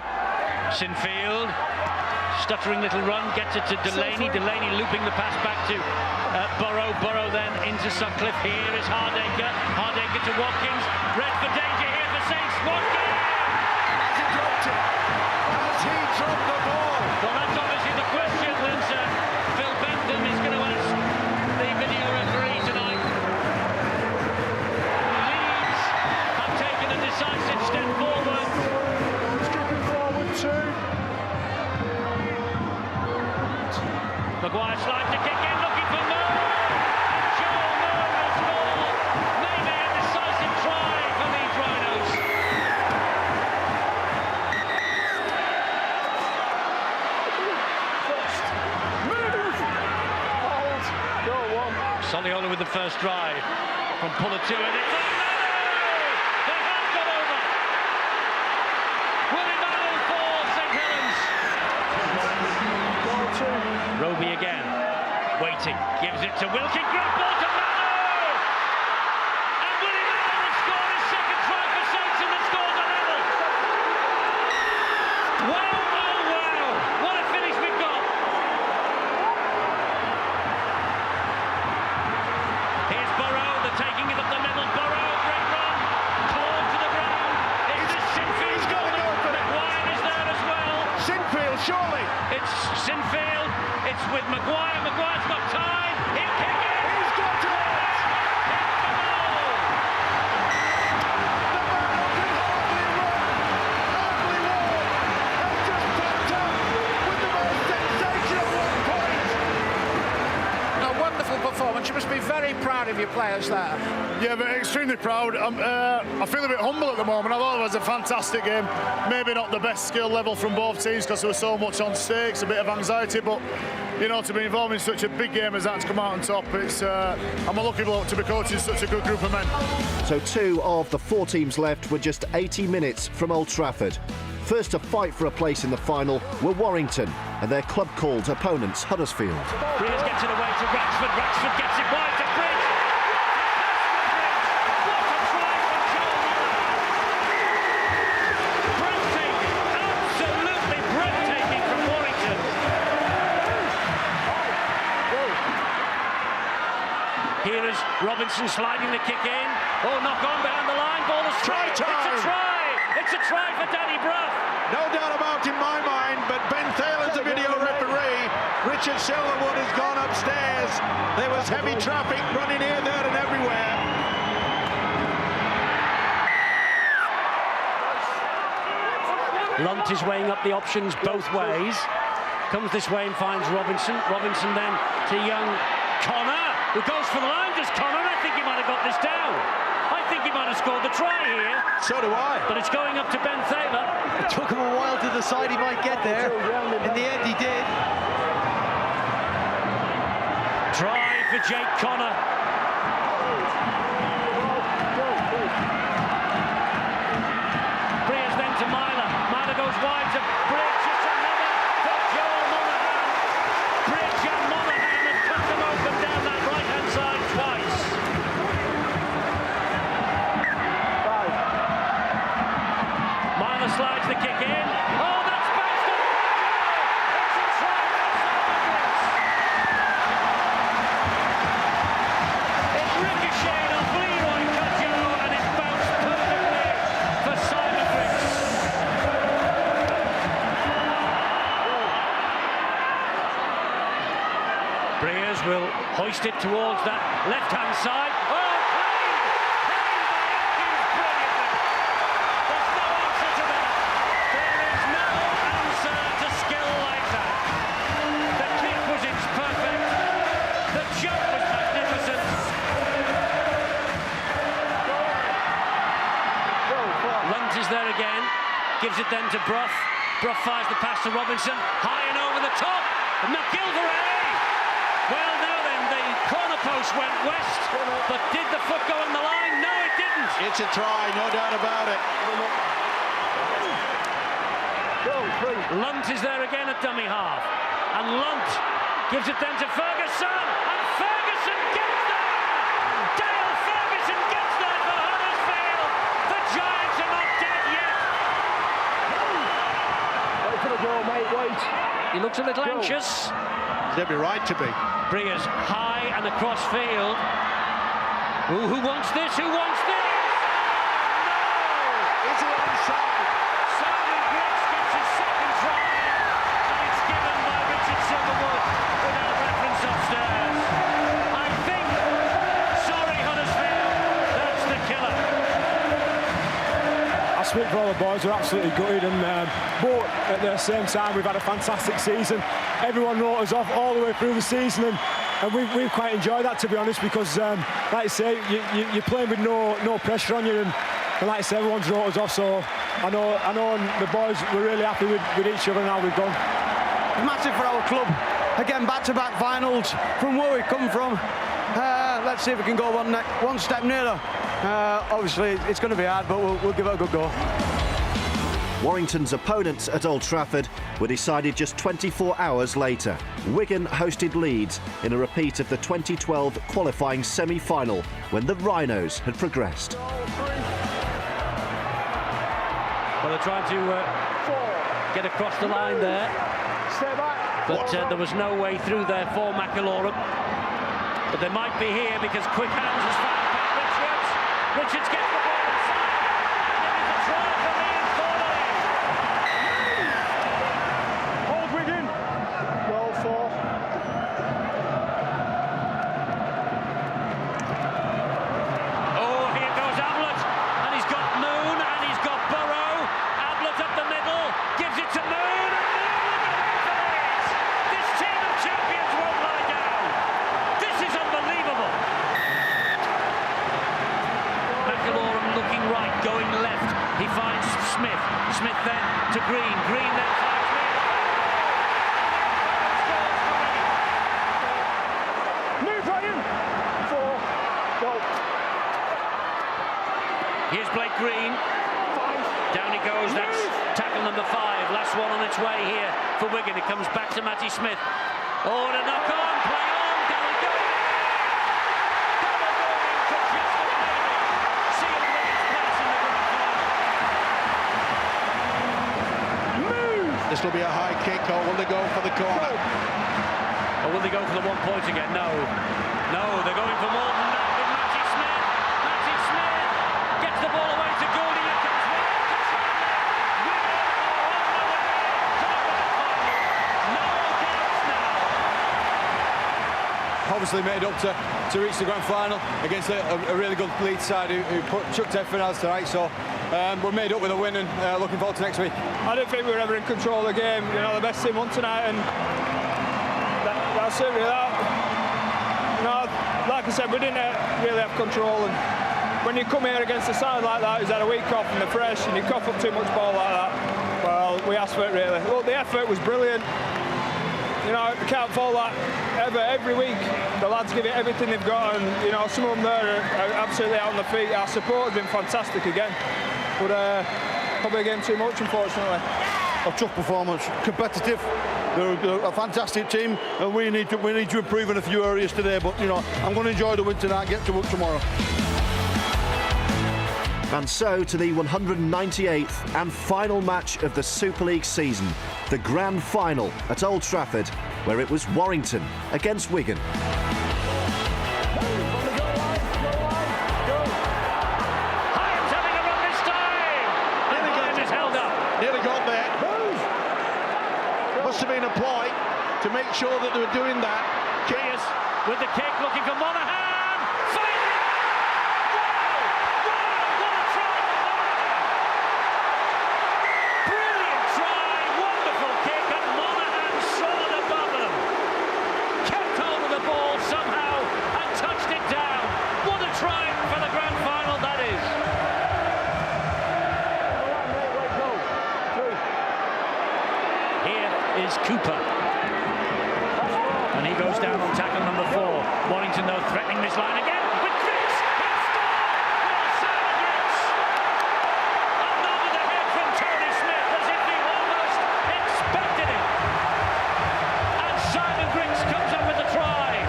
Speaker 4: Sinfield, stuttering little run, gets it to Delaney. Delaney looping the pass back to Burrow. Burrow then into Sutcliffe. Here is Hardaker. Hardaker to Watkins. Red for danger here for Saints. Watkins!
Speaker 8: Has he dropped it? Has he dropped the ball?
Speaker 4: Well, that's obviously the question that Phil Bentham is going to ask the video referee tonight. Leeds have taken a decisive step forward.
Speaker 8: Skipping forward too.
Speaker 4: Maguire slides to kick in, looking for Moore. And Joel Moore will score. Maybe a decisive try for Leeds Rhinos. Soliola with the first drive from Puller 2, and it's they have got over. Willie Mallow for St Helens. Roby again, waiting, gives it to Wilkie, great ball to Mallow! And Willie Mallow will score his second try for Saints, and the score's a level. Wow, oh wow, what a finish we've got. Here's Burrow, the taking it up the middle, Burrow, great run, clawed to the ground. It's Sinfield.
Speaker 8: He's got to go for it.
Speaker 4: Maguire is there as well.
Speaker 8: Sinfield, surely.
Speaker 4: It's Sinfield, it's with Maguire, Maguire's got time, he'll kick it!
Speaker 8: He's got to it! The man who can hardly walk, has just popped up with the most sensational 1 point.
Speaker 3: A wonderful performance. You must be very proud of your players there.
Speaker 10: Yeah, but extremely proud. I feel a bit humble at the moment. I thought it was a fantastic game. Maybe not the best skill level from both teams because there was so much on stakes, a bit of anxiety, but you know, to be involved in such a big game as that, to come out on top, I'm a lucky bloke to be coaching such a good group of men.
Speaker 1: So 2 of the 4 teams left were just 80 minutes from Old Trafford. First to fight for a place in the final were Warrington and their club-called opponents, Huddersfield.
Speaker 4: Breers gets it away to Ratchford, Ratchford gets it wide to Bridge. What a try from Joel Moore. Breathtaking, absolutely breathtaking from Warrington. Here is Robinson sliding the kick in. Oh, knock on behind the line, ball is straight. It's a try! It's a try for Danny Brough.
Speaker 8: No doubt about in my mind, but Ben Thalen's the video referee. Richard Silverwood has gone upstairs. There was heavy traffic running here, there and everywhere.
Speaker 3: Lunt is weighing up the options both ways. Comes this way and finds Robinson. Robinson then to Young.
Speaker 4: Connor, who goes for the line. Does Connor? I think he might have got this down. I think he might have scored the try here.
Speaker 13: So do I.
Speaker 4: But it's going up to Ben Thaler.
Speaker 13: It took him a while to decide he might get there. In the end, he did.
Speaker 4: Try for Jake Connor. Briers then to Myler. Myler goes wide to Bridge. It's another for Joel Monaghan. Bridge and Monaghan have cut them open down that right-hand side twice. Myler slides the kick in. Oh, that's bounced up. It's a try for It ricocheted off Leroy Cudjoe and it bounced perfectly for Simon Briggs. Briers will hoist it towards that left-hand side. Oh, there again, gives it then to Brough. Brough fires the pass to Robinson, high and over the top. McGilvray. Well, now then, the corner post went west, but did the foot go on the line? No, it didn't.
Speaker 13: It's a try, no doubt about it.
Speaker 4: Lunt is there again at dummy half, and Lunt gives it then to Ferguson, and Ferguson gets there. Dale Ferguson gets there for Huddersfield. The Giants are not dead yet.
Speaker 5: Wait for the goal, mate, wait.
Speaker 4: He looks a little anxious.
Speaker 13: He's every right to be.
Speaker 4: Briers high and across field. Ooh, who wants this? Who wants this? No!
Speaker 13: Is he onside?
Speaker 4: Simon Briggs gets his second try, and it's given by Richard Silverwood without reference upstairs. I think, sorry Huddersfield, that's the killer.
Speaker 12: I speak for all the boys, we're absolutely gutted, and but at the same time we've had a fantastic season. Everyone wrote us off all the way through the season, and we've quite enjoyed that, to be honest, because like I say, you're playing with no pressure on you, and like I say, everyone's wrote us off. So I know the boys were really happy with each other and how we've gone.
Speaker 7: Massive for our club. Again, back-to-back finals from where we've come from. Let's see if we can go one step nearer. Obviously, it's going to be hard, but we'll give it a good go.
Speaker 1: Warrington's opponents at Old Trafford were decided just 24 hours later. Wigan hosted Leeds in a repeat of the 2012 qualifying semi-final when the Rhinos had progressed.
Speaker 4: Well, they're trying to get across the line there, but there was no way through there for McIlorum. But they might be here because Quick Hands has found Pat Richards. Richards gets the ball inside. It is a try for Ian Thornley.
Speaker 5: Hold Wigan. Goal for.
Speaker 4: Oh, here goes Ablett, and he's got Moon, and he's got Burrow. Ablett up the middle, gives it to Moon, and Moon. This team of champions won't lie down. This is unbelievable. McIlorum looking right, going left. He finds Smith. Smith then to Green. Green then finds me.
Speaker 5: Move, Ryan. 4. Goal.
Speaker 4: Here's Blake Green. Down he goes. That's tackle number 5. Last one on its way here for Wigan. It comes back to Matty Smith. Oh, and a knock on. Play on. Gary Golding. Sealed Wigan's place in the grand final.
Speaker 13: This will be a high kick, or will they go for the corner?
Speaker 4: Or will they go for the 1 point again? No. No, they're going for more than that with Matty Smith. Matty Smith gets the ball away to Golding. Here comes Wigan to try. Wigan are on the way to the grand final. No doubts now.
Speaker 12: Obviously made up to reach the grand final against a really good Leeds side who chucked everything else tonight. So we're made up with a win, and looking forward to next week. I don't think we were ever in control of the game. You know, the best team won tonight, and that's it really. like I said, we didn't really have control. And when you come here against a side like that who's had a week off and they're fresh, and you cough up too much ball like that, well, we asked for it really. Look, the effort was brilliant. You know, you can't fault that ever. Every week, the lads give it everything they've got, and you know, some of them there are absolutely out on the feet. Our support has been fantastic again, but probably again too much, unfortunately.
Speaker 17: A tough performance, competitive. They're a fantastic team, and we need to improve in a few areas today. But you know, I'm going to enjoy the win tonight, get to work tomorrow.
Speaker 1: And so to the 198th and final match of the Super League season, the grand final at Old Trafford, where it was Warrington against Wigan.
Speaker 4: Hyams having a run this time. And Hyams is held up.
Speaker 8: Nearly got there. Must have been applied to make sure that they were doing that.
Speaker 4: Kears with the kick, looking for Monaghan. Cooper, and he goes down on tackle number 4. Warrington though threatening this line again with Griggs. He scored! Well, Simon Griggs, and over the head from Tony Smith as if he almost expected it, and Simon Griggs comes up with the try.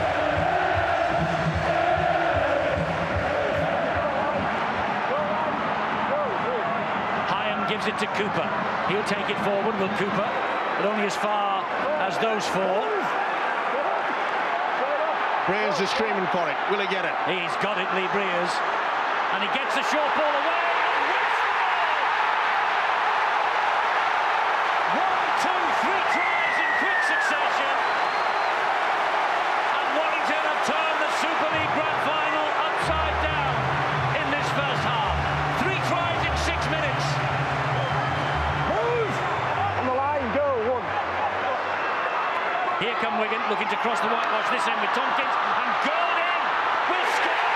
Speaker 4: Hyam gives it to Cooper. He'll take it forward. Will Cooper? But only as far as those 4.
Speaker 8: Breers is screaming for it. Will he get it?
Speaker 4: He's got it, Lee Breers. And he gets the short ball away. And 1, 2, 3 tries in quick succession. And Warrington have turned the Super League Grand Final upside down in this first half. 3 tries in 6 minutes. Here come Wigan, looking to cross the whitewash this end with Tompkins, and Golding will score!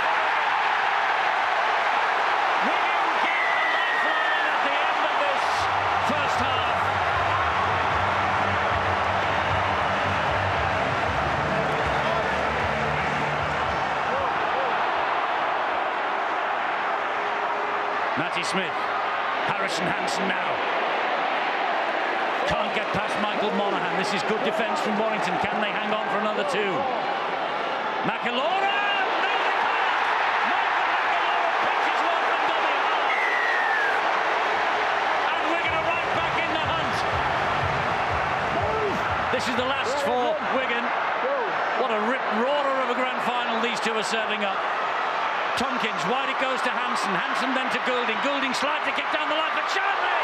Speaker 4: Wigan get a lifeline at the end of this first half. Matty Smith, Harrison Hansen now. Can't get past Michael Monaghan. This is good defence from Warrington. Can they hang on for another 2? McIlora! No, they can't! Michael McIlora pitches one from dummy half. And Wigan are right back in the hunt. This is the last for Wigan. What a rip-roarer of a grand final these two are serving up. Tompkins, wide it goes to Hansen. Hansen then to Goulding. Goulding slides the kick down the line for Charnley.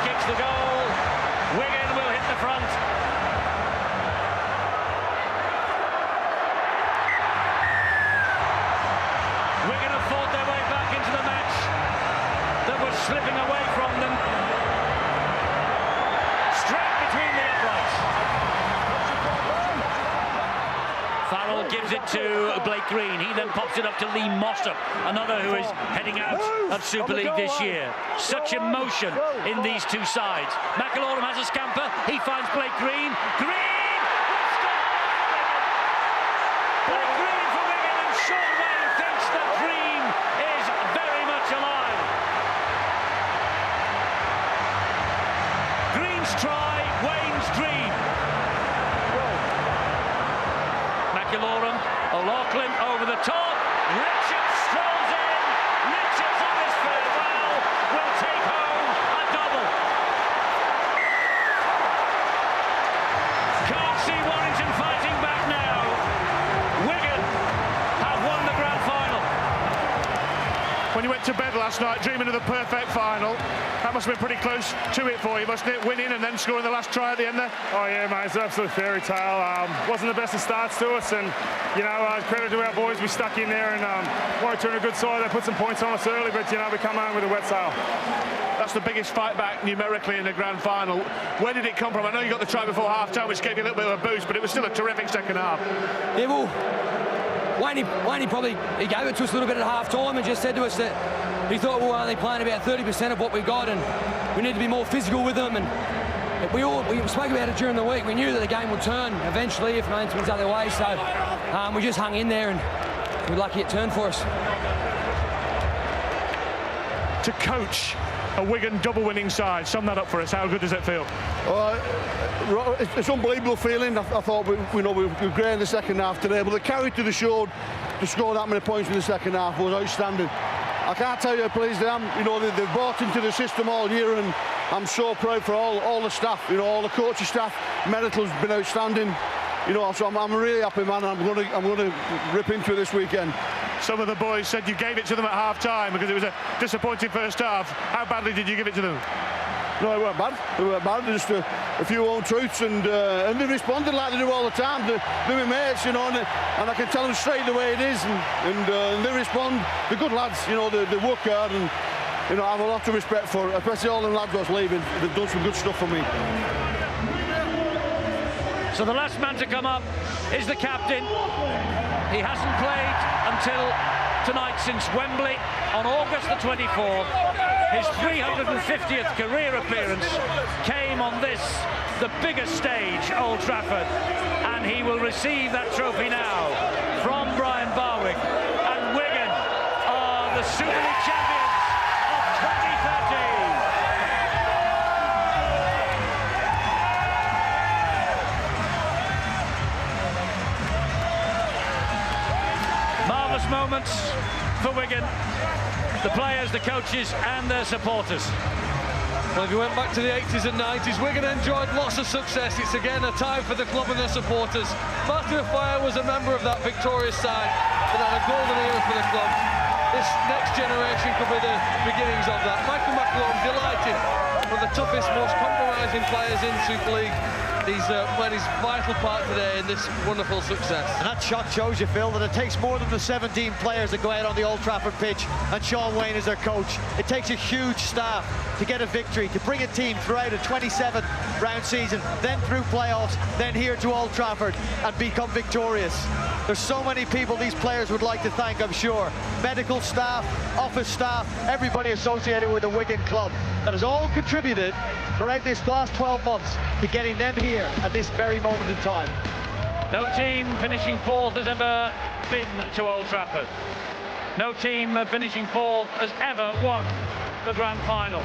Speaker 4: Kicks the goal. Wigan will hit the front. Wigan have fought their way back into the match that was slipping away from them. Straight between the uprights. Farrell gives it to Blake Green. He then pops it up to Lee Mossop, another who is heading out of Super League this year. Such emotion in these two sides. McIlora has a scamper. He finds Blake Green. Green! Blake Green for Wigan, and Sean Wayne thinks the dream is very much alive. Green's try, Wayne's dream. McIlora, O'Loughlin over the top. Richards strolls in. Richards on his farewell will take home a double. Can't see Warrington fighting back now. Wigan have won the grand final.
Speaker 15: When you went to bed last night, dreaming of the perfect final. That must have been pretty close to it for you, mustn't it? Winning and then scoring the last try at the end there.
Speaker 21: Oh yeah, mate, it's an absolute fairy tale. Wasn't the best of starts to us, and you know, credit to our boys, we stuck in there and wanted to turn a good side. They put some points on us early, but you know, we come home with a wet sail.
Speaker 15: That's the biggest fight back numerically in the grand final. Where did it come from? I know you got the try before half-time, which gave you a little bit of a boost, but it was still a terrific second half.
Speaker 9: Yeah, well, Wayne probably gave it to us a little bit at half-time and just said to us that he thought we were only playing about 30% of what we got and we need to be more physical with them. And we spoke about it during the week. We knew that the game would turn eventually if momentum was the other way, so we just hung in there and we're lucky it turned for us.
Speaker 15: To coach a Wigan double-winning side, sum that up for us. How good does it feel?
Speaker 17: It's an unbelievable feeling. I thought we were great in the second half today, but the character they showed to score that many points in the second half was outstanding. I can't tell you how pleased I am. You know, they've bought into the system all year, and I'm so proud for all the staff. You know, all the coaching staff. Medical's been outstanding. You know, so I'm really happy, man. I'm going to rip into it this weekend.
Speaker 15: Some of the boys said you gave it to them at half-time because it was a disappointing first half. How badly did you give it to them?
Speaker 17: No, it weren't bad. It weren't bad. Just a few own truths, and they responded like they do all the time. They're my mates, you know, and I can tell them straight the way it is, and they respond. They're good lads, you know. They work hard, and you know, I have a lot of respect for, especially all them lads that's leaving. They've done some good stuff for me.
Speaker 4: So the last man to come up is the captain. He hasn't played until tonight since Wembley on August the 24th. His 350th career appearance came on this, the biggest stage, Old Trafford. And he will receive that trophy now from Brian Barwick. And Wigan are the Super League champions of 2013. Marvellous moments for Wigan, the players, the coaches and their supporters.
Speaker 14: Well, if you went back to the 80s and 90s, Wigan enjoyed lots of success. It's again a time for the club and their supporters. Martin Offiah was a member of that victorious side that had a golden era for the club. This next generation could be the beginnings of that. Michael McLaughlin, delighted, one of the toughest, most compromising players in Super League. He's played his vital part today in this wonderful success.
Speaker 18: And that shot shows you, Phil, that it takes more than the 17 players that go out on the Old Trafford pitch and Sean Wayne is their coach. It takes a huge staff to get a victory, to bring a team throughout a 27-round season, then through playoffs, then here to Old Trafford and become victorious. There's so many people these players would like to thank, I'm sure. Medical staff, office staff, everybody associated with the Wigan club that has all contributed throughout this last 12 months to getting them here at this very moment in time.
Speaker 4: No team finishing fourth has ever been to Old Trafford. No team finishing fourth has ever won the grand final.